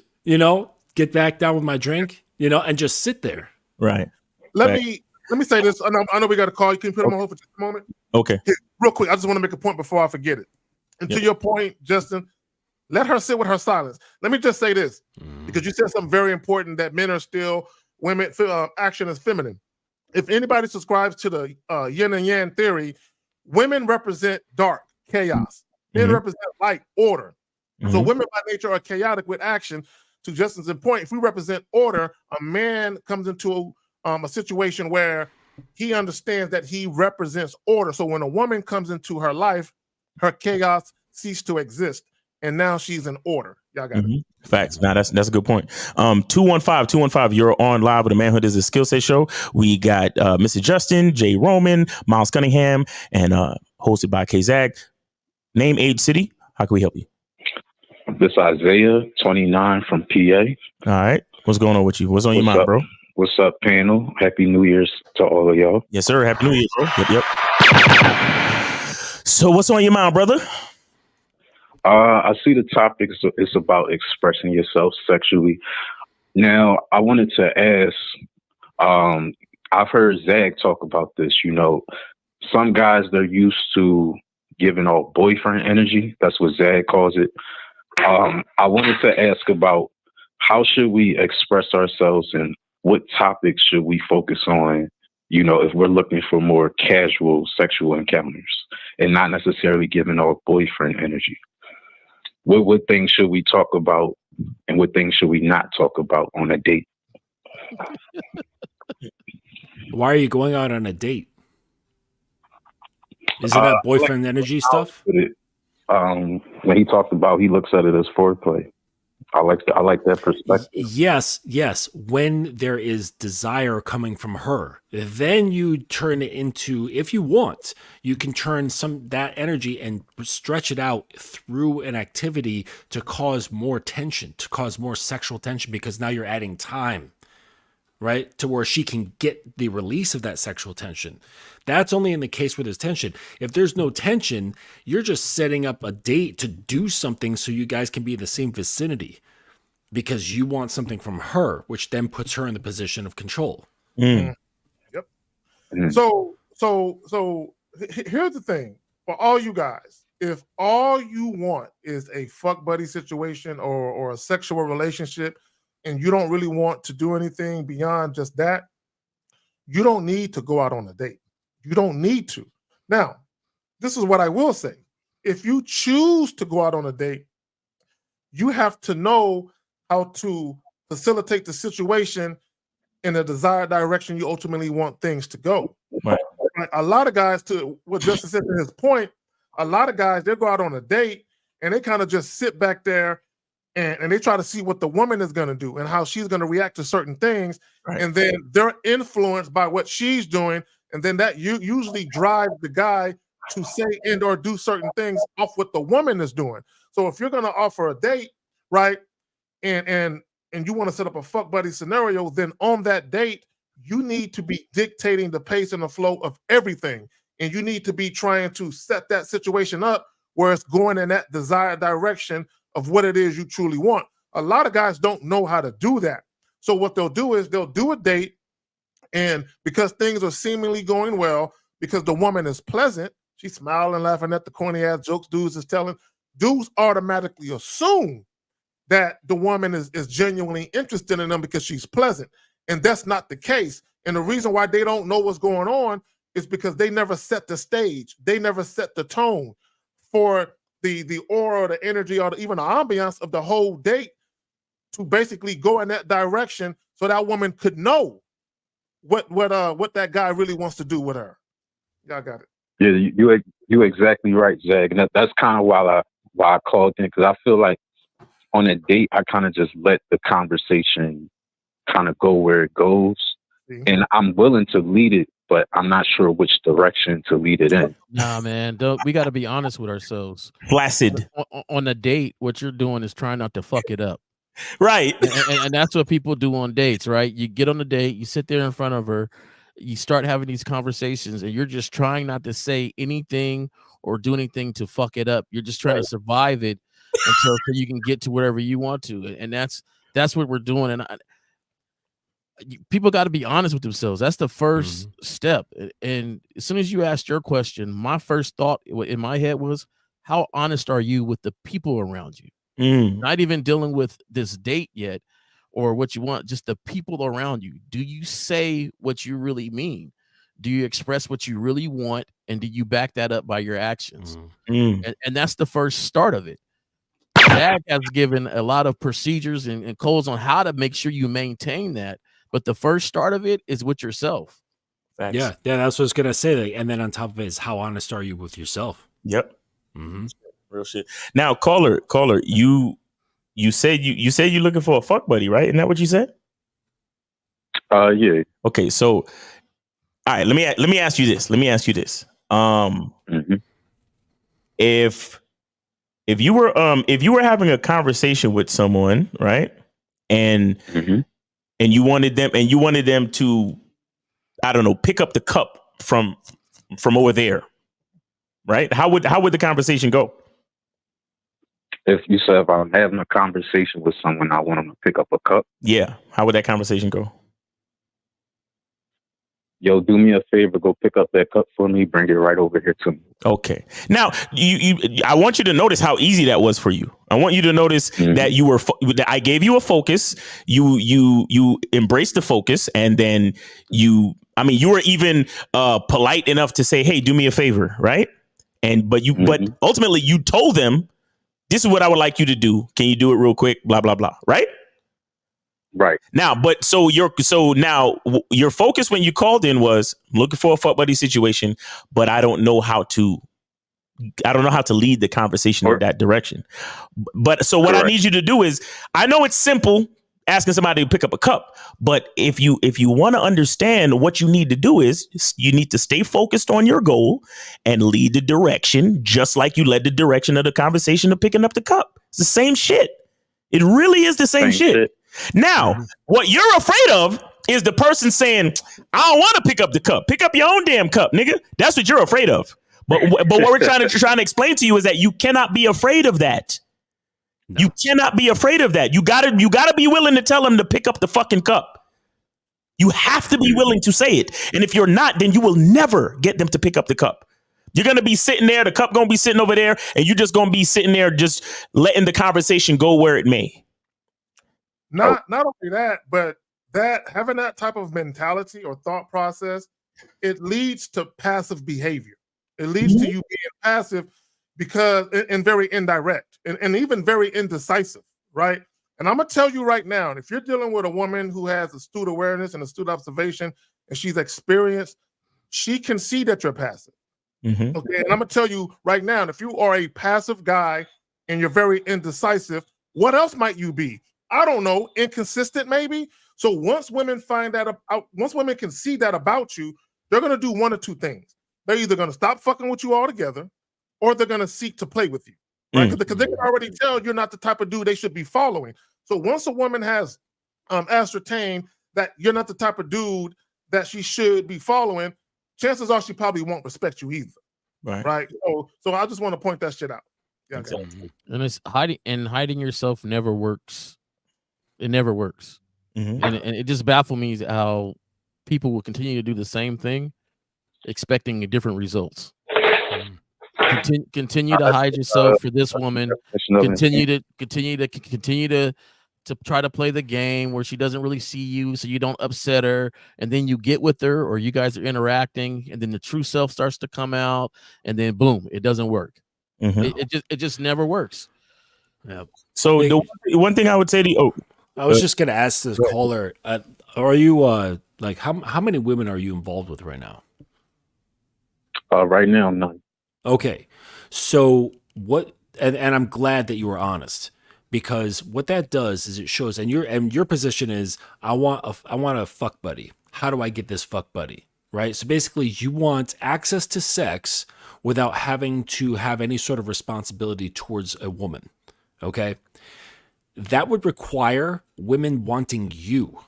Get back down with my drink, and just sit there. Right. Let me say this. I know we got a call. You can put him on hold for just a moment. Okay. Here, real quick, I just want to make a point before I forget it. And to your point, Justin, let her sit with her silence. Let me just say this, because you said something very important, that men are still women. Action is feminine. If anybody subscribes to the yin and yang theory, women represent dark, chaos. Men represent light, order. So women by nature are chaotic with action. To Justin's point, if we represent order, a man comes into a situation where he understands that he represents order. So when a woman comes into her life, her chaos ceased to exist, and now she's in order. Y'all got it. Facts. Now that's a good point. 215, you're on live with the Manhood is a Skill Set show. We got Mr. Justin, Jay Roman, Miles Cunningham, and hosted by K-Zag. Name, age, city. How can we help you? This Isaiah, 29 from PA. All right. What's going on with you? What's on your mind, bro? What's up, panel? Happy New Year's to all of y'all. Yes, sir. Happy New Year, bro. Yep. So what's on your mind, brother? I see the topic is about expressing yourself sexually. Now, I wanted to ask, I've heard Zag talk about this, some guys, they're used to giving off boyfriend energy. That's what Zag calls it. I wanted to ask about, how should we express ourselves, and what topics should we focus on, if we're looking for more casual sexual encounters and not necessarily giving off boyfriend energy? What things should we talk about, and what things should we not talk about on a date? Why are you going out on a date? Isn't that boyfriend energy stuff? When he talked about, he looks at it as foreplay. I like that perspective. Yes. When there is desire coming from her, then you turn it into, if you want, you can turn that energy and stretch it out through an activity to cause more tension, to cause more sexual tension, because now you're adding time, right? To where she can get the release of that sexual tension. That's only in the case where there's tension. If there's no tension, you're just setting up a date to do something so you guys can be in the same vicinity, because you want something from her, which then puts her in the position of control. Yep. So here's the thing for all you guys. if all you want is a fuck buddy situation or a sexual relationship, and you don't really want to do anything beyond just that, you don't need to go out on a date. You don't need to. Now, this is what I will say. If you choose to go out on a date, you have to know how to facilitate the situation in the desired direction you ultimately want things to go. Right. A lot of guys, to what Justin said to his point, a lot of guys, they go out on a date and they kind of just sit back there and they try to see what the woman is going to do and how she's going to react to certain things. Right. And then they're influenced by what she's doing. And then that usually drives the guy to say and or do certain things off what the woman is doing. So if you're going to offer a date, right, and you want to set up a fuck buddy scenario, then on that date, you need to be dictating the pace and the flow of everything. And you need to be trying to set that situation up where it's going in that desired direction of what it is you truly want. A lot of guys don't know how to do that. So what they'll do is they'll do a date, and because things are seemingly going well, because the woman is pleasant, she's smiling, laughing at the corny ass jokes dudes is telling, dudes automatically assume that the woman is genuinely interested in them because she's pleasant. And that's not the case. And the reason why they don't know what's going on is because they never set the stage. They never set the tone for the aura, the energy, or even the ambiance of the whole date to basically go in that direction so that woman could know what that guy really wants to do with her. Y'all got it. Yeah, you exactly right, Zach. And that's kind of why I called in, because I feel like on a date, I kind of just let the conversation kind of go where it goes. Mm-hmm. And I'm willing to lead it, but I'm not sure which direction to lead it in. Nah, man, we got to be honest with ourselves. Flaccid. On a date, what you're doing is trying not to fuck it up. Right. And that's what people do on dates, right? You get on a date, you sit there in front of her, you start having these conversations, and you're just trying not to say anything or do anything to fuck it up. You're just trying to survive it until so you can get to wherever you want to. And that's what we're doing. And people got to be honest with themselves. That's the first step. And as soon as you asked your question, my first thought in my head was, how honest are you with the people around you? Not even dealing with this date yet or what you want, just the people around you. Do you say what you really mean? Do you express what you really want? And do you back that up by your actions? And that's the first start of it. Zach has given a lot of procedures and codes on how to make sure you maintain that. But the first start of it is with yourself. Facts. Yeah, that's what I was gonna say. And then on top of it is, how honest are you with yourself? Yep. Real shit. Now, caller, you said you're looking for a fuck buddy, right? Isn't that what you said? Yeah. Okay, so all right, let me ask you this. If you were having a conversation with someone, right? And you wanted them to, I don't know, pick up the cup from over there, right? How would the conversation go? If I'm having a conversation with someone, I want them to pick up a cup. Yeah. How would that conversation go? Yo, do me a favor, go pick up that cup for me, bring it right over here to me. Okay. Now, I want you to notice how easy that was for you. I want you to notice that that I gave you a focus. You embraced the focus, and then you were even polite enough to say, "Hey, do me a favor," right? But ultimately you told them, "This is what I would like you to do. Can you do it real quick?" Blah blah blah. Right. Right. Now, so now your focus when you called in was looking for a fuck buddy situation, but I don't know how to lead the conversation in that direction. But so what I need you to do is, I know it's simple asking somebody to pick up a cup, but if you want to understand, what you need to do is you need to stay focused on your goal and lead the direction, just like you led the direction of the conversation of picking up the cup. It's the same shit. It really is the same shit. Now, what you're afraid of is the person saying, "I don't want to pick up the cup. Pick up your own damn cup, nigga." That's what you're afraid of. But what we're trying to explain to you is that you cannot be afraid of that. No. You cannot be afraid of that. You gotta be willing to tell them to pick up the fucking cup. You have to be willing to say it. And if you're not, then you will never get them to pick up the cup. You're gonna be sitting there, the cup gonna be sitting over there, and you're just gonna be sitting there just letting the conversation go where it may. Not only that, but that having that type of mentality or thought process, it leads to passive behavior. It leads to you being passive because and very indirect and even very indecisive, right? And I'm gonna tell you right now, if you're dealing with a woman who has astute awareness and astute observation, and she's experienced, she can see that you're passive. Okay, and I'm gonna tell you right now, if you are a passive guy and you're very indecisive, what else might you be? I don't know, inconsistent maybe. So once women find that out, once women can see that about you, they're gonna do one or two things. They're either gonna stop fucking with you altogether, or they're gonna seek to play with you, right? Because they can already tell you're not the type of dude they should be following. So once a woman has ascertained that you're not the type of dude that she should be following, chances are she probably won't respect you either. Right. So I just want to point that shit out. Yeah. Exactly. And it's hiding yourself never works. It never works. And it just baffles me how people will continue to do the same thing, expecting different results. Continue to hide yourself for this woman. Continue to try to play the game where she doesn't really see you, so you don't upset her, and then you get with her, or you guys are interacting, and then the true self starts to come out, and then boom, it doesn't work. It just never works. Yeah. So the one thing I would say to you, I was just gonna ask this caller, are you like how many women are you involved with right now? Right now, none. Okay, so what? And I'm glad that you were honest, because what that does is it shows, and your position is, I want a fuck buddy. How do I get this fuck buddy? Right. So basically, you want access to sex without having to have any sort of responsibility towards a woman. Okay, that would require women wanting you.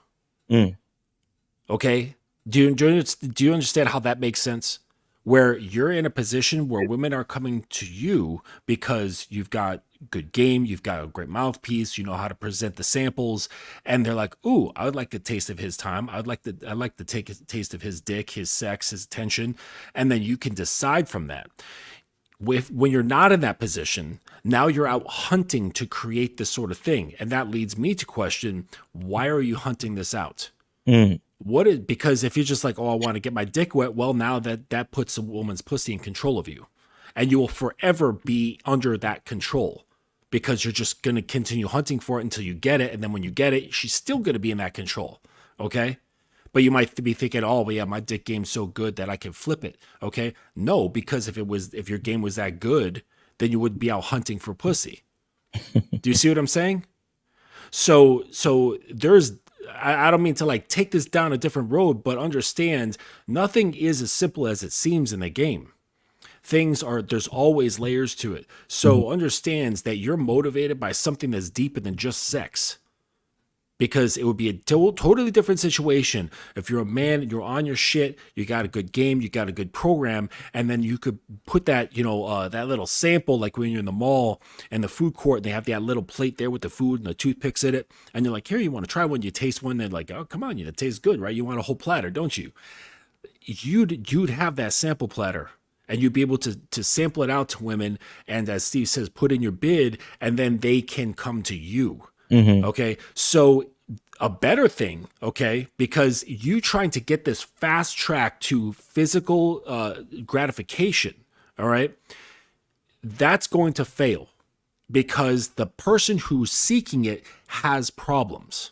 Okay, do you understand how that makes sense? Where you're in a position where women are coming to you because you've got good game, you've got a great mouthpiece, you know how to present the samples, and they're like, "Ooh, I would like the taste of his time. I'd like to take a taste of his dick, his sex, his attention," and then you can decide from that. When you're not in that position, now you're out hunting to create this sort of thing, and that leads me to question: why are you hunting this out? Because if you're just like, oh, I want to get my dick wet, well, now that puts a woman's pussy in control of you, and you will forever be under that control, because you're just going to continue hunting for it until you get it. And then when you get it, she's still going to be in that control. Okay. But you might be thinking, oh, but yeah, my dick game's so good that I can flip it. Okay. No, because if your game was that good, then you would be out hunting for pussy. Do you see what I'm saying? So there's, I don't mean to like take this down a different road, but understand nothing is as simple as it seems in the game. There's always layers to it. So understands that you're motivated by something that's deeper than just sex. Because it would be a totally different situation if you're a man and you're on your shit, you got a good game, you got a good program, and then you could put that, that little sample, like when you're in the mall and the food court, and they have that little plate there with the food and the toothpicks in it, and you're like, here, you want to try one? You taste one, they're like, oh, come on, it tastes good, right? You want a whole platter, don't you? You'd have that sample platter, and you'd be able to sample it out to women, and as Steve says, put in your bid, and then they can come to you. Okay, so a better thing, okay, because you trying to get this fast track to physical gratification, all right, that's going to fail because the person who's seeking it has problems.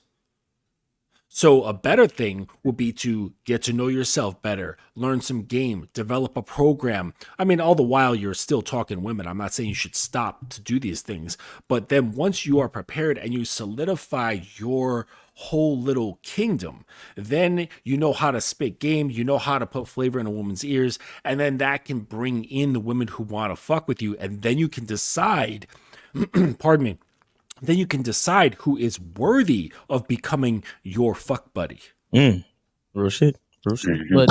So a better thing would be to get to know yourself better, learn some game, develop a program. I mean, all the while you're still talking women. I'm not saying you should stop to do these things, but then once you are prepared and you solidify your whole little kingdom, then you know how to spit game, you know how to put flavor in a woman's ears, and then that can bring in the women who want to fuck with you, and then you can decide, pardon me, then you can decide who is worthy of becoming your fuck buddy. Real shit. But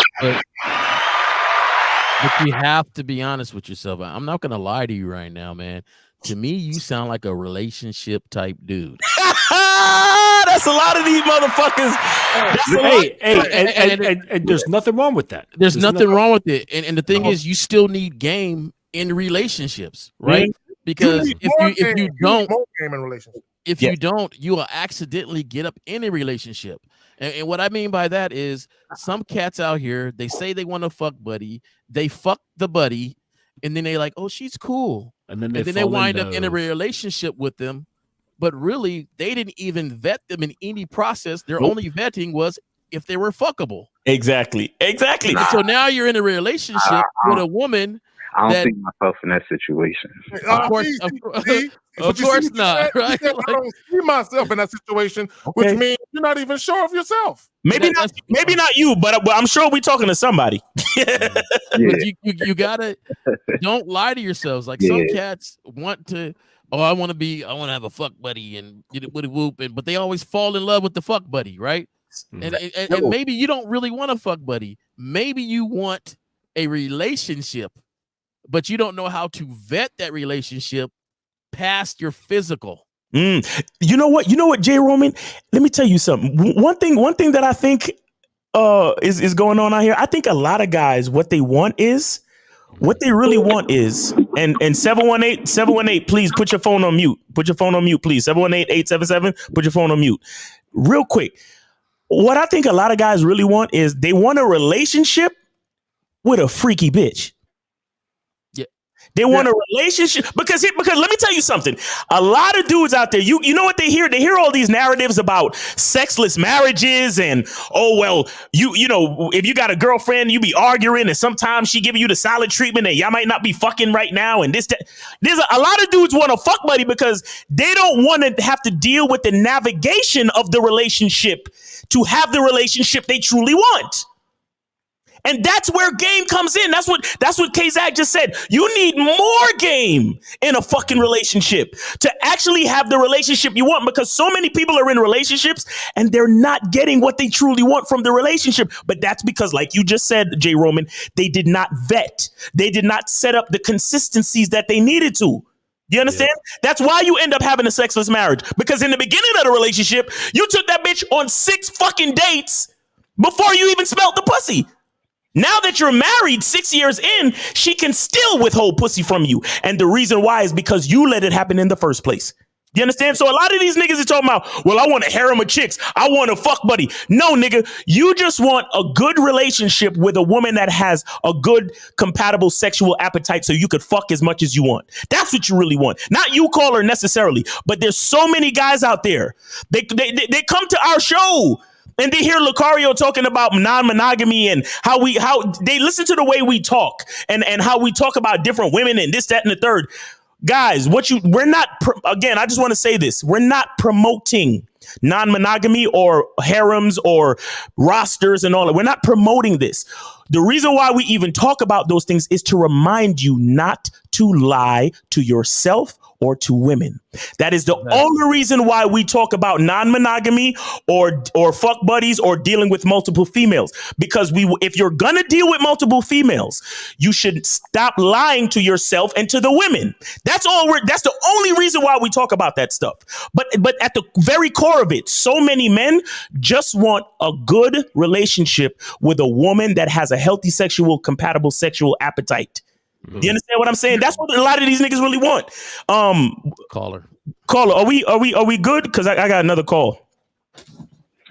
you have to be honest with yourself. I'm not gonna lie to you right now, man. To me, you sound like a relationship type dude. That's a lot of these motherfuckers. And there's nothing wrong with that. There's nothing wrong with it. And the thing is, you still need game in relationships, right? Because if you don't, more game in relationships. if you don't, you will accidentally get up in a relationship. And what I mean by that is some cats out here, they say they want to fuck buddy, they fuck the buddy, and then they like, oh, she's cool. And then they wind up in a relationship with them. But really, they didn't even vet them in any process. Their only vetting was if they were fuckable. Exactly. And so now you're in a relationship with a woman. I don't see myself in that situation. Of course not. Right? I don't see myself in that situation, which means you're not even sure of yourself. Maybe not you, but I'm sure we're talking to somebody. But you gotta don't lie to yourselves. Like some cats want to. Oh, I want to have a fuck buddy and get it with a whoop, but they always fall in love with the fuck buddy, right? And maybe you don't really want a fuck buddy. Maybe you want a relationship, but you don't know how to vet that relationship past your physical. You know what, J. Roman? Let me tell you something. One thing that I think is going on out here. I think a lot of guys, what they really want is, and 718, please put your phone on mute. Put your phone on mute, please. 718-877, put your phone on mute. Real quick. What I think a lot of guys really want is they want a relationship with a freaky bitch. They want a relationship because let me tell you something. A lot of dudes out there, you know what they hear? They hear all these narratives about sexless marriages and you know, if you got a girlfriend, you be arguing and sometimes she giving you the silent treatment and y'all might not be fucking right now and this. There's a lot of dudes want a fuck buddy because they don't want to have to deal with the navigation of the relationship to have the relationship they truly want. And that's where game comes in. That's what K-Zach just said. You need more game in a fucking relationship to actually have the relationship you want, because so many people are in relationships and they're not getting what they truly want from the relationship. But that's because, like you just said, J. Roman, they did not vet. They did not set up the consistencies that they needed to. Do you understand? Yeah. That's why you end up having a sexless marriage, because in the beginning of the relationship, you took that bitch on 6 fucking dates before you even smelled the pussy. Now that you're married 6 years in, she can still withhold pussy from you. And the reason why is because you let it happen in the first place. You understand? So a lot of these niggas are talking about, well, I want a harem of chicks. I want a fuck buddy. No, nigga, you just want a good relationship with a woman that has a good compatible sexual appetite so you could fuck as much as you want. That's what you really want. Not you, caller, necessarily. But there's so many guys out there. They come to our show and they hear Lucario talking about non-monogamy and how they listen to the way we talk and how we talk about different women and this, that, and the third. Guys, again, I just want to say this. We're not promoting non-monogamy or harems or rosters and all that. We're not promoting this. The reason why we even talk about those things is to remind you not to lie to yourself or to women. That is the only reason why we talk about non-monogamy or fuck buddies or dealing with multiple females. Because if you're gonna deal with multiple females, you should stop lying to yourself and to the women. That's the only reason why we talk about that stuff. But at the very core of it, so many men just want a good relationship with a woman that has a healthy compatible sexual appetite. Do you understand what I'm saying? That's what a lot of these niggas really want. Caller, are we good? Because I got another call.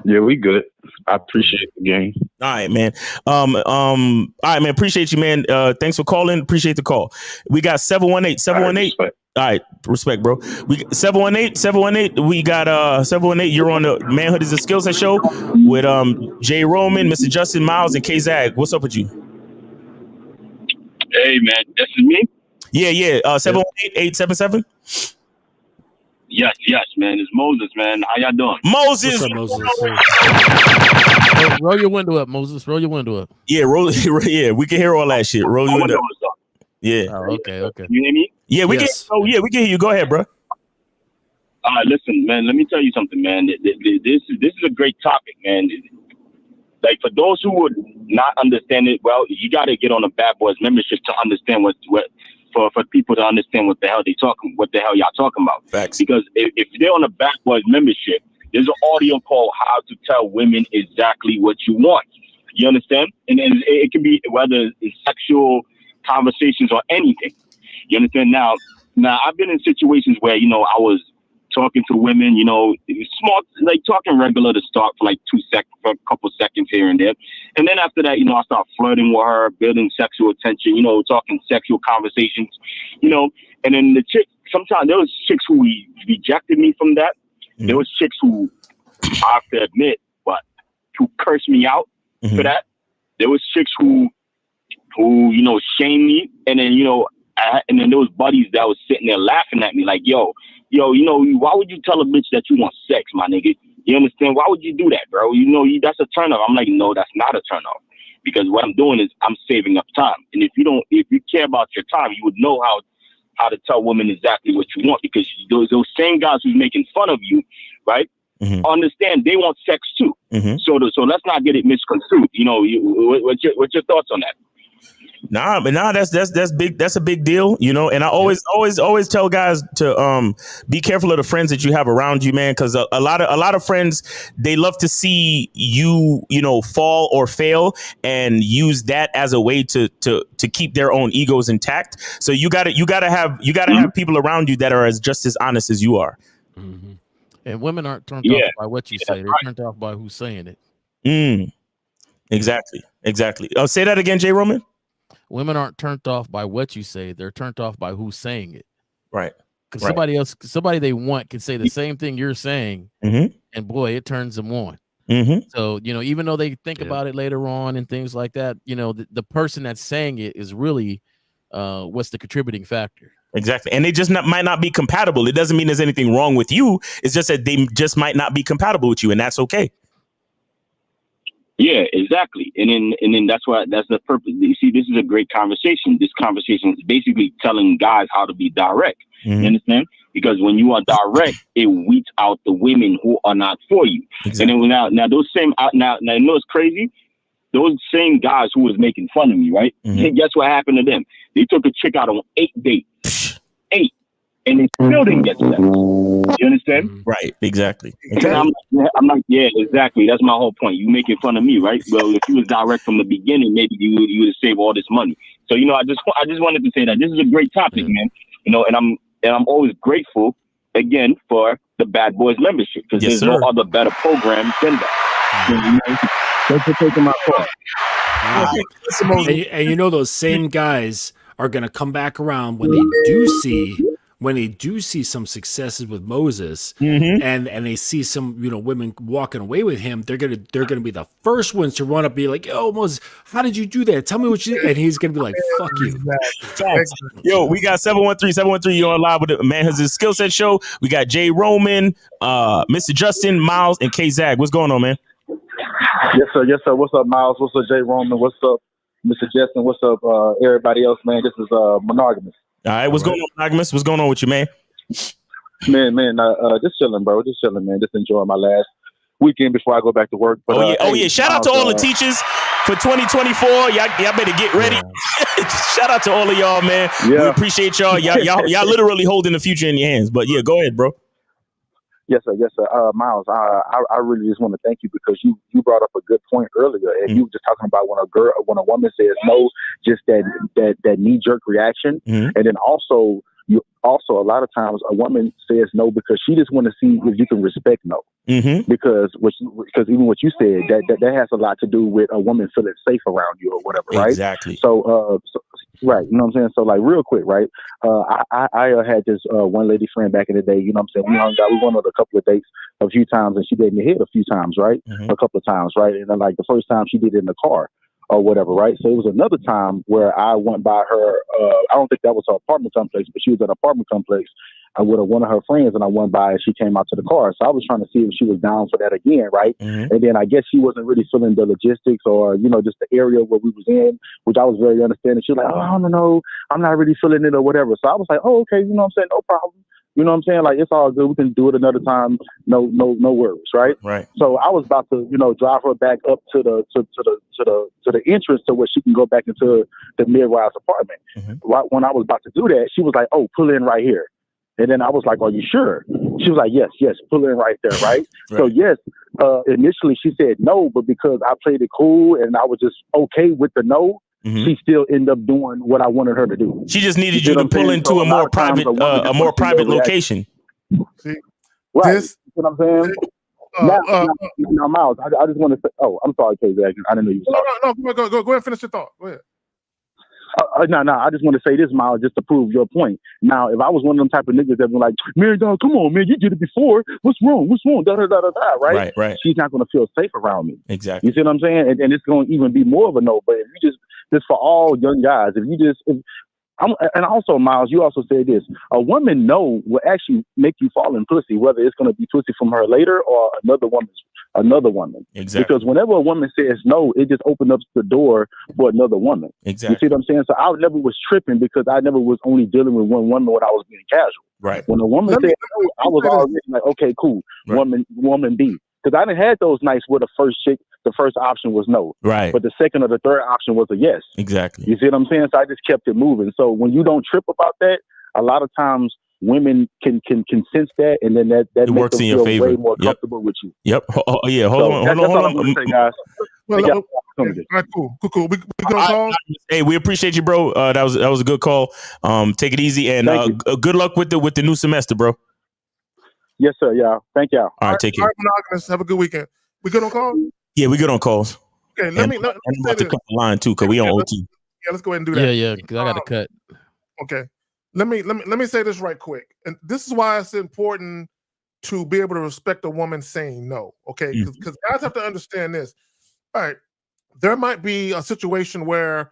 Yeah, we good. I appreciate the game. All right, man. All right, man. Appreciate you, man. Thanks for calling. Appreciate the call. We got 718. All right, respect, bro. We 718. We got 718. You're on the Manhood is a Skillset show with J. Roman, Mr. Justin Miles, and K-Zag. What's up with you? Hey, man, this is me? Yeah. 718-877? Yes, man. It's Moses, man. How y'all doing? Moses! What's up, Moses? Roll your window up, Moses. Roll your window up. Yeah, yeah, we can hear all that shit. Roll your window up. Yeah. Oh, okay. You hear me? Yeah, we can hear you. Go ahead, bro. Listen, man, let me tell you something, man. This is a great topic, man. Like, for those who would not understand it, well, you got to get on a Bad Boys membership to understand for people to understand what the hell y'all talking about. Facts. Because if they're on a Bad Boys membership, There's an audio called How to Tell Women Exactly What You Want. You understand? And it can be whether it's sexual conversations or anything. You understand? Now I've been in situations where, you know, I was talking to women, you know, small, like talking regular to start for like 2 seconds, for a couple seconds here and there. And then after that, you know, I start flirting with her, building sexual tension, you know, talking sexual conversations, you know, and then the chick, sometimes there was chicks who rejected me from that. There was chicks who, I have to admit, but who cursed me out for that. There was chicks who, you know, shamed me. And then, you know, and then there was buddies that was sitting there laughing at me like, yo, you know, why would you tell a bitch that you want sex, my nigga? You understand? Why would you do that, bro? You know, that's a turn off. I'm like, no, that's not a turn off. Because what I'm doing is I'm saving up time. And if you care about your time, you would know how to tell women exactly what you want. Because those same guys who's making fun of you, right? Understand they want sex too. So let's not get it misconstrued. You know, what's your thoughts on that? Nah, that's big. That's a big deal, you know. And I always tell guys to be careful of the friends that you have around you, man, because a lot of friends, they love to see you know, fall or fail and use that as a way to keep their own egos intact. So you gotta have people around you that are just as honest as you are. And women aren't turned off by what you say; they're turned off by who's saying it. Exactly. Oh, say that again, J. Roman. Women aren't turned off by what you say; they're turned off by who's saying it. Right. Because somebody they want can say the same thing you're saying, and boy, it turns them on. So, you know, even though they think about it later on and things like that, you know, the person that's saying it is really what's the contributing factor. Exactly. And they just might not be compatible. It doesn't mean there's anything wrong with you. It's just that they just might not be compatible with you, and that's okay. Yeah, exactly. And then that's the purpose. You see, this is a great conversation. This conversation is basically telling guys how to be direct. You understand? Because when you are direct, it weeds out the women who are not for you. Exactly. And then now those same now you know what's crazy? Those same guys who was making fun of me, right? Guess what happened to them? They took a chick out on 8 dates. 8. And they still didn't get sex. You understand? Right. Exactly. And I'm like, yeah, exactly. That's my whole point. You making fun of me, right? Well, if you was direct from the beginning, maybe you would have saved all this money. So, you know, I just wanted to say that this is a great topic, man. You know, and I'm always grateful again for the Bad Boys membership, because there's no other better program than that. Thanks for taking my call. And you know, those same guys are going to come back around when they do see some successes with Moses, and they see some, you know, women walking away with him. They're gonna be the first ones to run up, be like, "Yo, Moses, how did you do that? Tell me what you did." And he's gonna be like, "Fuck you." Yo, we got 713. You're on live with the Manhood's Skill Set Show. We got J. Roman, Mr. Justin, Miles, and K. Zag. What's going on, man? Yes, sir. What's up, Miles? What's up, J. Roman? What's up, Mr. Justin? What's up, everybody else, man? This is Monogamous. All right, what's going on, Monogamous? What's going on with you, man? Man, just chilling, bro. Just chilling, man. Just enjoying my last weekend before I go back to work. But, yeah. Shout out to all the teachers for 2024. Y'all better get ready. Shout out to all of y'all, man. Yeah. We appreciate y'all. Y'all literally holding the future in your hands. But yeah, go ahead, bro. Yes, sir. Miles, I really just want to thank you, because you brought up a good point earlier, and you were just talking about when a woman says no, just that knee jerk reaction, and then also a lot of times a woman says no because she just want to see if you can respect no, because even what you said, that has a lot to do with a woman feeling safe around you or whatever, right? Exactly. So right, you know what I'm saying? So like real quick, right? I had this one lady friend back in the day, you know what I'm saying? We hung out, we went on a couple of dates a few times, and she gave me a hit a few times, right? A couple of times, right? And then like the first time she did it in the car or whatever, right? So it was another time where I went by her, I don't think that was her apartment complex, but she was at an apartment complex with one of her friends, and I went by and she came out to the car. So I was trying to see if she was down for that again, right? And then I guess she wasn't really feeling the logistics or, you know, just the area where we was in, which I was very understanding. She was like, oh, I don't know, I'm not really feeling it or whatever. So I was like, oh, okay, you know what I'm saying? No problem. You know what I'm saying? Like, it's all good. We can do it another time. No worries, right? Right. So I was about to, you know, drive her back up to the entrance to where she can go back into the mid-rise apartment. Right when I was about to do that, she was like, "Oh, pull in right here." And then I was like, "Are you sure?" She was like, yes, pull it in right there, right? Right. So yes, initially she said no, but because I played it cool and I was just okay with the no, she still ended up doing what I wanted her to do. She just needed see you what to I'm pull saying? into So a lot more of times private, a woman just wants to be able to location. See, right. this, you know what I'm saying? Now, Miles, I just want to say, oh, I'm sorry, KZ. I didn't know you was talking. no, go ahead and finish your thought. Go ahead. No, I just want to say this, Miles, just to prove your point. Now, if I was one of them type of niggas that were like, man, dog, come on, man, you did it before. What's wrong? Da, da, da, da, da, right? Right. She's not going to feel safe around me. Exactly. You see what I'm saying? And it's going to even be more of a no. But if you just for all young guys, and also, Miles, you also said this: a woman no will actually make you fall in pussy, whether it's going to be pussy from her later or another woman. Exactly. Because whenever a woman says no, it just opens up the door for another woman. Exactly. You see what I'm saying? So I never was tripping because I never was only dealing with one woman when I was being casual. Right. When a woman said no, I was already like, okay, cool, right. woman B. Because I didn't had those nights where the first option was no. Right. But the second or the third option was a yes. Exactly. You see what I'm saying? So I just kept it moving. So when you don't trip about that, a lot of times women can sense that, and then that it makes works them in your feel favor. way more comfortable with you. Yep. Yeah. Hold on. That's all I'm going to say, guys. Well, all right, cool. We gonna call? Hey, we appreciate you, bro. That was a good call. Take it easy, and good luck with the new semester, bro. Yes, sir. Yeah. Thank y'all. All right, take care. All right, monogamous. Have a good weekend. We good on call? Yeah, we good on calls. Okay, let me I'm about to cut the line too, because we on OT. Yeah, let's go ahead and do that. Yeah, because I got to cut. Okay. Let me say this right quick. And this is why it's important to be able to respect a woman saying no. Okay. Because guys have to understand this. All right. There might be a situation where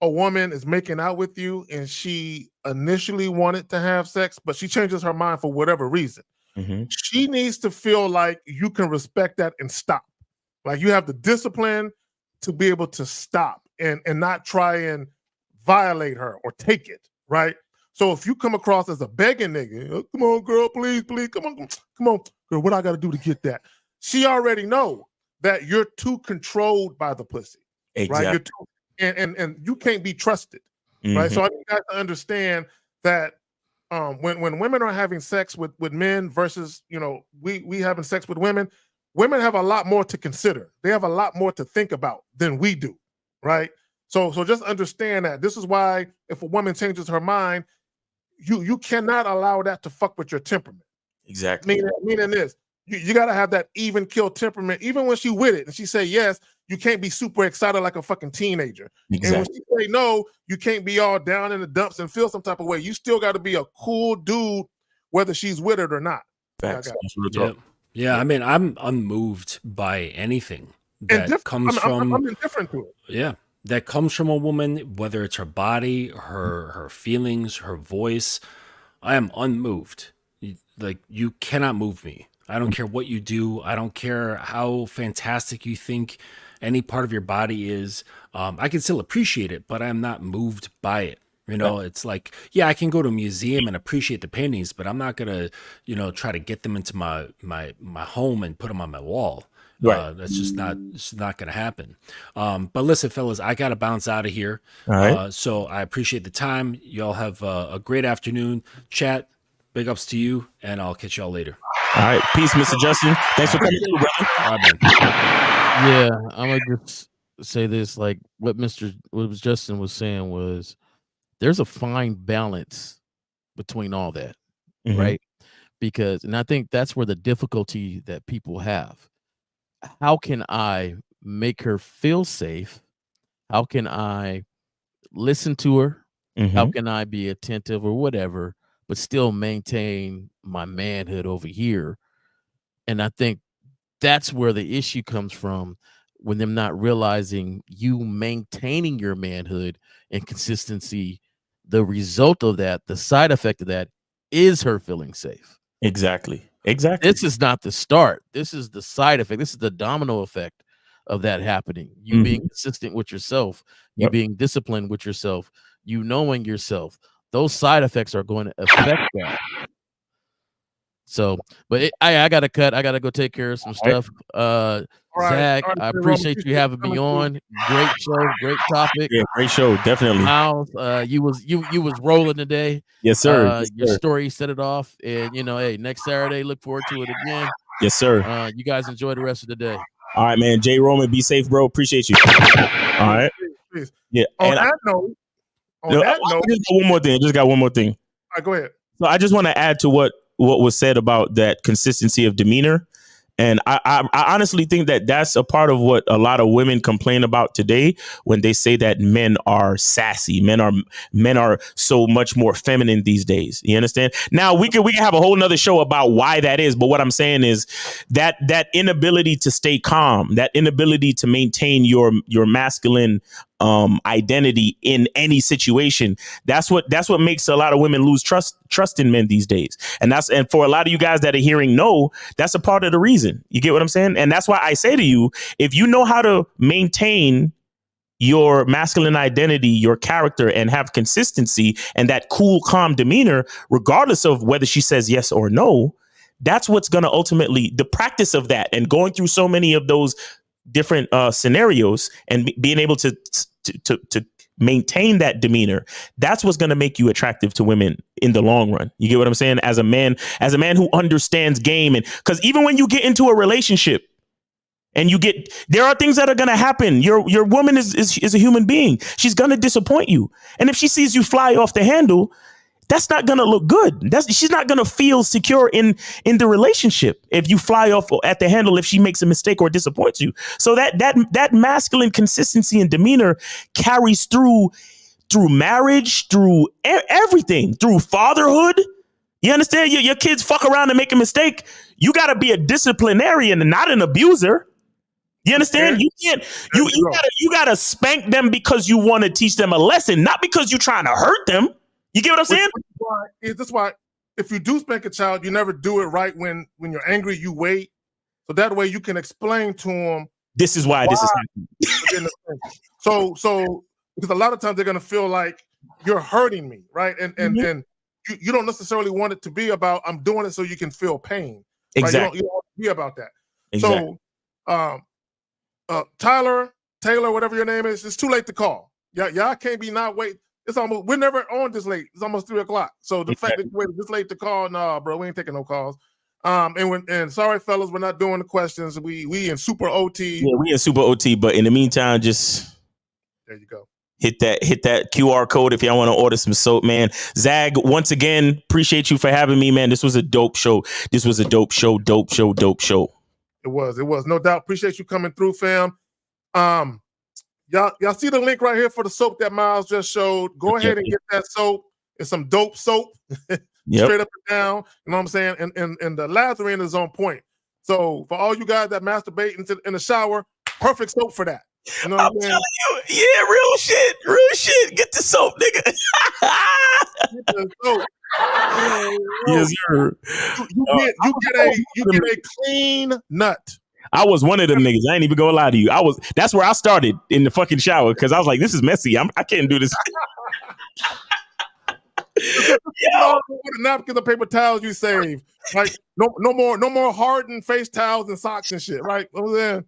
a woman is making out with you and she initially wanted to have sex, but she changes her mind for whatever reason. She needs to feel like you can respect that and stop. Like you have the discipline to be able to stop and not try and violate her or take it, right? So if you come across as a begging nigga, oh, come on, girl, please, come on, girl, what I got to do to get that? She already know that you're too controlled by the pussy, exactly. Right? You're too, and you can't be trusted, right? So I think you have to understand that when women are having sex with men versus we having sex with women have a lot more to consider. They have a lot more to think about than we do, right? So just understand that. This is why if a woman changes her mind, you cannot allow that to fuck with your temperament. Exactly. Meaning this, you got to have that even kill temperament. Even when she with it and she say yes, you can't be super excited like a fucking teenager. Exactly. And when she say no, you can't be all down in the dumps and feel some type of way. You still got to be a cool dude, whether she's with it or not. Facts. Yeah, I mean, I'm unmoved by anything that comes from. I'm indifferent to it. Yeah, that comes from a woman, whether it's her body, her feelings, her voice. I am unmoved. Like, you cannot move me. I don't care what you do. I don't care how fantastic you think any part of your body is. I can still appreciate it, but I'm not moved by it. It's like, yeah, I can go to a museum and appreciate the paintings, but I'm not gonna, try to get them into my home and put them on my wall. Right. That's just not gonna happen. But listen, fellas, I gotta bounce out of here. All right. So I appreciate the time. Y'all have a great afternoon. Chat, big ups to you, and I'll catch y'all later. All right. Peace, Mr. Justin. Thanks for coming through, brother. All right, man. Yeah, I'm gonna just say this, like what Justin was saying was, there's a fine balance between all that, right? Because, and I think that's where the difficulty that people have. How can I make her feel safe? How can I listen to her? How can I be attentive or whatever, but still maintain my manhood over here? And I think that's where the issue comes from, when them not realizing you maintaining your manhood and consistency. The result of that, the side effect of that, is her feeling safe. Exactly. This is not the start. This is the side effect. This is the domino effect of that happening. You being consistent with yourself, you being disciplined with yourself, you knowing yourself. Those side effects are going to affect that. So, but I got to cut. I got to go take care of some stuff. Zach, I appreciate you having me on. Great show, great topic. Yeah, great show, definitely. Miles, you was rolling today. Yes, sir. Your story set it off, and hey, next Saturday, look forward to it again. Yes, sir. You guys enjoy the rest of the day. All right, man. J. Roman, be safe, bro. Appreciate you. All right. Please. Yeah. On that note, I just got one more thing. All right, go ahead. So I just want to add to what was said about that consistency of demeanor. And I honestly think that that's a part of what a lot of women complain about today when they say that men are sassy. Men are so much more feminine these days. You understand? Now we can have a whole nother show about why that is. But what I'm saying is that inability to stay calm, that inability to maintain your masculine identity in any situation, that's what makes a lot of women lose trust in men these days. And for a lot of you guys that are hearing no, that's a part of the reason. You get what I'm saying? And that's why I say to you, if you know how to maintain your masculine identity, your character, and have consistency and that cool, calm demeanor, regardless of whether she says yes or no, that's what's going to ultimately, the practice of that and going through so many of those different scenarios and being able to maintain that demeanor, that's what's going to make you attractive to women in the long run. You get what I'm saying? As a man who understands game, and because even when you get into a relationship and there are things that are going to happen. Your woman is a human being. She's going to disappoint you. And if she sees you fly off the handle, that's not going to look good. She's not going to feel secure in the relationship if you fly off at the handle, if she makes a mistake or disappoints you. So that masculine consistency and demeanor carries through marriage, through everything, through fatherhood. You understand? Your kids fuck around and make a mistake. You got to be a disciplinarian and not an abuser. You understand? You can't. You gotta spank them because you want to teach them a lesson, not because you're trying to hurt them. You get what I'm saying? That's why if you do spank a child, you never do it right when you're angry. You wait, so that way you can explain to them. This is why this is happening. So because a lot of times they're gonna feel like you're hurting me, right? And you don't necessarily want it to be about I'm doing it so you can feel pain. Exactly. Right? You don't want it to be about that. Exactly. So Taylor, whatever your name is, it's too late to call. Y'all can't be not wait. We're never on this late. It's almost 3:00. So the fact that you waited this late to call, nah, bro, we ain't taking no calls. And sorry, fellas, we're not doing the questions. We in super OT. Yeah, we in super OT. But in the meantime, just there you go. Hit that QR code if y'all want to order some soap, man. Zag, once again, appreciate you for having me, man. This was a dope show. Dope show. It was no doubt. Appreciate you coming through, fam. Y'all see the link right here for the soap that Miles just showed. Go ahead and get that soap. It's some dope soap. Straight up and down. You know what I'm saying? And the lather is on point. So for all you guys that masturbate in the shower, perfect soap for that. You know what I'm saying? You, yeah, real shit. Get the soap, nigga. Get the soap. Yes, sir. You get a clean nut. I was one of them niggas. I ain't even gonna lie to you. That's where I started in the fucking shower because I was like, this is messy. I can't do this. The napkins and paper towels you save. Like no more hardened face towels and socks and shit. Right? Yeah,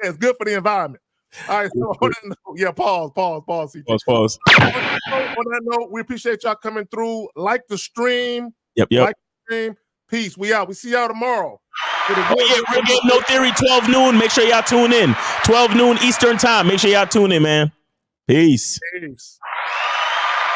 it's good for the environment. All right, so on that note, pause. CT. Pause. On that note, we appreciate y'all coming through. Like the stream. Yep. Like the stream. Peace. We out. We see y'all tomorrow. No Theory, 12 noon. Make sure y'all tune in. 12 noon Eastern time. Make sure y'all tune in, man. Peace.